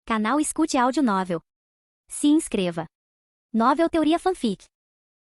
Canal Escute Áudio Novel. Se inscreva. Novel Teoria Fanfic.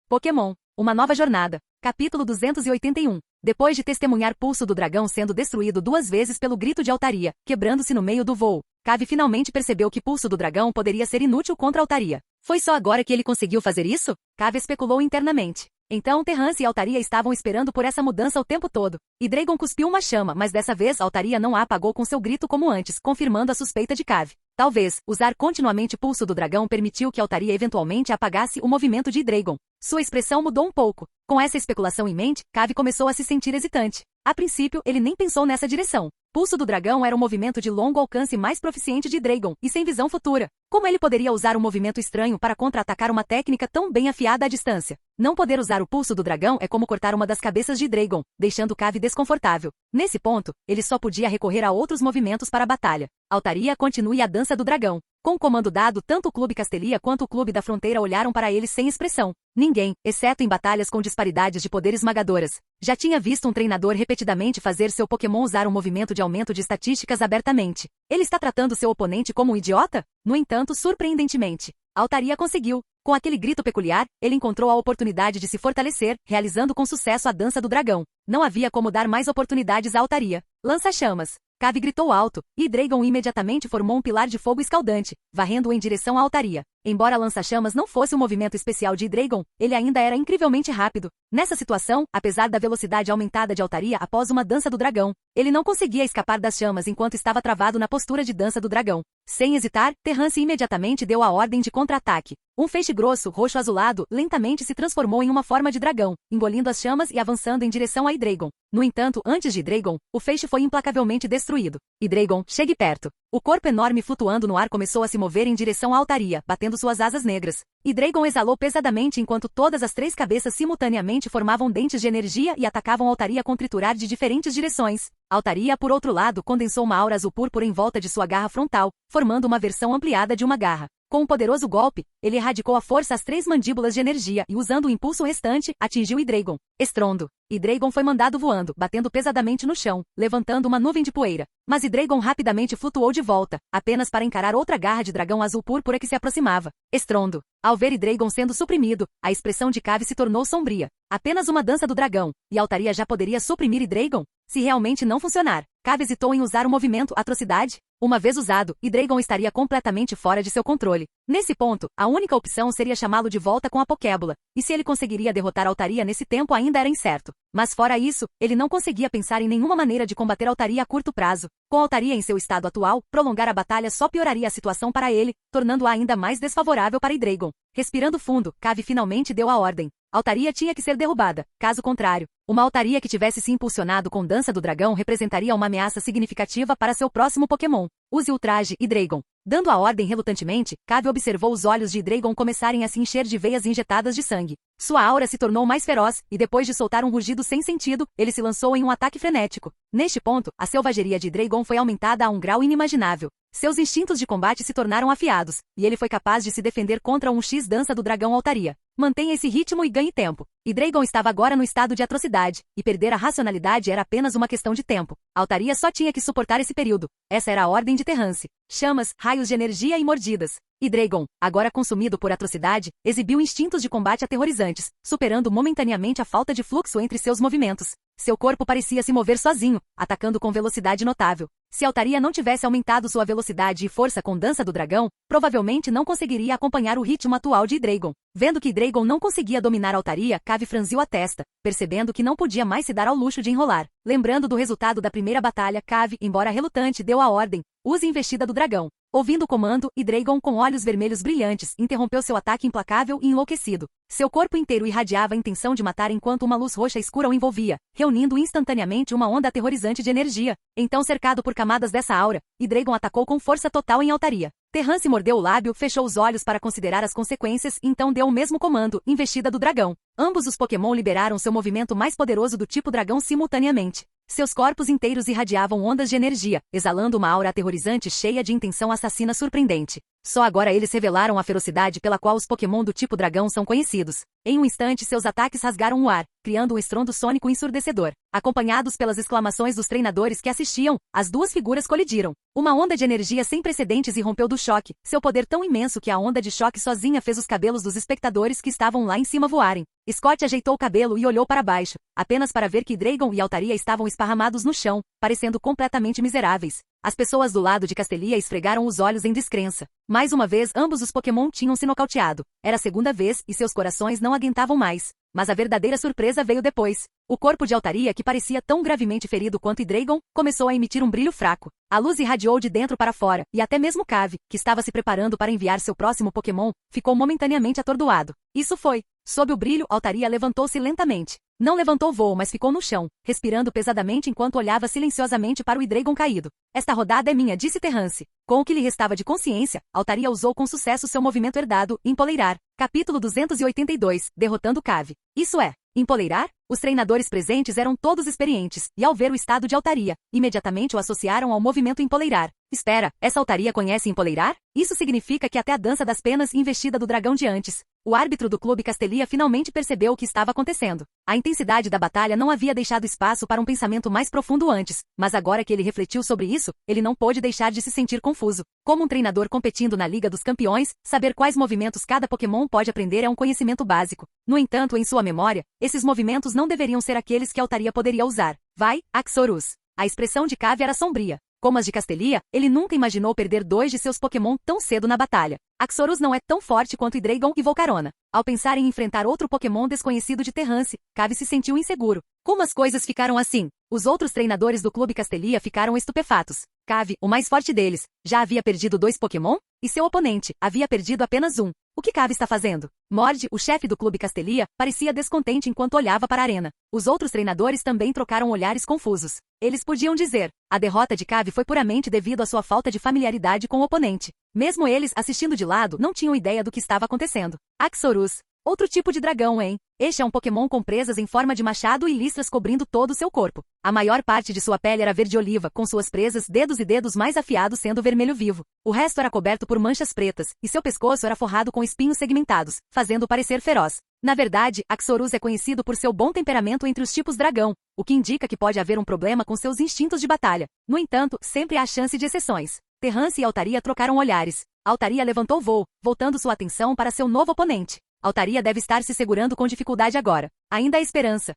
Pokémon, uma nova jornada. Capítulo 281. Depois de testemunhar Pulso do Dragão sendo destruído 2 vezes pelo grito de Altaria, quebrando-se no meio do voo, Cavi finalmente percebeu que Pulso do Dragão poderia ser inútil contra Altaria. Foi só agora que ele conseguiu fazer isso? Cavi especulou internamente. Então Terrance e Altaria estavam esperando por essa mudança o tempo todo. E Dragon cuspiu uma chama, mas dessa vez Altaria não a apagou com seu grito como antes, confirmando a suspeita de Cavi. Talvez, usar continuamente Pulso do Dragão permitiu que Altaria eventualmente apagasse o movimento de Dragon. Sua expressão mudou um pouco. Com essa especulação em mente, Cavi começou a se sentir hesitante. A princípio, ele nem pensou nessa direção. Pulso do Dragão era o movimento de longo alcance mais proficiente de Dragon, e sem visão futura. Como ele poderia usar um movimento estranho para contra-atacar uma técnica tão bem afiada à distância? Não poder usar o Pulso do Dragão é como cortar uma das cabeças de Dragon, deixando Cavi desconfortável. Nesse ponto, ele só podia recorrer a outros movimentos para a batalha. Altaria continue a dança do dragão. Com o comando dado, tanto o Clube Castelia quanto o Clube da Fronteira olharam para ele sem expressão. Ninguém, exceto em batalhas com disparidades de poder esmagadoras, já tinha visto um treinador repetidamente fazer seu Pokémon usar um movimento de aumento de estatísticas abertamente. Ele está tratando seu oponente como um idiota? No entanto, surpreendentemente, Altaria conseguiu. Com aquele grito peculiar, ele encontrou a oportunidade de se fortalecer, realizando com sucesso a dança do dragão. Não havia como dar mais oportunidades a Altaria. Lança-chamas. Cavi gritou alto, e Dragon imediatamente formou um pilar de fogo escaldante, varrendo-o em direção à Altaria. Embora lança-chamas não fosse um movimento especial de Dragon, ele ainda era incrivelmente rápido. Nessa situação, apesar da velocidade aumentada de Altaria após uma dança do dragão, ele não conseguia escapar das chamas enquanto estava travado na postura de dança do dragão. Sem hesitar, Terrance imediatamente deu a ordem de contra-ataque. Um feixe grosso, roxo-azulado, lentamente se transformou em uma forma de dragão, engolindo as chamas e avançando em direção a Hydreigon. No entanto, antes de Hydreigon, o feixe foi implacavelmente destruído. Hydreigon, chegue perto. O corpo enorme flutuando no ar começou a se mover em direção à Altaria, batendo suas asas negras. Hydreigon exalou pesadamente enquanto todas as 3 cabeças simultaneamente formavam dentes de energia e atacavam Altaria com triturar de diferentes direções. Altaria, por outro lado, condensou uma aura azul púrpura em volta de sua garra frontal, formando uma versão ampliada de uma garra. Com um poderoso golpe, ele erradicou à força as 3 mandíbulas de energia e, usando o impulso restante, atingiu Hydreigon. Estrondo. Hydreigon foi mandado voando, batendo pesadamente no chão, levantando uma nuvem de poeira. Mas Hydreigon rapidamente flutuou de volta, apenas para encarar outra garra de dragão azul púrpura que se aproximava. Estrondo. Ao ver Hydreigon sendo suprimido, a expressão de Cavi se tornou sombria. Apenas uma dança do dragão, e Altaria já poderia suprimir Hydreigon? Se realmente não funcionar, Cavi hesitou em usar o movimento Atrocidade. Uma vez usado, Hydreigon estaria completamente fora de seu controle. Nesse ponto, a única opção seria chamá-lo de volta com a Pokébola, e se ele conseguiria derrotar Altaria nesse tempo ainda era incerto. Mas fora isso, ele não conseguia pensar em nenhuma maneira de combater Altaria a curto prazo. Com Altaria em seu estado atual, prolongar a batalha só pioraria a situação para ele, tornando-a ainda mais desfavorável para Hydreigon. Respirando fundo, Cavi finalmente deu a ordem. Altaria tinha que ser derrubada. Caso contrário, uma Altaria que tivesse se impulsionado com Dança do Dragão representaria uma ameaça significativa para seu próximo Pokémon. Use o traje Hydreigon. Dando a ordem relutantemente, Cavi observou os olhos de Hydreigon começarem a se encher de veias injetadas de sangue. Sua aura se tornou mais feroz, e depois de soltar um rugido sem sentido, ele se lançou em um ataque frenético. Neste ponto, a selvageria de Hydreigon foi aumentada a um grau inimaginável. Seus instintos de combate se tornaram afiados, e ele foi capaz de se defender contra um X dança do dragão Altaria. Mantenha esse ritmo e ganhe tempo. Hydreigon estava agora no estado de atrocidade, e perder a racionalidade era apenas uma questão de tempo. Altaria só tinha que suportar esse período. Essa era a ordem de Terrance. Chamas, raios de energia e mordidas. Hydreigon, agora consumido por atrocidade, exibiu instintos de combate aterrorizantes, superando momentaneamente a falta de fluxo entre seus movimentos. Seu corpo parecia se mover sozinho, atacando com velocidade notável. Se Altaria não tivesse aumentado sua velocidade e força com Dança do Dragão, provavelmente não conseguiria acompanhar o ritmo atual de Hydreigon. Vendo que Hydreigon não conseguia dominar Altaria, Cavi franziu a testa, percebendo que não podia mais se dar ao luxo de enrolar. Lembrando do resultado da primeira batalha, Cavi, embora relutante, deu a ordem: use Investida do Dragão. Ouvindo o comando, Hydreigon, com olhos vermelhos brilhantes, interrompeu seu ataque implacável e enlouquecido. Seu corpo inteiro irradiava a intenção de matar enquanto uma luz roxa escura o envolvia, reunindo instantaneamente uma onda aterrorizante de energia. Então, cercado por camadas dessa aura, Hydreigon atacou com força total em Altaria. Terrance mordeu o lábio, fechou os olhos para considerar as consequências e então deu o mesmo comando: Investida do Dragão. Ambos os Pokémon liberaram seu movimento mais poderoso do tipo dragão simultaneamente. Seus corpos inteiros irradiavam ondas de energia, exalando uma aura aterrorizante cheia de intenção assassina surpreendente. Só agora eles revelaram a ferocidade pela qual os Pokémon do tipo dragão são conhecidos. Em um instante seus ataques rasgaram o ar, criando um estrondo sônico ensurdecedor. Acompanhados pelas exclamações dos treinadores que assistiam, as duas figuras colidiram. Uma onda de energia sem precedentes irrompeu do choque, seu poder tão imenso que a onda de choque sozinha fez os cabelos dos espectadores que estavam lá em cima voarem. Scott ajeitou o cabelo e olhou para baixo, apenas para ver que Dragon e Altaria estavam esparramados no chão, parecendo completamente miseráveis. As pessoas do lado de Castelia esfregaram os olhos em descrença. Mais uma vez, ambos os Pokémon tinham se nocauteado. Era a segunda vez e seus corações não aguentavam mais. Mas a verdadeira surpresa veio depois. O corpo de Altaria, que parecia tão gravemente ferido quanto Hydreigon, começou a emitir um brilho fraco. A luz irradiou de dentro para fora, e até mesmo Cave, que estava se preparando para enviar seu próximo Pokémon, ficou momentaneamente atordoado. Isso foi. Sob o brilho, Altaria levantou-se lentamente. Não levantou voo, mas ficou no chão, respirando pesadamente enquanto olhava silenciosamente para o Hydreigon caído. Esta rodada é minha, disse Terrance. Com o que lhe restava de consciência, Altaria usou com sucesso seu movimento herdado, Empoleirar. Capítulo 282, derrotando Cave. Isso é, empoleirar? Os treinadores presentes eram todos experientes, e ao ver o estado de Altaria, imediatamente o associaram ao movimento empoleirar. Espera, essa Altaria conhece empoleirar? Isso significa que até a dança das penas e investida do dragão de antes. O árbitro do clube Castelia finalmente percebeu o que estava acontecendo. A intensidade da batalha não havia deixado espaço para um pensamento mais profundo antes, mas agora que ele refletiu sobre isso, ele não pôde deixar de se sentir confuso. Como um treinador competindo na Liga dos Campeões, saber quais movimentos cada Pokémon pode aprender é um conhecimento básico. No entanto, em sua memória, esses movimentos não deveriam ser aqueles que Altaria poderia usar. Vai, Axorus! A expressão de Cave era sombria. Como as de Castelia, ele nunca imaginou perder dois de seus Pokémon tão cedo na batalha. Axorus não é tão forte quanto Hydreigon e Volcarona. Ao pensar em enfrentar outro Pokémon desconhecido de Terrance, Cave se sentiu inseguro. Como as coisas ficaram assim? Os outros treinadores do clube Castelia ficaram estupefatos. Cave, o mais forte deles, já havia perdido 2 Pokémon? E seu oponente havia perdido apenas 1. O que Cave está fazendo? Mord, o chefe do clube Castelia, parecia descontente enquanto olhava para a arena. Os outros treinadores também trocaram olhares confusos. Eles podiam dizer, a derrota de Cave foi puramente devido à sua falta de familiaridade com o oponente. Mesmo eles, assistindo de lado, não tinham ideia do que estava acontecendo. Axorus. Outro tipo de dragão, hein? Este é um Pokémon com presas em forma de machado e listras cobrindo todo o seu corpo. A maior parte de sua pele era verde-oliva, com suas presas, dedos e dedos mais afiados sendo vermelho vivo. O resto era coberto por manchas pretas, e seu pescoço era forrado com espinhos segmentados, fazendo-o parecer feroz. Na verdade, Axorus é conhecido por seu bom temperamento entre os tipos dragão, o que indica que pode haver um problema com seus instintos de batalha. No entanto, sempre há chance de exceções. Terrance e Altaria trocaram olhares. Altaria levantou voo, voltando sua atenção para seu novo oponente. Altaria deve estar se segurando com dificuldade agora. Ainda há esperança.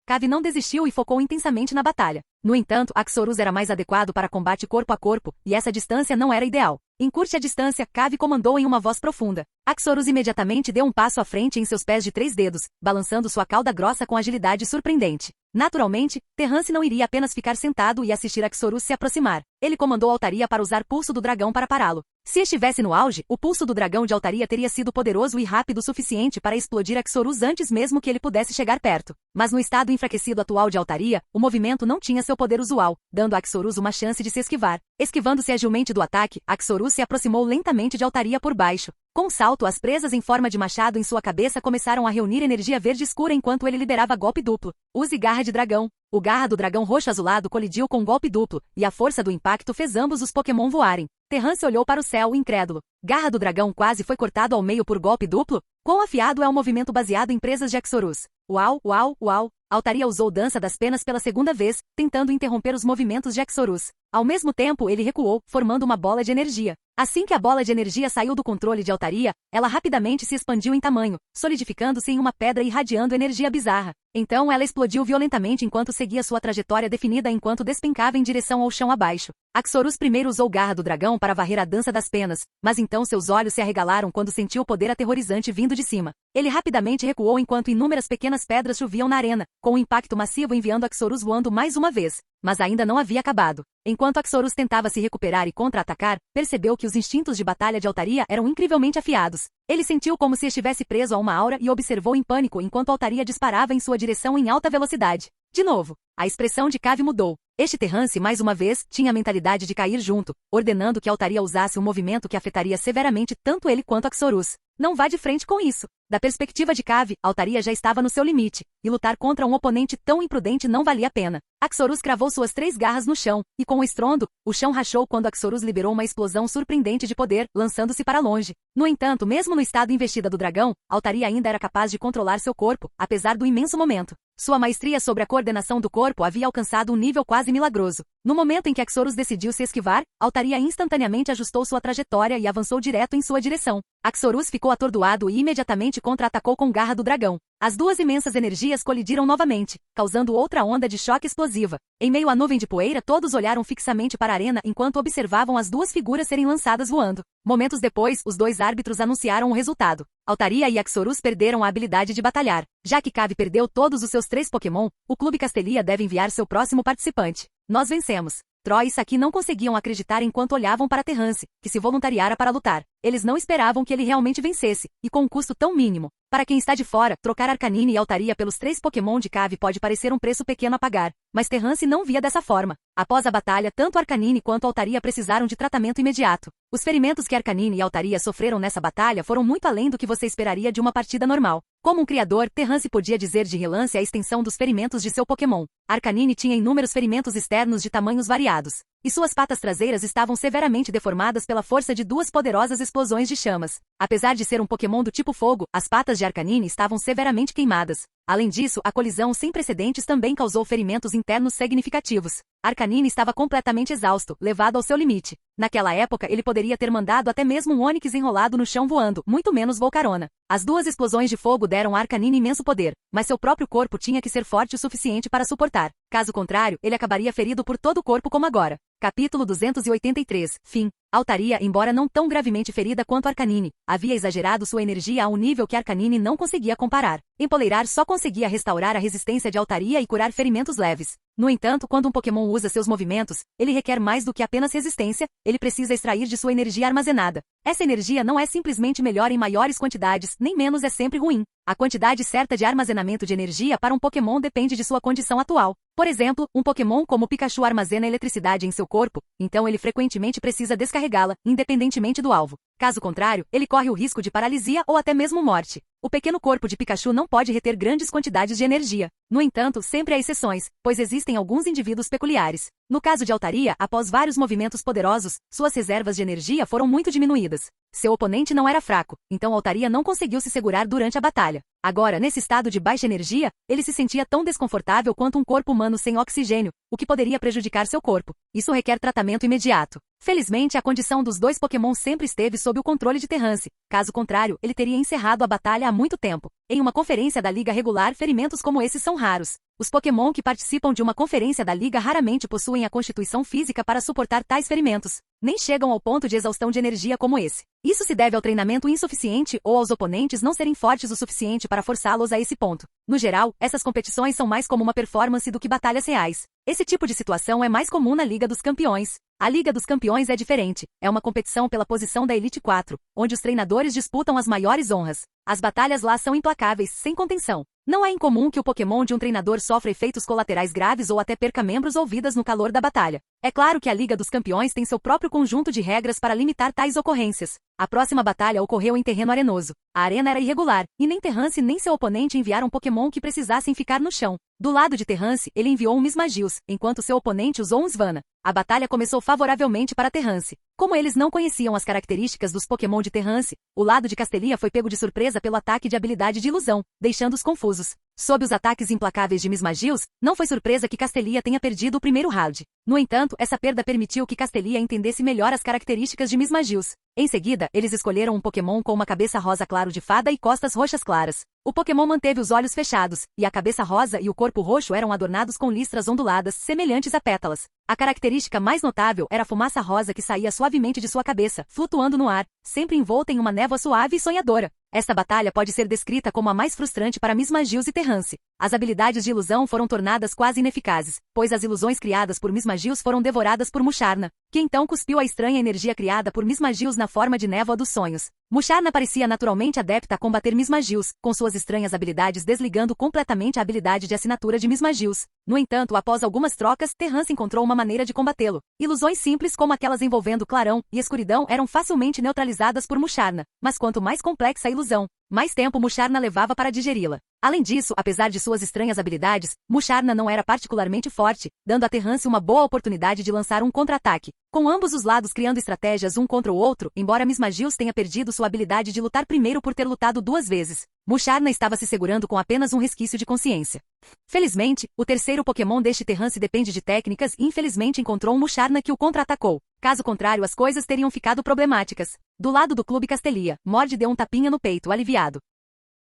Cave não desistiu e focou intensamente na batalha. No entanto, Axorus era mais adequado para combate corpo a corpo, e essa distância não era ideal. Encurte a distância, Cave comandou em uma voz profunda. Axorus imediatamente deu um passo à frente em seus pés de 3 dedos, balançando sua cauda grossa com agilidade surpreendente. Naturalmente, Terrance não iria apenas ficar sentado e assistir Axorus se aproximar. Ele comandou Altaria para usar Pulso do Dragão para pará-lo. Se estivesse no auge, o Pulso do Dragão de Altaria teria sido poderoso e rápido o suficiente para explodir Axorus antes mesmo que ele pudesse chegar perto. Mas no estado enfraquecido atual de Altaria, o movimento não tinha seu poder usual, dando a Axorus uma chance de se esquivar. Esquivando-se agilmente do ataque, Axorus se aproximou lentamente de Altaria por baixo. Com um salto, as presas em forma de machado em sua cabeça começaram a reunir energia verde escura enquanto ele liberava golpe duplo. Use Garra de Dragão. O Garra do Dragão roxo azulado colidiu com golpe duplo, e a força do impacto fez ambos os Pokémon voarem. Terrance olhou para o céu, incrédulo. Garra do Dragão quase foi cortado ao meio por golpe duplo? Quão afiado é o movimento baseado em presas de Axorus? Uau, uau, uau! Altaria usou Dança das Penas pela segunda vez, tentando interromper os movimentos de Axorus. Ao mesmo tempo, ele recuou, formando uma bola de energia. Assim que a bola de energia saiu do controle de Altaria, ela rapidamente se expandiu em tamanho, solidificando-se em uma pedra e irradiando energia bizarra. Então ela explodiu violentamente enquanto seguia sua trajetória definida enquanto despencava em direção ao chão abaixo. Axorus primeiro usou Garra do Dragão para varrer a Dança das Penas, mas então seus olhos se arregalaram quando sentiu o poder aterrorizante vindo de cima. Ele rapidamente recuou enquanto inúmeras pequenas pedras choviam na arena, com um impacto massivo enviando Axorus voando mais uma vez. Mas ainda não havia acabado. Enquanto Axorus tentava se recuperar e contra-atacar, percebeu que os instintos de batalha de Altaria eram incrivelmente afiados. Ele sentiu como se estivesse preso a uma aura e observou em pânico enquanto Altaria disparava em sua direção em alta velocidade. De novo, a expressão de Cave mudou. Este Terrance, mais uma vez, tinha a mentalidade de cair junto, ordenando que Altaria usasse um movimento que afetaria severamente tanto ele quanto Axorus. Não vá de frente com isso. Da perspectiva de Cave, Altaria já estava no seu limite, e lutar contra um oponente tão imprudente não valia a pena. Axorus cravou suas 3 garras no chão, e com um estrondo, o chão rachou quando Axorus liberou uma explosão surpreendente de poder, lançando-se para longe. No entanto, mesmo no estado investida do dragão, Altaria ainda era capaz de controlar seu corpo, apesar do imenso momento. Sua maestria sobre a coordenação do corpo havia alcançado um nível quase milagroso. No momento em que Axorus decidiu se esquivar, Altaria instantaneamente ajustou sua trajetória e avançou direto em sua direção. Axorus ficou atordoado e imediatamente contra-atacou com garra do dragão. As 2 imensas energias colidiram novamente, causando outra onda de choque explosiva. Em meio à nuvem de poeira, todos olharam fixamente para a arena enquanto observavam as 2 figuras serem lançadas voando. Momentos depois, os 2 árbitros anunciaram o resultado. Altaria e Axorus perderam a habilidade de batalhar. Já que Cave perdeu todos os seus 3 Pokémon, o Clube Castelia deve enviar seu próximo participante. Nós vencemos. Troy e Saki não conseguiam acreditar enquanto olhavam para Terrance, que se voluntariara para lutar. Eles não esperavam que ele realmente vencesse, e com um custo tão mínimo. Para quem está de fora, trocar Arcanine e Altaria pelos 3 Pokémon de Cave pode parecer um preço pequeno a pagar, mas Terrance não via dessa forma. Após a batalha, tanto Arcanine quanto Altaria precisaram de tratamento imediato. Os ferimentos que Arcanine e Altaria sofreram nessa batalha foram muito além do que você esperaria de uma partida normal. Como um criador, Terrance podia dizer de relance a extensão dos ferimentos de seu Pokémon. Arcanine tinha inúmeros ferimentos externos de tamanhos variados, e suas patas traseiras estavam severamente deformadas pela força de 2 poderosas explosões de chamas. Apesar de ser um Pokémon do tipo fogo, as patas de Arcanine estavam severamente queimadas. Além disso, a colisão sem precedentes também causou ferimentos internos significativos. Arcanine estava completamente exausto, levado ao seu limite. Naquela época, ele poderia ter mandado até mesmo um Onix enrolado no chão voando, muito menos Volcarona. As 2 explosões de fogo deram a Arcanine imenso poder, mas seu próprio corpo tinha que ser forte o suficiente para suportar. Caso contrário, ele acabaria ferido por todo o corpo como agora. Capítulo 283. Fim. Altaria, embora não tão gravemente ferida quanto Arcanine, havia exagerado sua energia a um nível que Arcanine não conseguia comparar. Empoleirar só conseguia restaurar a resistência de Altaria e curar ferimentos leves. No entanto, quando um Pokémon usa seus movimentos, ele requer mais do que apenas resistência, ele precisa extrair de sua energia armazenada. Essa energia não é simplesmente melhor em maiores quantidades, nem menos é sempre ruim. A quantidade certa de armazenamento de energia para um Pokémon depende de sua condição atual. Por exemplo, um Pokémon como Pikachu armazena eletricidade em seu corpo, então ele frequentemente precisa descarregá-la, independentemente do alvo. Caso contrário, ele corre o risco de paralisia ou até mesmo morte. O pequeno corpo de Pikachu não pode reter grandes quantidades de energia. No entanto, sempre há exceções, pois existem alguns indivíduos peculiares. No caso de Altaria, após vários movimentos poderosos, suas reservas de energia foram muito diminuídas. Seu oponente não era fraco, então Altaria não conseguiu se segurar durante a batalha. Agora, nesse estado de baixa energia, ele se sentia tão desconfortável quanto um corpo humano sem oxigênio, o que poderia prejudicar seu corpo. Isso requer tratamento imediato. Felizmente, a condição dos 2 Pokémon sempre esteve sob o controle de Terrance. Caso contrário, ele teria encerrado a batalha há muito tempo. Em uma conferência da Liga regular, ferimentos como esses são raros. Os Pokémon que participam de uma conferência da Liga raramente possuem a constituição física para suportar tais ferimentos. Nem chegam ao ponto de exaustão de energia como esse. Isso se deve ao treinamento insuficiente ou aos oponentes não serem fortes o suficiente para forçá-los a esse ponto. No geral, essas competições são mais como uma performance do que batalhas reais. Esse tipo de situação é mais comum na Liga dos Campeões. A Liga dos Campeões é diferente. É uma competição pela posição da Elite 4, onde os treinadores disputam as maiores honras. As batalhas lá são implacáveis, sem contenção. Não é incomum que o Pokémon de um treinador sofra efeitos colaterais graves ou até perca membros ou vidas no calor da batalha. É claro que a Liga dos Campeões tem seu próprio conjunto de regras para limitar tais ocorrências. A próxima batalha ocorreu em terreno arenoso. A arena era irregular, e nem Terrance nem seu oponente enviaram Pokémon que precisassem ficar no chão. Do lado de Terrance, ele enviou um Mismagius, enquanto seu oponente usou um Svanna. A batalha começou favoravelmente para Terrance. Como eles não conheciam as características dos Pokémon de Terrance, o lado de Castelia foi pego de surpresa pelo ataque de habilidade de ilusão, deixando-os confusos. Sob os ataques implacáveis de Mismagius, não foi surpresa que Castelia tenha perdido o primeiro round. No entanto, essa perda permitiu que Castelia entendesse melhor as características de Mismagius. Em seguida, eles escolheram um Pokémon com uma cabeça rosa claro de fada e costas roxas claras. O Pokémon manteve os olhos fechados, e a cabeça rosa e o corpo roxo eram adornados com listras onduladas, semelhantes a pétalas. A característica mais notável era a fumaça rosa que saía suavemente de sua cabeça, flutuando no ar, sempre envolta em uma névoa suave e sonhadora. Esta batalha pode ser descrita como a mais frustrante para Mismagius e Terrance. As habilidades de ilusão foram tornadas quase ineficazes, pois as ilusões criadas por Mismagius foram devoradas por Musharna, que então cuspiu a estranha energia criada por Mismagius na forma de névoa dos sonhos. Musharna parecia naturalmente adepta a combater Mismagius, com suas estranhas habilidades desligando completamente a habilidade de assinatura de Mismagius. No entanto, após algumas trocas, Terrance encontrou uma maneira de combatê-lo. Ilusões simples como aquelas envolvendo clarão e escuridão eram facilmente neutralizadas por Musharna, mas quanto mais complexa a ilusão, mais tempo Musharna levava para digeri-la. Além disso, apesar de suas estranhas habilidades, Musharna não era particularmente forte, dando a Terrance uma boa oportunidade de lançar um contra-ataque, com ambos os lados criando estratégias um contra o outro, embora Miss Magius tenha perdido sua habilidade de lutar primeiro por ter lutado 2 vezes. Musharna estava se segurando com apenas um resquício de consciência. Felizmente, o terceiro Pokémon deste Terrance depende de técnicas e infelizmente encontrou um Musharna que o contra-atacou. Caso contrário, as coisas teriam ficado problemáticas. Do lado do Clube Castelia, Mord deu um tapinha no peito, aliviado.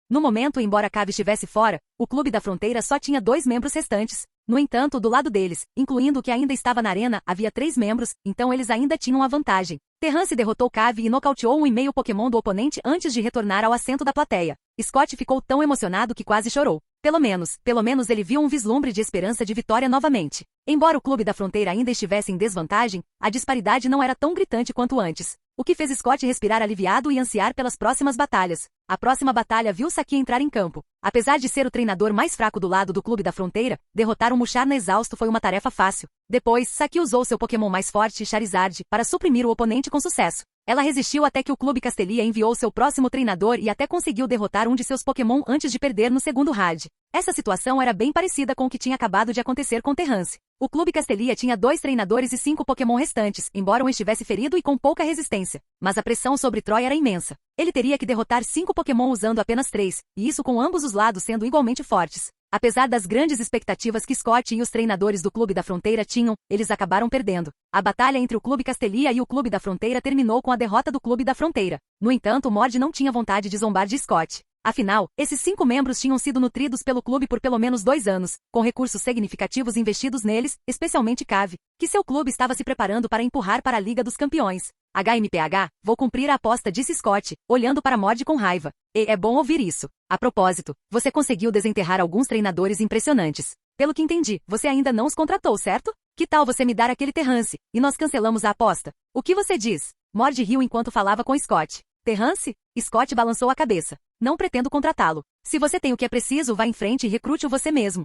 No momento, embora Cave estivesse fora, o Clube da Fronteira só tinha 2 membros restantes. No entanto, do lado deles, incluindo o que ainda estava na arena, havia 3 membros, então eles ainda tinham a vantagem. Terrance derrotou Cave e nocauteou um e-mail Pokémon do oponente antes de retornar ao assento da plateia. Scott ficou tão emocionado que quase chorou. Pelo menos ele viu um vislumbre de esperança de vitória novamente. Embora o Clube da Fronteira ainda estivesse em desvantagem, a disparidade não era tão gritante quanto antes, o que fez Scott respirar aliviado e ansiar pelas próximas batalhas. A próxima batalha viu Saki entrar em campo. Apesar de ser o treinador mais fraco do lado do Clube da Fronteira, derrotar um Musharna exausto foi uma tarefa fácil. Depois, Saki usou seu Pokémon mais forte, Charizard, para suprimir o oponente com sucesso. Ela resistiu até que o Clube Castelia enviou seu próximo treinador e até conseguiu derrotar um de seus Pokémon antes de perder no segundo raid. Essa situação era bem parecida com o que tinha acabado de acontecer com Terrance. O Clube Castelia tinha 2 treinadores e 5 Pokémon restantes, embora um estivesse ferido e com pouca resistência. Mas a pressão sobre Troy era imensa. Ele teria que derrotar 5 Pokémon usando apenas 3, e isso com ambos os lados sendo igualmente fortes. Apesar das grandes expectativas que Scott e os treinadores do Clube da Fronteira tinham, eles acabaram perdendo. A batalha entre o Clube Castelia e o Clube da Fronteira terminou com a derrota do Clube da Fronteira. No entanto, Mord não tinha vontade de zombar de Scott. Afinal, esses 5 membros tinham sido nutridos pelo clube por pelo menos 2 anos, com recursos significativos investidos neles, especialmente Cave, que seu clube estava se preparando para empurrar para a Liga dos Campeões. HMPH, vou cumprir a aposta, disse Scott, olhando para Mord com raiva. E é bom ouvir isso. A propósito, você conseguiu desenterrar alguns treinadores impressionantes. Pelo que entendi, você ainda não os contratou, certo? Que tal você me dar aquele Terrance, e nós cancelamos a aposta? O que você diz? Mord riu enquanto falava com Scott. Terrance? Scott balançou a cabeça. Não pretendo contratá-lo. Se você tem o que é preciso, vá em frente e recrute-o você mesmo.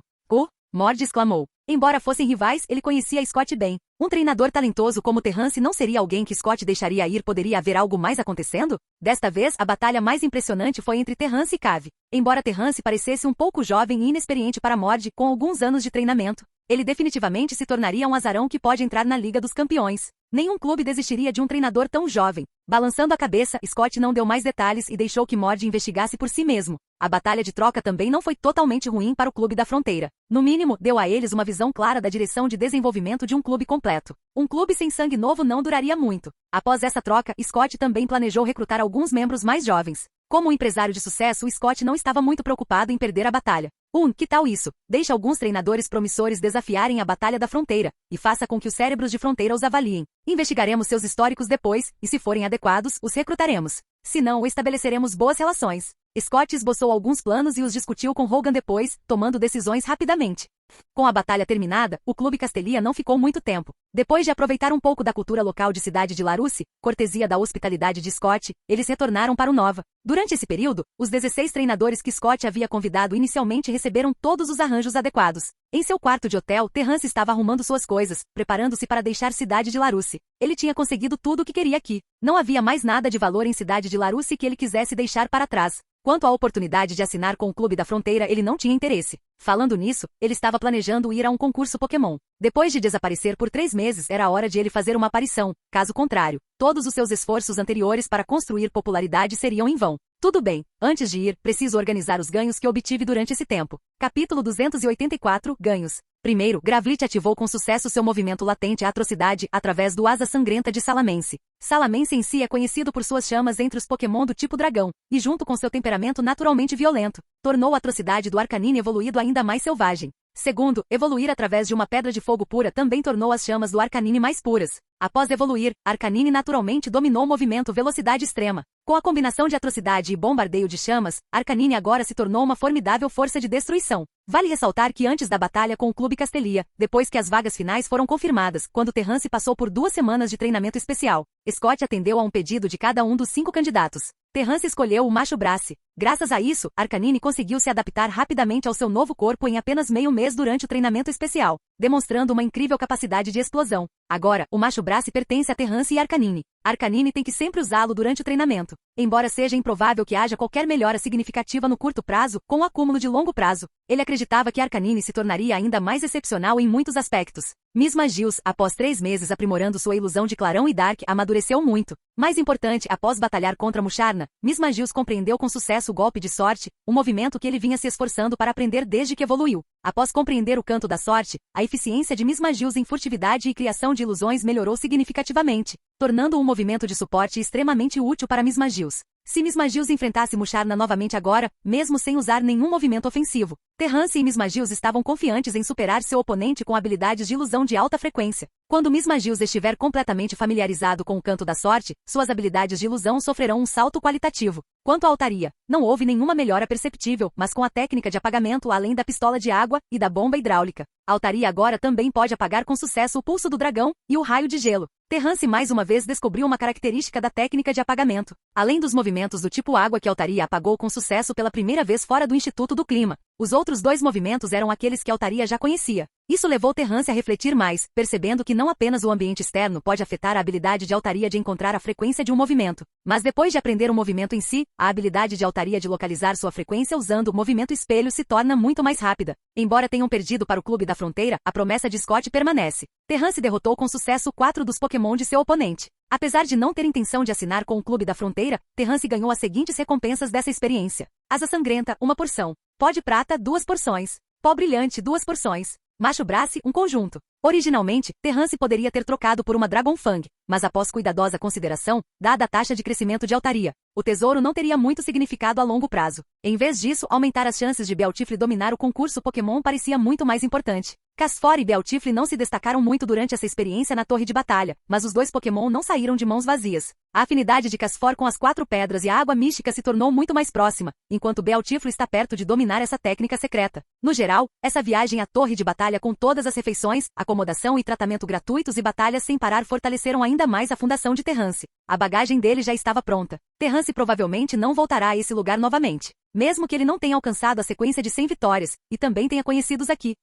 Mord exclamou. Embora fossem rivais, ele conhecia Scott bem. Um treinador talentoso como Terrance não seria alguém que Scott deixaria ir? Poderia haver algo mais acontecendo? Desta vez, a batalha mais impressionante foi entre Terrance e Cave. Embora Terrance parecesse um pouco jovem e inexperiente para Mord, com alguns anos de treinamento, ele definitivamente se tornaria um azarão que pode entrar na Liga dos Campeões. Nenhum clube desistiria de um treinador tão jovem. Balançando a cabeça, Scott não deu mais detalhes e deixou que Mord investigasse por si mesmo. A batalha de troca também não foi totalmente ruim para o Clube da Fronteira. No mínimo, deu a eles uma visão clara da direção de desenvolvimento de um clube completo. Um clube sem sangue novo não duraria muito. Após essa troca, Scott também planejou recrutar alguns membros mais jovens. Como um empresário de sucesso, Scott não estava muito preocupado em perder a batalha. Que tal isso? Deixe alguns treinadores promissores desafiarem a Batalha da Fronteira, e faça com que os cérebros de Fronteira os avaliem. Investigaremos seus históricos depois, e se forem adequados, os recrutaremos. Se não, estabeleceremos boas relações. Scott esboçou alguns planos e os discutiu com Hogan depois, tomando decisões rapidamente. Com a batalha terminada, o Clube Castelia não ficou muito tempo. Depois de aproveitar um pouco da cultura local de cidade de Larousse, cortesia da hospitalidade de Scott, eles retornaram para o Nova. Durante esse período, os 16 treinadores que Scott havia convidado inicialmente receberam todos os arranjos adequados. Em seu quarto de hotel, Terrance estava arrumando suas coisas, preparando-se para deixar cidade de Larousse. Ele tinha conseguido tudo o que queria aqui. Não havia mais nada de valor em cidade de Larousse que ele quisesse deixar para trás. Quanto à oportunidade de assinar com o Clube da Fronteira, ele não tinha interesse. Falando nisso, ele estava planejando ir a um concurso Pokémon. Depois de desaparecer por 3 meses, era hora de ele fazer uma aparição. Caso contrário, todos os seus esforços anteriores para construir popularidade seriam em vão. Tudo bem, antes de ir, preciso organizar os ganhos que obtive durante esse tempo. Capítulo 284, Ganhos. Primeiro, Gravlit ativou com sucesso seu movimento latente à atrocidade através do Asa Sangrenta de Salamence. Salamence em si é conhecido por suas chamas entre os Pokémon do tipo dragão, e junto com seu temperamento naturalmente violento, tornou a atrocidade do Arcanine evoluído ainda mais selvagem. Segundo, evoluir através de uma pedra de fogo pura também tornou as chamas do Arcanine mais puras. Após evoluir, Arcanine naturalmente dominou o movimento velocidade extrema. Com a combinação de atrocidade e bombardeio de chamas, Arcanine agora se tornou uma formidável força de destruição. Vale ressaltar que antes da batalha com o Clube Castelia, depois que as vagas finais foram confirmadas, quando Terrance passou por 2 semanas de treinamento especial, Scott atendeu a um pedido de cada um dos 5 candidatos. Terrance escolheu o Macho Brace. Graças a isso, Arcanine conseguiu se adaptar rapidamente ao seu novo corpo em apenas meio mês durante o treinamento especial, demonstrando uma incrível capacidade de explosão. Agora, o Macho Brace pertence a Terrance e Arcanine. Arcanine tem que sempre usá-lo durante o treinamento. Embora seja improvável que haja qualquer melhora significativa no curto prazo, com o acúmulo de longo prazo, ele acreditava que Arcanine se tornaria ainda mais excepcional em muitos aspectos. Miss Magius, após 3 meses aprimorando sua ilusão de clarão e Dark, amadureceu muito. Mais importante, após batalhar contra Musharna, Miss Magius compreendeu com sucesso o golpe de sorte, um movimento que ele vinha se esforçando para aprender desde que evoluiu. Após compreender o canto da sorte, a eficiência de Miss Magius em furtividade e criação de ilusões melhorou significativamente, tornando um movimento de suporte extremamente útil para Miss Magius. Se Miss Magius enfrentasse Musharna novamente agora, mesmo sem usar nenhum movimento ofensivo, Terrance e Miss Magius estavam confiantes em superar seu oponente com habilidades de ilusão de alta frequência. Quando Miss Magius estiver completamente familiarizado com o canto da sorte, suas habilidades de ilusão sofrerão um salto qualitativo. Quanto à Altaria, não houve nenhuma melhora perceptível, mas com a técnica de apagamento além da pistola de água e da bomba hidráulica, a Altaria agora também pode apagar com sucesso o pulso do dragão e o raio de gelo. Terrance mais uma vez descobriu uma característica da técnica de apagamento. Além dos movimentos do tipo água que a Altaria apagou com sucesso pela primeira vez fora do Instituto do Clima, os outros 2 movimentos eram aqueles que a Altaria já conhecia. Isso levou Terrance a refletir mais, percebendo que não apenas o ambiente externo pode afetar a habilidade de Altaria de encontrar a frequência de um movimento, mas depois de aprender o movimento em si, a habilidade de Altaria de localizar sua frequência usando o movimento espelho se torna muito mais rápida. Embora tenham perdido para o Clube da Fronteira, a promessa de Scott permanece. Terrance derrotou com sucesso 4 dos Pokémon de seu oponente. Apesar de não ter intenção de assinar com o Clube da Fronteira, Terrance ganhou as seguintes recompensas dessa experiência: Asa Sangrenta, 1 porção. Pó de Prata, 2 porções. Pó Brilhante, 2 porções. Macho Brace, um conjunto. Originalmente, Terrance poderia ter trocado por uma Dragon Fang, mas após cuidadosa consideração, dada a taxa de crescimento de Altaria, o tesouro não teria muito significado a longo prazo. Em vez disso, aumentar as chances de Bealtifle dominar o concurso Pokémon parecia muito mais importante. Casfor e Bealtifle não se destacaram muito durante essa experiência na Torre de Batalha, mas os 2 Pokémon não saíram de mãos vazias. A afinidade de Casfor com as 4 pedras e a água mística se tornou muito mais próxima, enquanto Bealtifle está perto de dominar essa técnica secreta. No geral, essa viagem à Torre de Batalha com todas as refeições, acomodação e tratamento gratuitos e batalhas sem parar fortaleceram ainda mais a fundação de Terrance. A bagagem dele já estava pronta. Terrance provavelmente não voltará a esse lugar novamente, mesmo que ele não tenha alcançado a sequência de 100 vitórias, e também tenha conhecidos aqui.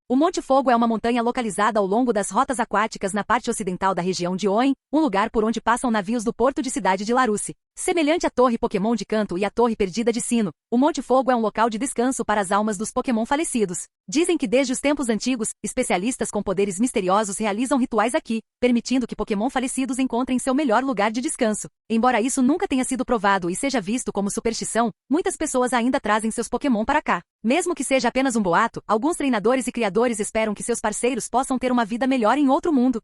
O Monte Fogo é uma montanha localizada ao longo das rotas aquáticas na parte ocidental da região de Oen, um lugar por onde passam navios do porto de cidade de Larousse. Semelhante à Torre Pokémon de Canto e à Torre Perdida de Sino, o Monte Fogo é um local de descanso para as almas dos Pokémon falecidos. Dizem que desde os tempos antigos, especialistas com poderes misteriosos realizam rituais aqui, permitindo que Pokémon falecidos encontrem seu melhor lugar de descanso. Embora isso nunca tenha sido provado e seja visto como superstição, muitas pessoas ainda trazem seus Pokémon para cá. Mesmo que seja apenas um boato, alguns treinadores e criadores esperam que seus parceiros possam ter uma vida melhor em outro mundo.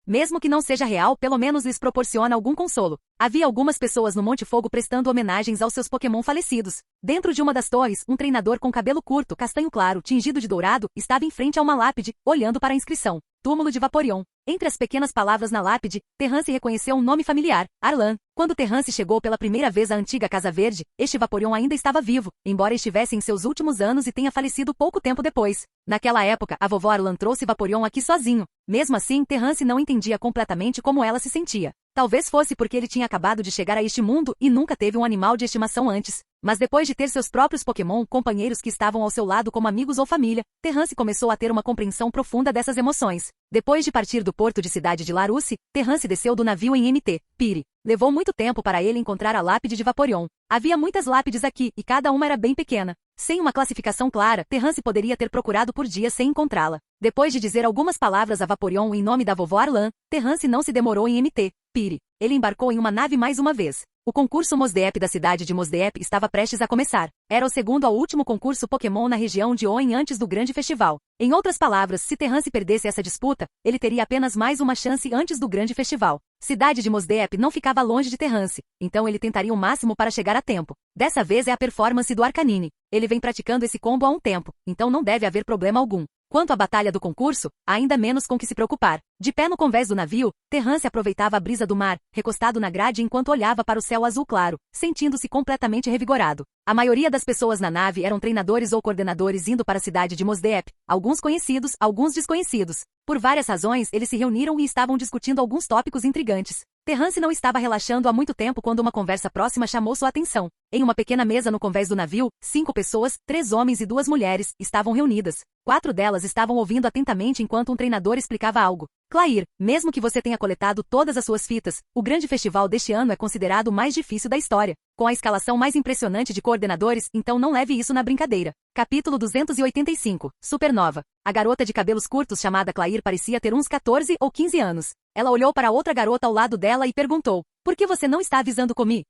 Mesmo que não seja real, pelo menos lhes proporciona algum consolo. Havia algumas pessoas no Monte Fogo prestando homenagens aos seus Pokémon falecidos. Dentro de uma das torres, um treinador com cabelo curto, castanho claro, tingido de dourado, estava em frente a uma lápide, olhando para a inscrição: Túmulo de Vaporeon. Entre as pequenas palavras na lápide, Terrance reconheceu um nome familiar: Arlan. Quando Terrance chegou pela primeira vez à antiga Casa Verde, este Vaporeon ainda estava vivo, embora estivesse em seus últimos anos e tenha falecido pouco tempo depois. Naquela época, a vovó Arlan trouxe Vaporeon aqui sozinho. Mesmo assim, Terrance não entendia completamente como ela se sentia. Talvez fosse porque ele tinha acabado de chegar a este mundo e nunca teve um animal de estimação antes. Mas depois de ter seus próprios Pokémon, companheiros que estavam ao seu lado como amigos ou família, Terrance começou a ter uma compreensão profunda dessas emoções. Depois de partir do porto de cidade de Larousse, Terrance desceu do navio em Mt. Piri. Levou muito tempo para ele encontrar a lápide de Vaporeon. Havia muitas lápides aqui, e cada uma era bem pequena. Sem uma classificação clara, Terrance poderia ter procurado por dias sem encontrá-la. Depois de dizer algumas palavras a Vaporeon em nome da vovó Arlan, Terrance não se demorou em Mt. Piri. Ele embarcou em uma nave mais uma vez. O concurso Mosdeep da cidade de Mosdeep estava prestes a começar. Era o segundo ao último concurso Pokémon na região de Oen antes do grande festival. Em outras palavras, se Terrance perdesse essa disputa, ele teria apenas mais uma chance antes do grande festival. Cidade de Mosdeep não ficava longe de Terrance, então ele tentaria o máximo para chegar a tempo. Dessa vez é a performance do Arcanine. Ele vem praticando esse combo há um tempo, então não deve haver problema algum. Quanto à batalha do concurso, ainda menos com que se preocupar. De pé no convés do navio, Terrance aproveitava a brisa do mar, recostado na grade enquanto olhava para o céu azul claro, sentindo-se completamente revigorado. A maioria das pessoas na nave eram treinadores ou coordenadores indo para a cidade de Mosdeep, alguns conhecidos, alguns desconhecidos. Por várias razões, eles se reuniram e estavam discutindo alguns tópicos intrigantes. Terrance não estava relaxando há muito tempo quando uma conversa próxima chamou sua atenção. Em uma pequena mesa no convés do navio, 5 pessoas, 3 homens e 2 mulheres, estavam reunidas. 4 delas estavam ouvindo atentamente enquanto um treinador explicava algo. Clair, mesmo que você tenha coletado todas as suas fitas, o grande festival deste ano é considerado o mais difícil da história. Com a escalação mais impressionante de coordenadores, então não leve isso na brincadeira. Capítulo 285. Supernova. A garota de cabelos curtos chamada Clair parecia ter uns 14 ou 15 anos. Ela olhou para outra garota ao lado dela e perguntou: por que você não está avisando Komi?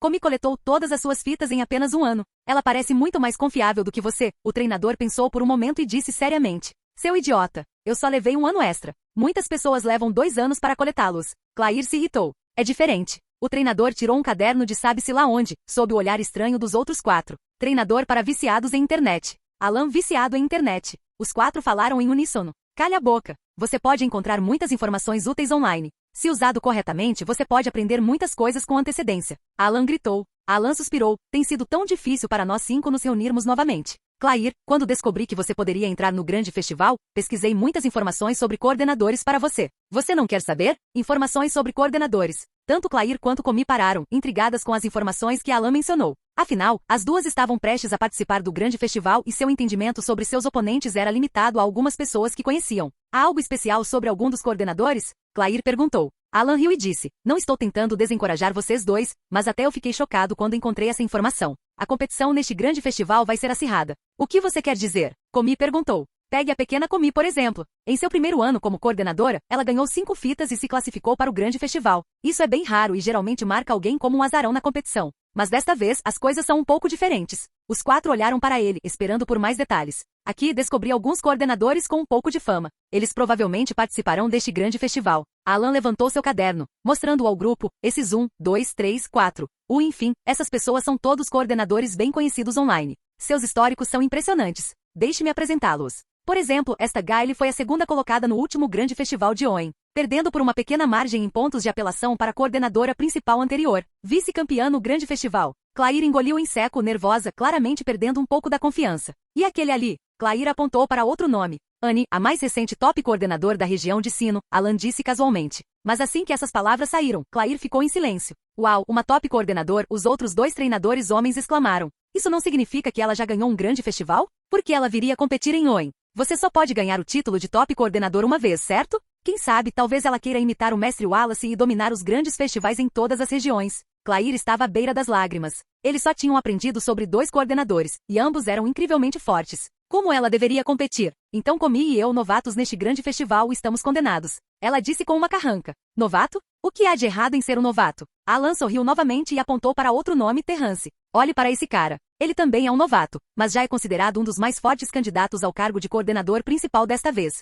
Komi coletou todas as suas fitas em apenas um ano. Ela parece muito mais confiável do que você. O treinador pensou por um momento e disse seriamente: seu idiota, eu só levei um ano extra. Muitas pessoas levam 2 anos para coletá-los. Clair se irritou. É diferente. O treinador tirou um caderno de sabe-se lá onde, sob o olhar estranho dos outros 4. Treinador para viciados em internet. Alan viciado em internet. Os 4 falaram em uníssono. Calha a boca. Você pode encontrar muitas informações úteis online. Se usado corretamente, você pode aprender muitas coisas com antecedência. Alan gritou. Alan suspirou. Tem sido tão difícil para nós 5 nos reunirmos novamente. Clair, quando descobri que você poderia entrar no grande festival, pesquisei muitas informações sobre coordenadores para você. Você não quer saber? Informações sobre coordenadores. Tanto Clair quanto Komi pararam, intrigadas com as informações que Alan mencionou. Afinal, as 2 estavam prestes a participar do grande festival e seu entendimento sobre seus oponentes era limitado a algumas pessoas que conheciam. Há algo especial sobre algum dos coordenadores? Clair perguntou. Alan riu e disse: não estou tentando desencorajar vocês 2, mas até eu fiquei chocado quando encontrei essa informação. A competição neste grande festival vai ser acirrada. O que você quer dizer? Komi perguntou. Pegue a pequena Komi, por exemplo. Em seu primeiro ano como coordenadora, ela ganhou 5 fitas e se classificou para o grande festival. Isso é bem raro e geralmente marca alguém como um azarão na competição. Mas desta vez, as coisas são um pouco diferentes. Os 4 olharam para ele, esperando por mais detalhes. Aqui descobri alguns coordenadores com um pouco de fama. Eles provavelmente participarão deste grande festival. Alan levantou seu caderno, mostrando-o ao grupo, esses 1, 2, 3, 4. Enfim, essas pessoas são todos coordenadores bem conhecidos online. Seus históricos são impressionantes. Deixe-me apresentá-los. Por exemplo, esta Gaile foi a 2ª colocada no último grande festival de Oen, perdendo por uma pequena margem em pontos de apelação para a coordenadora principal anterior, vice-campeã no grande festival. Clair engoliu em seco, nervosa, claramente perdendo um pouco da confiança. E aquele ali? Clair apontou para outro nome. Annie, a mais recente top coordenador da região de Sino, Alan disse casualmente. Mas assim que essas palavras saíram, Clair ficou em silêncio. Uau, uma top coordenador, os outros 2 treinadores homens exclamaram. Isso não significa que ela já ganhou um grande festival? Por que ela viria competir em Oen? Você só pode ganhar o título de top coordenador uma vez, certo? Quem sabe, talvez ela queira imitar o mestre Wallace e dominar os grandes festivais em todas as regiões. Clair estava à beira das lágrimas. Eles só tinham aprendido sobre 2 coordenadores, e ambos eram incrivelmente fortes. Como ela deveria competir? Então Komi e eu, novatos neste grande festival, estamos condenados. Ela disse com uma carranca. Novato? O que há de errado em ser um novato? Alan sorriu novamente e apontou para outro nome, Terrance. Olhe para esse cara. Ele também é um novato, mas já é considerado um dos mais fortes candidatos ao cargo de coordenador principal desta vez.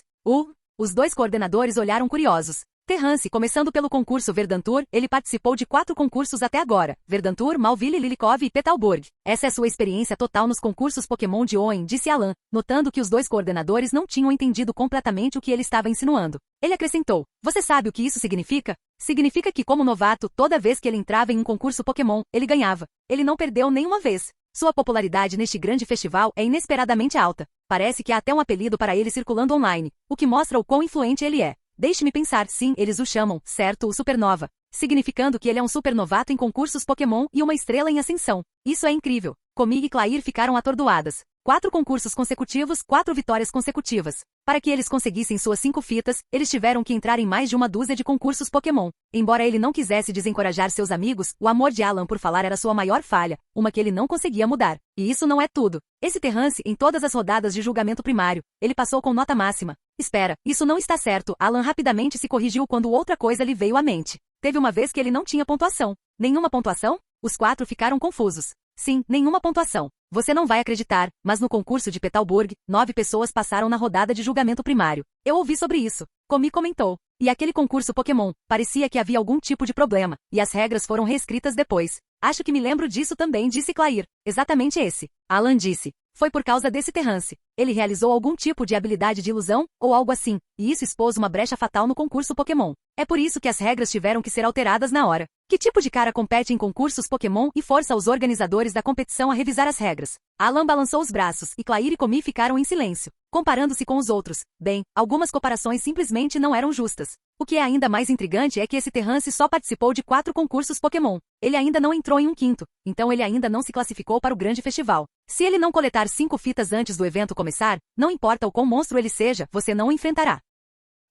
Os 2 coordenadores olharam curiosos. Terrance, começando pelo concurso Verdantur, ele participou de 4 concursos até agora. Verdantur, Malville, Lilikov e Petalburg. Essa é sua experiência total nos concursos Pokémon de Oen, disse Alan, notando que os 2 coordenadores não tinham entendido completamente o que ele estava insinuando. Ele acrescentou: você sabe o que isso significa? Significa que, como novato, toda vez que ele entrava em um concurso Pokémon, ele ganhava. Ele não perdeu nenhuma vez. Sua popularidade neste grande festival é inesperadamente alta. Parece que há até um apelido para ele circulando online, o que mostra o quão influente ele é. Deixe-me pensar, sim, eles o chamam, certo, o Supernova, significando que ele é um supernovato em concursos Pokémon e uma estrela em ascensão. Isso é incrível. Komi e Clair ficaram atordoadas. 4 concursos consecutivos, 4 vitórias consecutivas. Para que eles conseguissem suas 5 fitas, eles tiveram que entrar em mais de uma dúzia de concursos Pokémon. Embora ele não quisesse desencorajar seus amigos, o amor de Alan por falar era sua maior falha, uma que ele não conseguia mudar. E isso não é tudo. Esse Terrance, em todas as rodadas de julgamento primário, ele passou com nota máxima. Espera, isso não está certo. Alan rapidamente se corrigiu quando outra coisa lhe veio à mente. Teve uma vez que ele não tinha pontuação. Nenhuma pontuação? Os 4 ficaram confusos. Sim, nenhuma pontuação. Você não vai acreditar, mas no concurso de Petalburg, 9 pessoas passaram na rodada de julgamento primário. Eu ouvi sobre isso. Komi comentou. E aquele concurso Pokémon, parecia que havia algum tipo de problema, e as regras foram reescritas depois. Acho que me lembro disso também, disse Clair. Exatamente esse. Alan disse. Foi por causa desse Terrance. Ele realizou algum tipo de habilidade de ilusão, ou algo assim, e isso expôs uma brecha fatal no concurso Pokémon. É por isso que as regras tiveram que ser alteradas na hora. Que tipo de cara compete em concursos Pokémon e força os organizadores da competição a revisar as regras? Alan balançou os braços, e Clair e Komi ficaram em silêncio. comparando-se com os outros. Bem, algumas comparações simplesmente não eram justas. O que é ainda mais intrigante é que esse Terrance só participou de 4 concursos Pokémon. Ele ainda não entrou em um quinto, então ele ainda não se classificou para o grande festival. Se ele não coletar 5 fitas antes do evento começar, não importa o quão monstro ele seja, você não o enfrentará.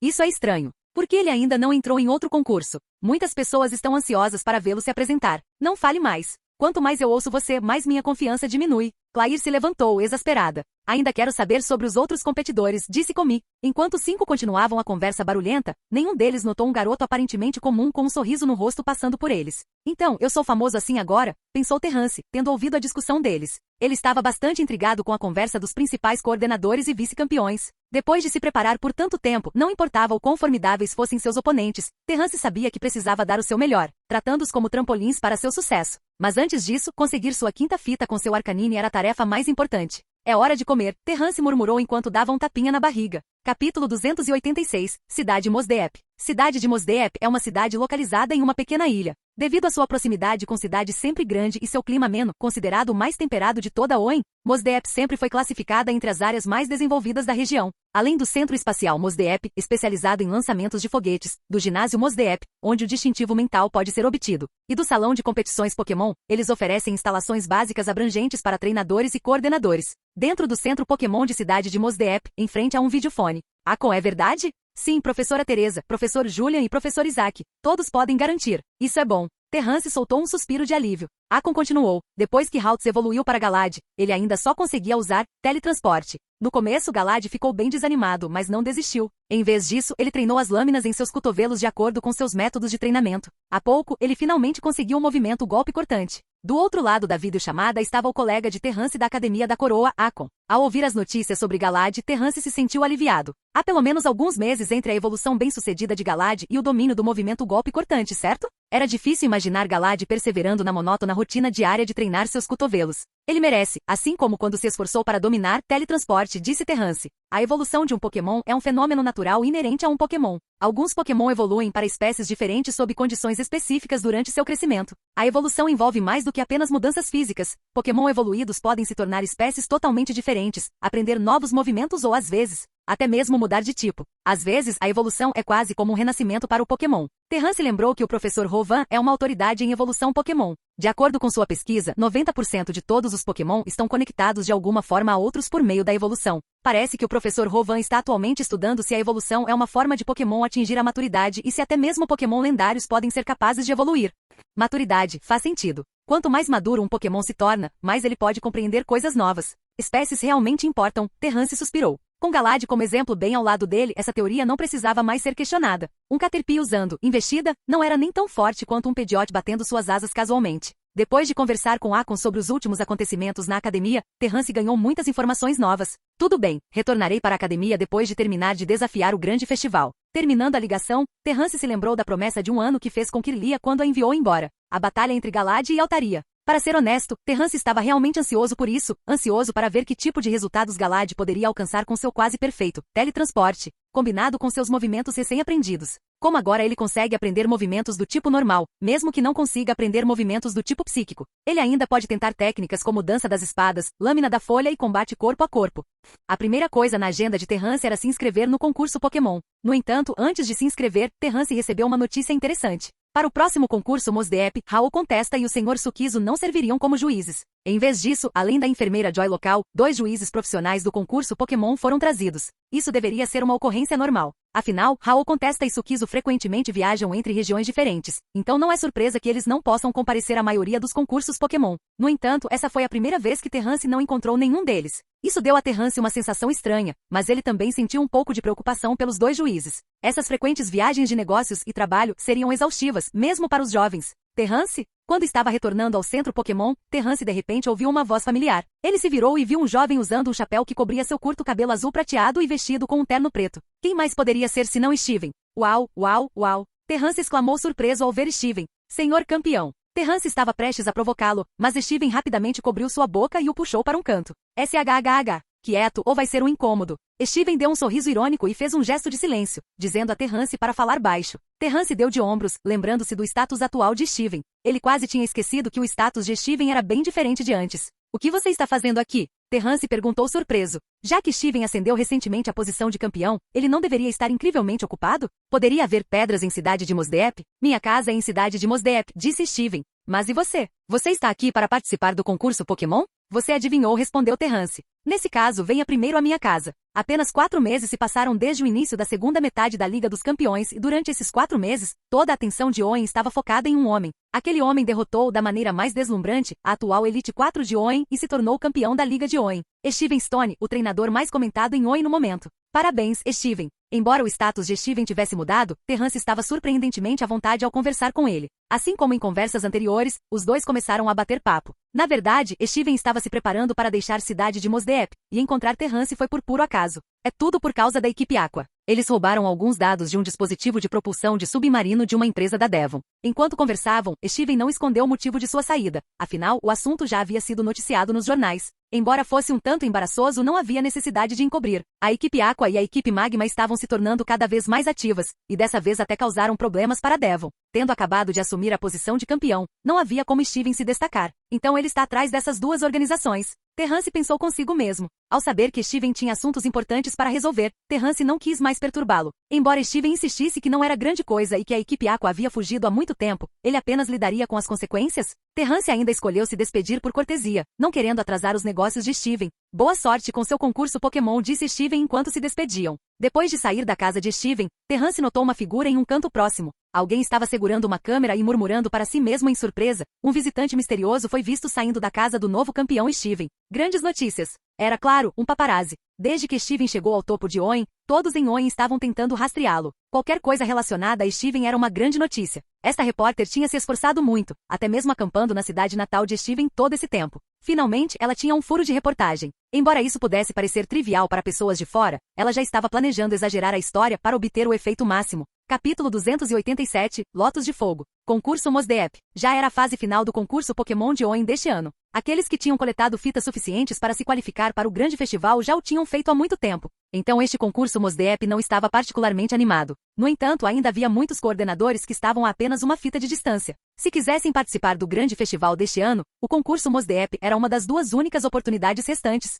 Isso é estranho. Por que ele ainda não entrou em outro concurso? Muitas pessoas estão ansiosas para vê-lo se apresentar. Não fale mais. Quanto mais eu ouço você, mais minha confiança diminui. Claire se levantou, exasperada. Ainda quero saber sobre os outros competidores, disse Komi. Enquanto os 5 continuavam a conversa barulhenta, nenhum deles notou um garoto aparentemente comum com um sorriso no rosto passando por eles. Então, eu sou famoso assim agora? Pensou Terrance, tendo ouvido a discussão deles. Ele estava bastante intrigado com a conversa dos principais coordenadores e vice-campeões. Depois de se preparar por tanto tempo, não importava o quão formidáveis fossem seus oponentes, Terrance sabia que precisava dar o seu melhor, tratando-os como trampolins para seu sucesso. Mas antes disso, conseguir sua 5ª fita com seu Arcanine era a tarefa mais importante. É hora de comer, Terrance murmurou enquanto dava um tapinha na barriga. Capítulo 286, Cidade Mosdeep. Cidade de Mosdeep é uma cidade localizada em uma pequena ilha. Devido à sua proximidade com cidade sempre grande e seu clima ameno, considerado o mais temperado de toda a Oen, Mosdeep sempre foi classificada entre as áreas mais desenvolvidas da região. Além do Centro Espacial Mosdeep, especializado em lançamentos de foguetes, do ginásio Mosdeep, onde o distintivo mental pode ser obtido, e do salão de competições Pokémon, eles oferecem instalações básicas abrangentes para treinadores e coordenadores. Dentro do Centro Pokémon de cidade de Mosdeep, em frente a um videofone. Akon, é verdade? Sim, professora Teresa, professor Julian e professor Isaac. Todos podem garantir. Isso é bom. Terrance soltou um suspiro de alívio. Akon continuou. Depois que Haltz evoluiu para Galad, ele ainda só conseguia usar teletransporte. No começo, Galad ficou bem desanimado, mas não desistiu. Em vez disso, ele treinou as lâminas em seus cotovelos de acordo com seus métodos de treinamento. Há pouco, ele finalmente conseguiu o movimento golpe cortante. Do outro lado da videochamada estava o colega de Terrance da Academia da Coroa, Akon. Ao ouvir as notícias sobre Galad, Terrance se sentiu aliviado. Há pelo menos alguns meses entre a evolução bem-sucedida de Galad e o domínio do movimento golpe cortante, certo? Era difícil imaginar Galad perseverando na monótona rotina diária de treinar seus cotovelos. Ele merece, assim como quando se esforçou para dominar teletransporte, disse Terrance. A evolução de um Pokémon é um fenômeno natural inerente a um Pokémon. Alguns Pokémon evoluem para espécies diferentes sob condições específicas durante seu crescimento. A evolução envolve mais do que apenas mudanças físicas. Pokémon evoluídos podem se tornar espécies totalmente diferentes, aprender novos movimentos ou, às vezes, até mesmo mudar de tipo. Às vezes, a evolução é quase como um renascimento para o Pokémon. Terrance lembrou que o professor Rovan é uma autoridade em evolução Pokémon. De acordo com sua pesquisa, 90% de todos os Pokémon estão conectados de alguma forma a outros por meio da evolução. Parece que o professor Rovan está atualmente estudando se a evolução é uma forma de Pokémon atingir a maturidade e se até mesmo Pokémon lendários podem ser capazes de evoluir. Maturidade, faz sentido. Quanto mais maduro um Pokémon se torna, mais ele pode compreender coisas novas. Espécies realmente importam, Terrance suspirou. Com Galad como exemplo bem ao lado dele, essa teoria não precisava mais ser questionada. Um Caterpie usando investida não era nem tão forte quanto um Pidgeot batendo suas asas casualmente. Depois de conversar com Akon sobre os últimos acontecimentos na academia, Terrance ganhou muitas informações novas. Tudo bem, retornarei para a academia depois de terminar de desafiar o grande festival. Terminando a ligação, Terrance se lembrou da promessa de um ano que fez com Kirlia quando a enviou embora. A batalha entre Galad e Altaria. Para ser honesto, Terrance estava realmente ansioso por isso, ansioso para ver que tipo de resultados Galad poderia alcançar com seu quase perfeito teletransporte, combinado com seus movimentos recém-aprendidos. Como agora ele consegue aprender movimentos do tipo normal, mesmo que não consiga aprender movimentos do tipo psíquico. Ele ainda pode tentar técnicas como dança das espadas, lâmina da folha e combate corpo a corpo. A primeira coisa na agenda de Terrance era se inscrever no concurso Pokémon. No entanto, antes de se inscrever, Terrance recebeu uma notícia interessante. Para o próximo concurso Mosdeep, Raul Contesta e o Sr. Sukizo não serviriam como juízes. Em vez disso, além da enfermeira Joy local, 2 juízes profissionais do concurso Pokémon foram trazidos. Isso deveria ser uma ocorrência normal. Afinal, Raul Contesta e Sukizo frequentemente viajam entre regiões diferentes, então não é surpresa que eles não possam comparecer à maioria dos concursos Pokémon. No entanto, essa foi a primeira vez que Terrance não encontrou nenhum deles. Isso deu a Terrance uma sensação estranha, mas ele também sentiu um pouco de preocupação pelos 2 juízes. Essas frequentes viagens de negócios e trabalho seriam exaustivas, mesmo para os jovens. Terrance? Quando estava retornando ao centro Pokémon, Terrance de repente ouviu uma voz familiar. Ele se virou e viu um jovem usando um chapéu que cobria seu curto cabelo azul prateado e vestido com um terno preto. Quem mais poderia ser senão Steven? Uau, uau, uau! Terrance exclamou surpreso ao ver Steven. Senhor campeão! Terrance estava prestes a provocá-lo, mas Steven rapidamente cobriu sua boca e o puxou para um canto. SHHH. Quieto ou vai ser um incômodo. Steven deu um sorriso irônico e fez um gesto de silêncio, dizendo a Terrance para falar baixo. Terrance deu de ombros, lembrando-se do status atual de Steven. Ele quase tinha esquecido que o status de Steven era bem diferente de antes. O que você está fazendo aqui? Terrance perguntou surpreso. Já que Steven ascendeu recentemente à posição de campeão, ele não deveria estar incrivelmente ocupado? Poderia haver pedras em Cidade de Mosdeep? Minha casa é em Cidade de Mosdeep, disse Steven. Mas e você? Você está aqui para participar do concurso Pokémon? Você adivinhou, respondeu Terrance. Nesse caso, venha primeiro à minha casa. Apenas 4 meses se passaram desde o início da segunda metade da Liga dos Campeões e durante esses 4 meses, toda a atenção de Owen estava focada em um homem. Aquele homem derrotou da maneira mais deslumbrante a atual Elite 4 de Owen e se tornou campeão da Liga de Owen. Steven Stone, o treinador mais comentado em Owen no momento. Parabéns, Steven. Embora o status de Steven tivesse mudado, Terrance estava surpreendentemente à vontade ao conversar com ele. Assim como em conversas anteriores, os dois começaram a bater papo. Na verdade, Steven estava se preparando para deixar Cidade de Mosdeep, e encontrar Terrance foi por puro acaso. É tudo por causa da equipe Aqua. Eles roubaram alguns dados de um dispositivo de propulsão de submarino de uma empresa da Devon. Enquanto conversavam, Steven não escondeu o motivo de sua saída. Afinal, o assunto já havia sido noticiado nos jornais. Embora fosse um tanto embaraçoso, não havia necessidade de encobrir. A equipe Aqua e a equipe Magma estavam se tornando cada vez mais ativas, e dessa vez até causaram problemas para Devon. Tendo acabado de assumir a posição de campeão, não havia como Steven se destacar. Então ele está atrás dessas duas organizações. Terrance pensou consigo mesmo. Ao saber que Steven tinha assuntos importantes para resolver, Terrance não quis mais perturbá-lo. Embora Steven insistisse que não era grande coisa e que a equipe Aqua havia fugido há muito tempo, ele apenas lidaria com as consequências? Terrance ainda escolheu se despedir por cortesia, não querendo atrasar os negócios de Steven. Boa sorte com seu concurso Pokémon, disse Steven enquanto se despediam. Depois de sair da casa de Steven, Terrance notou uma figura em um canto próximo. Alguém estava segurando uma câmera e murmurando para si mesmo em surpresa. Um visitante misterioso foi visto saindo da casa do novo campeão Steven. Grandes notícias. Era, claro, um paparazzi. Desde que Steven chegou ao topo de Owen, todos em Owen estavam tentando rastreá-lo. Qualquer coisa relacionada a Steven era uma grande notícia. Esta repórter tinha se esforçado muito, até mesmo acampando na cidade natal de Steven todo esse tempo. Finalmente, ela tinha um furo de reportagem. Embora isso pudesse parecer trivial para pessoas de fora, ela já estava planejando exagerar a história para obter o efeito máximo. Capítulo 287, Lotus de Fogo. Concurso Mosdeep. Já era a fase final do concurso Pokémon de Owen deste ano. Aqueles que tinham coletado fitas suficientes para se qualificar para o grande festival já o tinham feito há muito tempo. Então este concurso Mosdeep não estava particularmente animado. No entanto, ainda havia muitos coordenadores que estavam a apenas uma fita de distância. Se quisessem participar do grande festival deste ano, o concurso Mosdeep era uma das 2 únicas oportunidades restantes.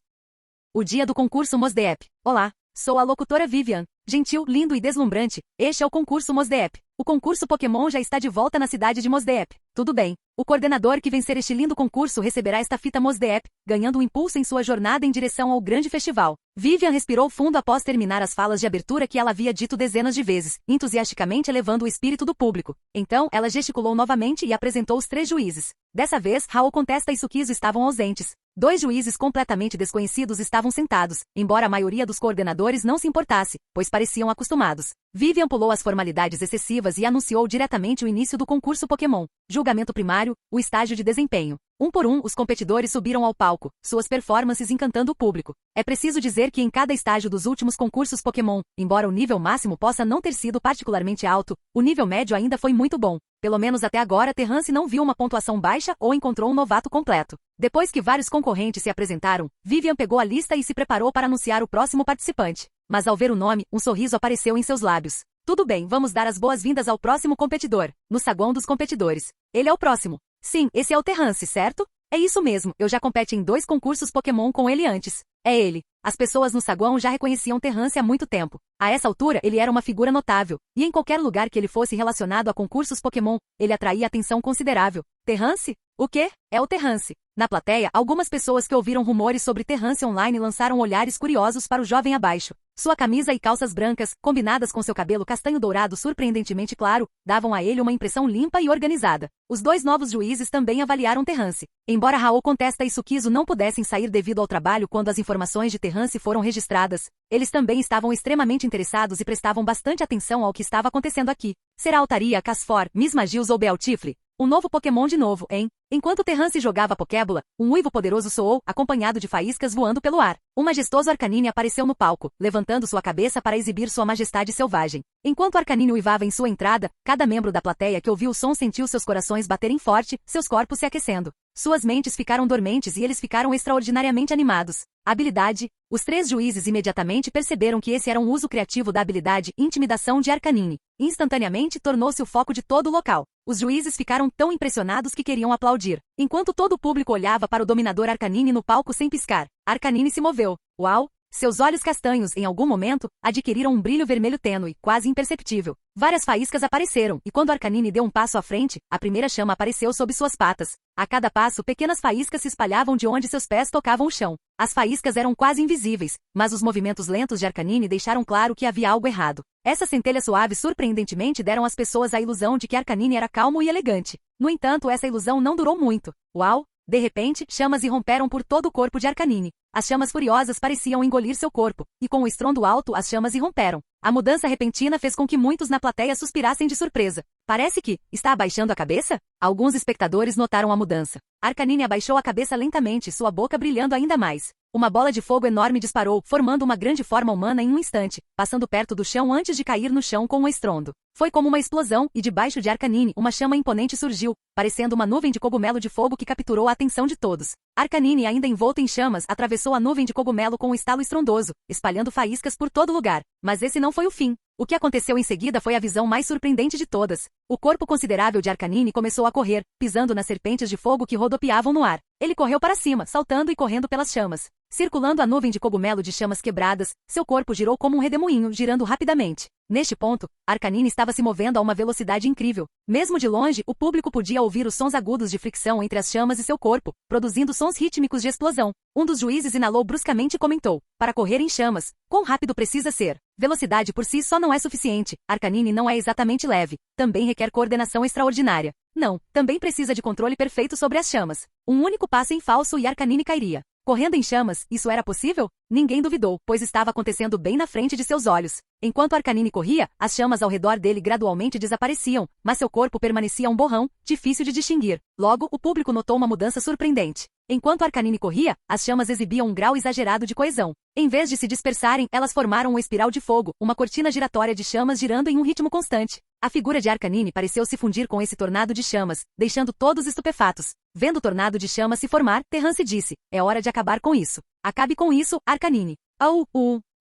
O dia do concurso Mosdeep. Olá, sou a locutora Vivian. Gentil, lindo e deslumbrante, este é o concurso Mosdeep. O concurso Pokémon já está de volta na cidade de Mosdeep. Tudo bem. O coordenador que vencer este lindo concurso receberá esta fita Mosdeep, ganhando um impulso em sua jornada em direção ao grande festival. Vivian respirou fundo após terminar as falas de abertura que ela havia dito dezenas de vezes, entusiasticamente elevando o espírito do público. Então, ela gesticulou novamente e apresentou os 3 juízes. Dessa vez, Raul Contesta e Sukizo estavam ausentes. 2 juízes completamente desconhecidos estavam sentados, embora a maioria dos coordenadores não se importasse, pois pareciam acostumados. Vivian pulou as formalidades excessivas e anunciou diretamente o início do concurso Pokémon. Julgamento primário, o estágio de desempenho. Um por um, os competidores subiram ao palco, suas performances encantando o público. É preciso dizer que em cada estágio dos últimos concursos Pokémon, embora o nível máximo possa não ter sido particularmente alto, o nível médio ainda foi muito bom. Pelo menos até agora Terrance não viu uma pontuação baixa ou encontrou um novato completo. Depois que vários concorrentes se apresentaram, Vivian pegou a lista e se preparou para anunciar o próximo participante. Mas ao ver o nome, um sorriso apareceu em seus lábios. Tudo bem, vamos dar as boas-vindas ao próximo competidor, no saguão dos competidores. Ele é o próximo. Sim, esse é o Terrance, certo? É isso mesmo, eu já competi em 2 concursos Pokémon com ele antes. É ele. As pessoas no saguão já reconheciam Terrance há muito tempo. A essa altura, ele era uma figura notável, e em qualquer lugar que ele fosse relacionado a concursos Pokémon, ele atraía atenção considerável. Terrance? O quê? É o Terrance. Na plateia, algumas pessoas que ouviram rumores sobre Terrance online lançaram olhares curiosos para o jovem abaixo. Sua camisa e calças brancas, combinadas com seu cabelo castanho dourado surpreendentemente claro, davam a ele uma impressão limpa e organizada. Os 2 novos juízes também avaliaram Terrance. Embora Raul Contesta e Sukizo não pudessem sair devido ao trabalho quando as informações de Terrance foram registradas, eles também estavam extremamente interessados e prestavam bastante atenção ao que estava acontecendo aqui. Será Altaria, Casfor, Mismagius ou Bealtifre? Um novo Pokémon de novo, hein? Enquanto Terrance jogava a Pokébola, um uivo poderoso soou, acompanhado de faíscas voando pelo ar. Um majestoso Arcanine apareceu no palco, levantando sua cabeça para exibir sua majestade selvagem. Enquanto Arcanine uivava em sua entrada, cada membro da plateia que ouviu o som sentiu seus corações baterem forte, seus corpos se aquecendo. Suas mentes ficaram dormentes e eles ficaram extraordinariamente animados. Habilidade. Os 3 juízes imediatamente perceberam que esse era um uso criativo da habilidade Intimidação de Arcanine. Instantaneamente tornou-se o foco de todo o local. Os juízes ficaram tão impressionados que queriam aplaudir. Enquanto todo o público olhava para o dominador Arcanine no palco sem piscar, Arcanine se moveu. Uau! Seus olhos castanhos, em algum momento, adquiriram um brilho vermelho tênue, quase imperceptível. Várias faíscas apareceram, e quando Arcanine deu um passo à frente, a primeira chama apareceu sob suas patas. A cada passo, pequenas faíscas se espalhavam de onde seus pés tocavam o chão. As faíscas eram quase invisíveis, mas os movimentos lentos de Arcanine deixaram claro que havia algo errado. Essas centelhas suaves surpreendentemente deram às pessoas a ilusão de que Arcanine era calmo e elegante. No entanto, essa ilusão não durou muito. Uau! De repente, chamas irromperam por todo o corpo de Arcanine. As chamas furiosas pareciam engolir seu corpo, e com um estrondo alto as chamas irromperam. A mudança repentina fez com que muitos na plateia suspirassem de surpresa. Parece que está abaixando a cabeça? Alguns espectadores notaram a mudança. Arcanine abaixou a cabeça lentamente, sua boca brilhando ainda mais. Uma bola de fogo enorme disparou, formando uma grande forma humana em um instante, passando perto do chão antes de cair no chão com um estrondo. Foi como uma explosão, e debaixo de Arcanine, uma chama imponente surgiu, parecendo uma nuvem de cogumelo de fogo que capturou a atenção de todos. Arcanine, ainda envolta em chamas, atravessou a nuvem de cogumelo com um estalo estrondoso, espalhando faíscas por todo lugar. Mas esse não foi o fim. O que aconteceu em seguida foi a visão mais surpreendente de todas. O corpo considerável de Arcanine começou a correr, pisando nas serpentes de fogo que rodopiavam no ar. Ele correu para cima, saltando e correndo pelas chamas. Circulando a nuvem de cogumelo de chamas quebradas, seu corpo girou como um redemoinho, girando rapidamente. Neste ponto, Arcanine estava se movendo a uma velocidade incrível. Mesmo de longe, o público podia ouvir os sons agudos de fricção entre as chamas e seu corpo, produzindo sons rítmicos de explosão. Um dos juízes inalou bruscamente e comentou: para correr em chamas, quão rápido precisa ser? Velocidade por si só não é suficiente. Arcanine não é exatamente leve. Também requer coordenação extraordinária. Não, também precisa de controle perfeito sobre as chamas. Um único passo em falso e Arcanine cairia. Correndo em chamas, isso era possível? Ninguém duvidou, pois estava acontecendo bem na frente de seus olhos. Enquanto Arcanine corria, as chamas ao redor dele gradualmente desapareciam, mas seu corpo permanecia um borrão, difícil de distinguir. Logo, o público notou uma mudança surpreendente. Enquanto Arcanine corria, as chamas exibiam um grau exagerado de coesão. Em vez de se dispersarem, elas formaram uma espiral de fogo, uma cortina giratória de chamas girando em um ritmo constante. A figura de Arcanine pareceu se fundir com esse tornado de chamas, deixando todos estupefatos. Vendo o tornado de chamas se formar, Terrance disse: é hora de acabar com isso. Acabe com isso, Arcanine.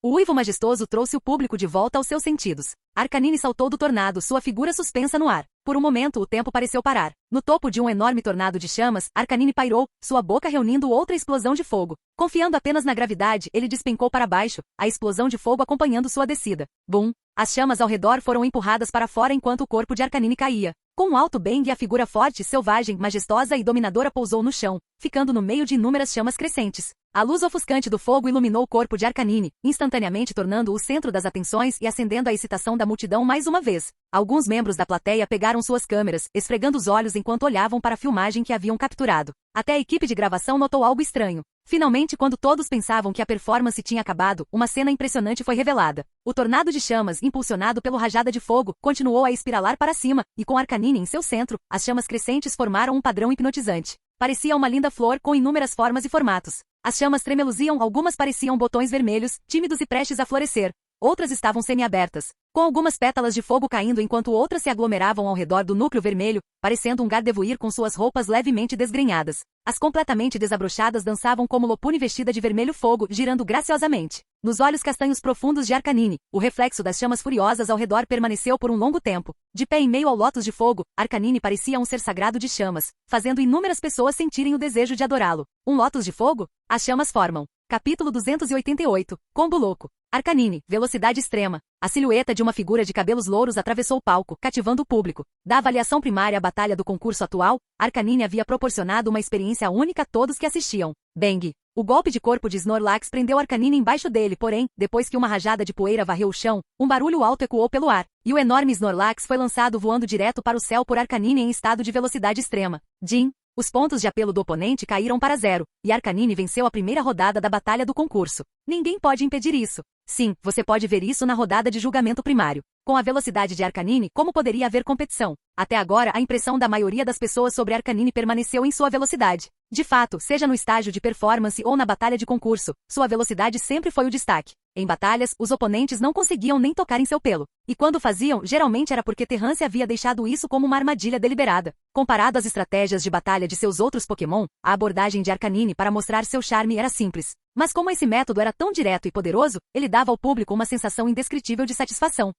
O uivo majestoso trouxe o público de volta aos seus sentidos. Arcanine saltou do tornado, sua figura suspensa no ar. Por um momento o tempo pareceu parar. No topo de um enorme tornado de chamas, Arcanine pairou, sua boca reunindo outra explosão de fogo. Confiando apenas na gravidade, ele despencou para baixo, a explosão de fogo acompanhando sua descida. Bum! As chamas ao redor foram empurradas para fora enquanto o corpo de Arcanine caía. Com um alto bang, a figura forte, selvagem, majestosa e dominadora pousou no chão, ficando no meio de inúmeras chamas crescentes. A luz ofuscante do fogo iluminou o corpo de Arcanine, instantaneamente tornando-o o centro das atenções e acendendo a excitação da multidão mais uma vez. Alguns membros da plateia pegaram suas câmeras, esfregando os olhos enquanto olhavam para a filmagem que haviam capturado. Até a equipe de gravação notou algo estranho. Finalmente, quando todos pensavam que a performance tinha acabado, uma cena impressionante foi revelada. O tornado de chamas, impulsionado pelo rajada de fogo, continuou a espiralar para cima, e com Arcanine em seu centro, as chamas crescentes formaram um padrão hipnotizante. Parecia uma linda flor com inúmeras formas e formatos. As chamas tremeluziam, algumas pareciam botões vermelhos, tímidos e prestes a florescer. Outras estavam semiabertas, com algumas pétalas de fogo caindo enquanto outras se aglomeravam ao redor do núcleo vermelho, parecendo um gardevoir com suas roupas levemente desgrenhadas. As completamente desabrochadas dançavam como Lopune vestida de vermelho fogo, girando graciosamente. Nos olhos castanhos profundos de Arcanine, o reflexo das chamas furiosas ao redor permaneceu por um longo tempo. De pé em meio ao lótus de fogo, Arcanine parecia um ser sagrado de chamas, fazendo inúmeras pessoas sentirem o desejo de adorá-lo. Um lótus de fogo? As chamas formam. Capítulo 288. Combo louco. Arcanine, velocidade extrema. A silhueta de uma figura de cabelos louros atravessou o palco, cativando o público. Da avaliação primária à batalha do concurso atual, Arcanine havia proporcionado uma experiência única a todos que assistiam. Bang! O golpe de corpo de Snorlax prendeu Arcanine embaixo dele, porém, depois que uma rajada de poeira varreu o chão, um barulho alto ecoou pelo ar, e o enorme Snorlax foi lançado voando direto para o céu por Arcanine em estado de velocidade extrema. Jim! Os pontos de apelo do oponente caíram para 0, e Arcanine venceu a primeira rodada da batalha do concurso. Ninguém pode impedir isso. Sim, você pode ver isso na rodada de julgamento primário. Com a velocidade de Arcanine, como poderia haver competição? Até agora, a impressão da maioria das pessoas sobre Arcanine permaneceu em sua velocidade. De fato, seja no estágio de performance ou na batalha de concurso, sua velocidade sempre foi o destaque. Em batalhas, os oponentes não conseguiam nem tocar em seu pelo. E quando faziam, geralmente era porque Terrance havia deixado isso como uma armadilha deliberada. Comparado às estratégias de batalha de seus outros Pokémon, a abordagem de Arcanine para mostrar seu charme era simples. Mas como esse método era tão direto e poderoso, ele dava ao público uma sensação indescritível de satisfação.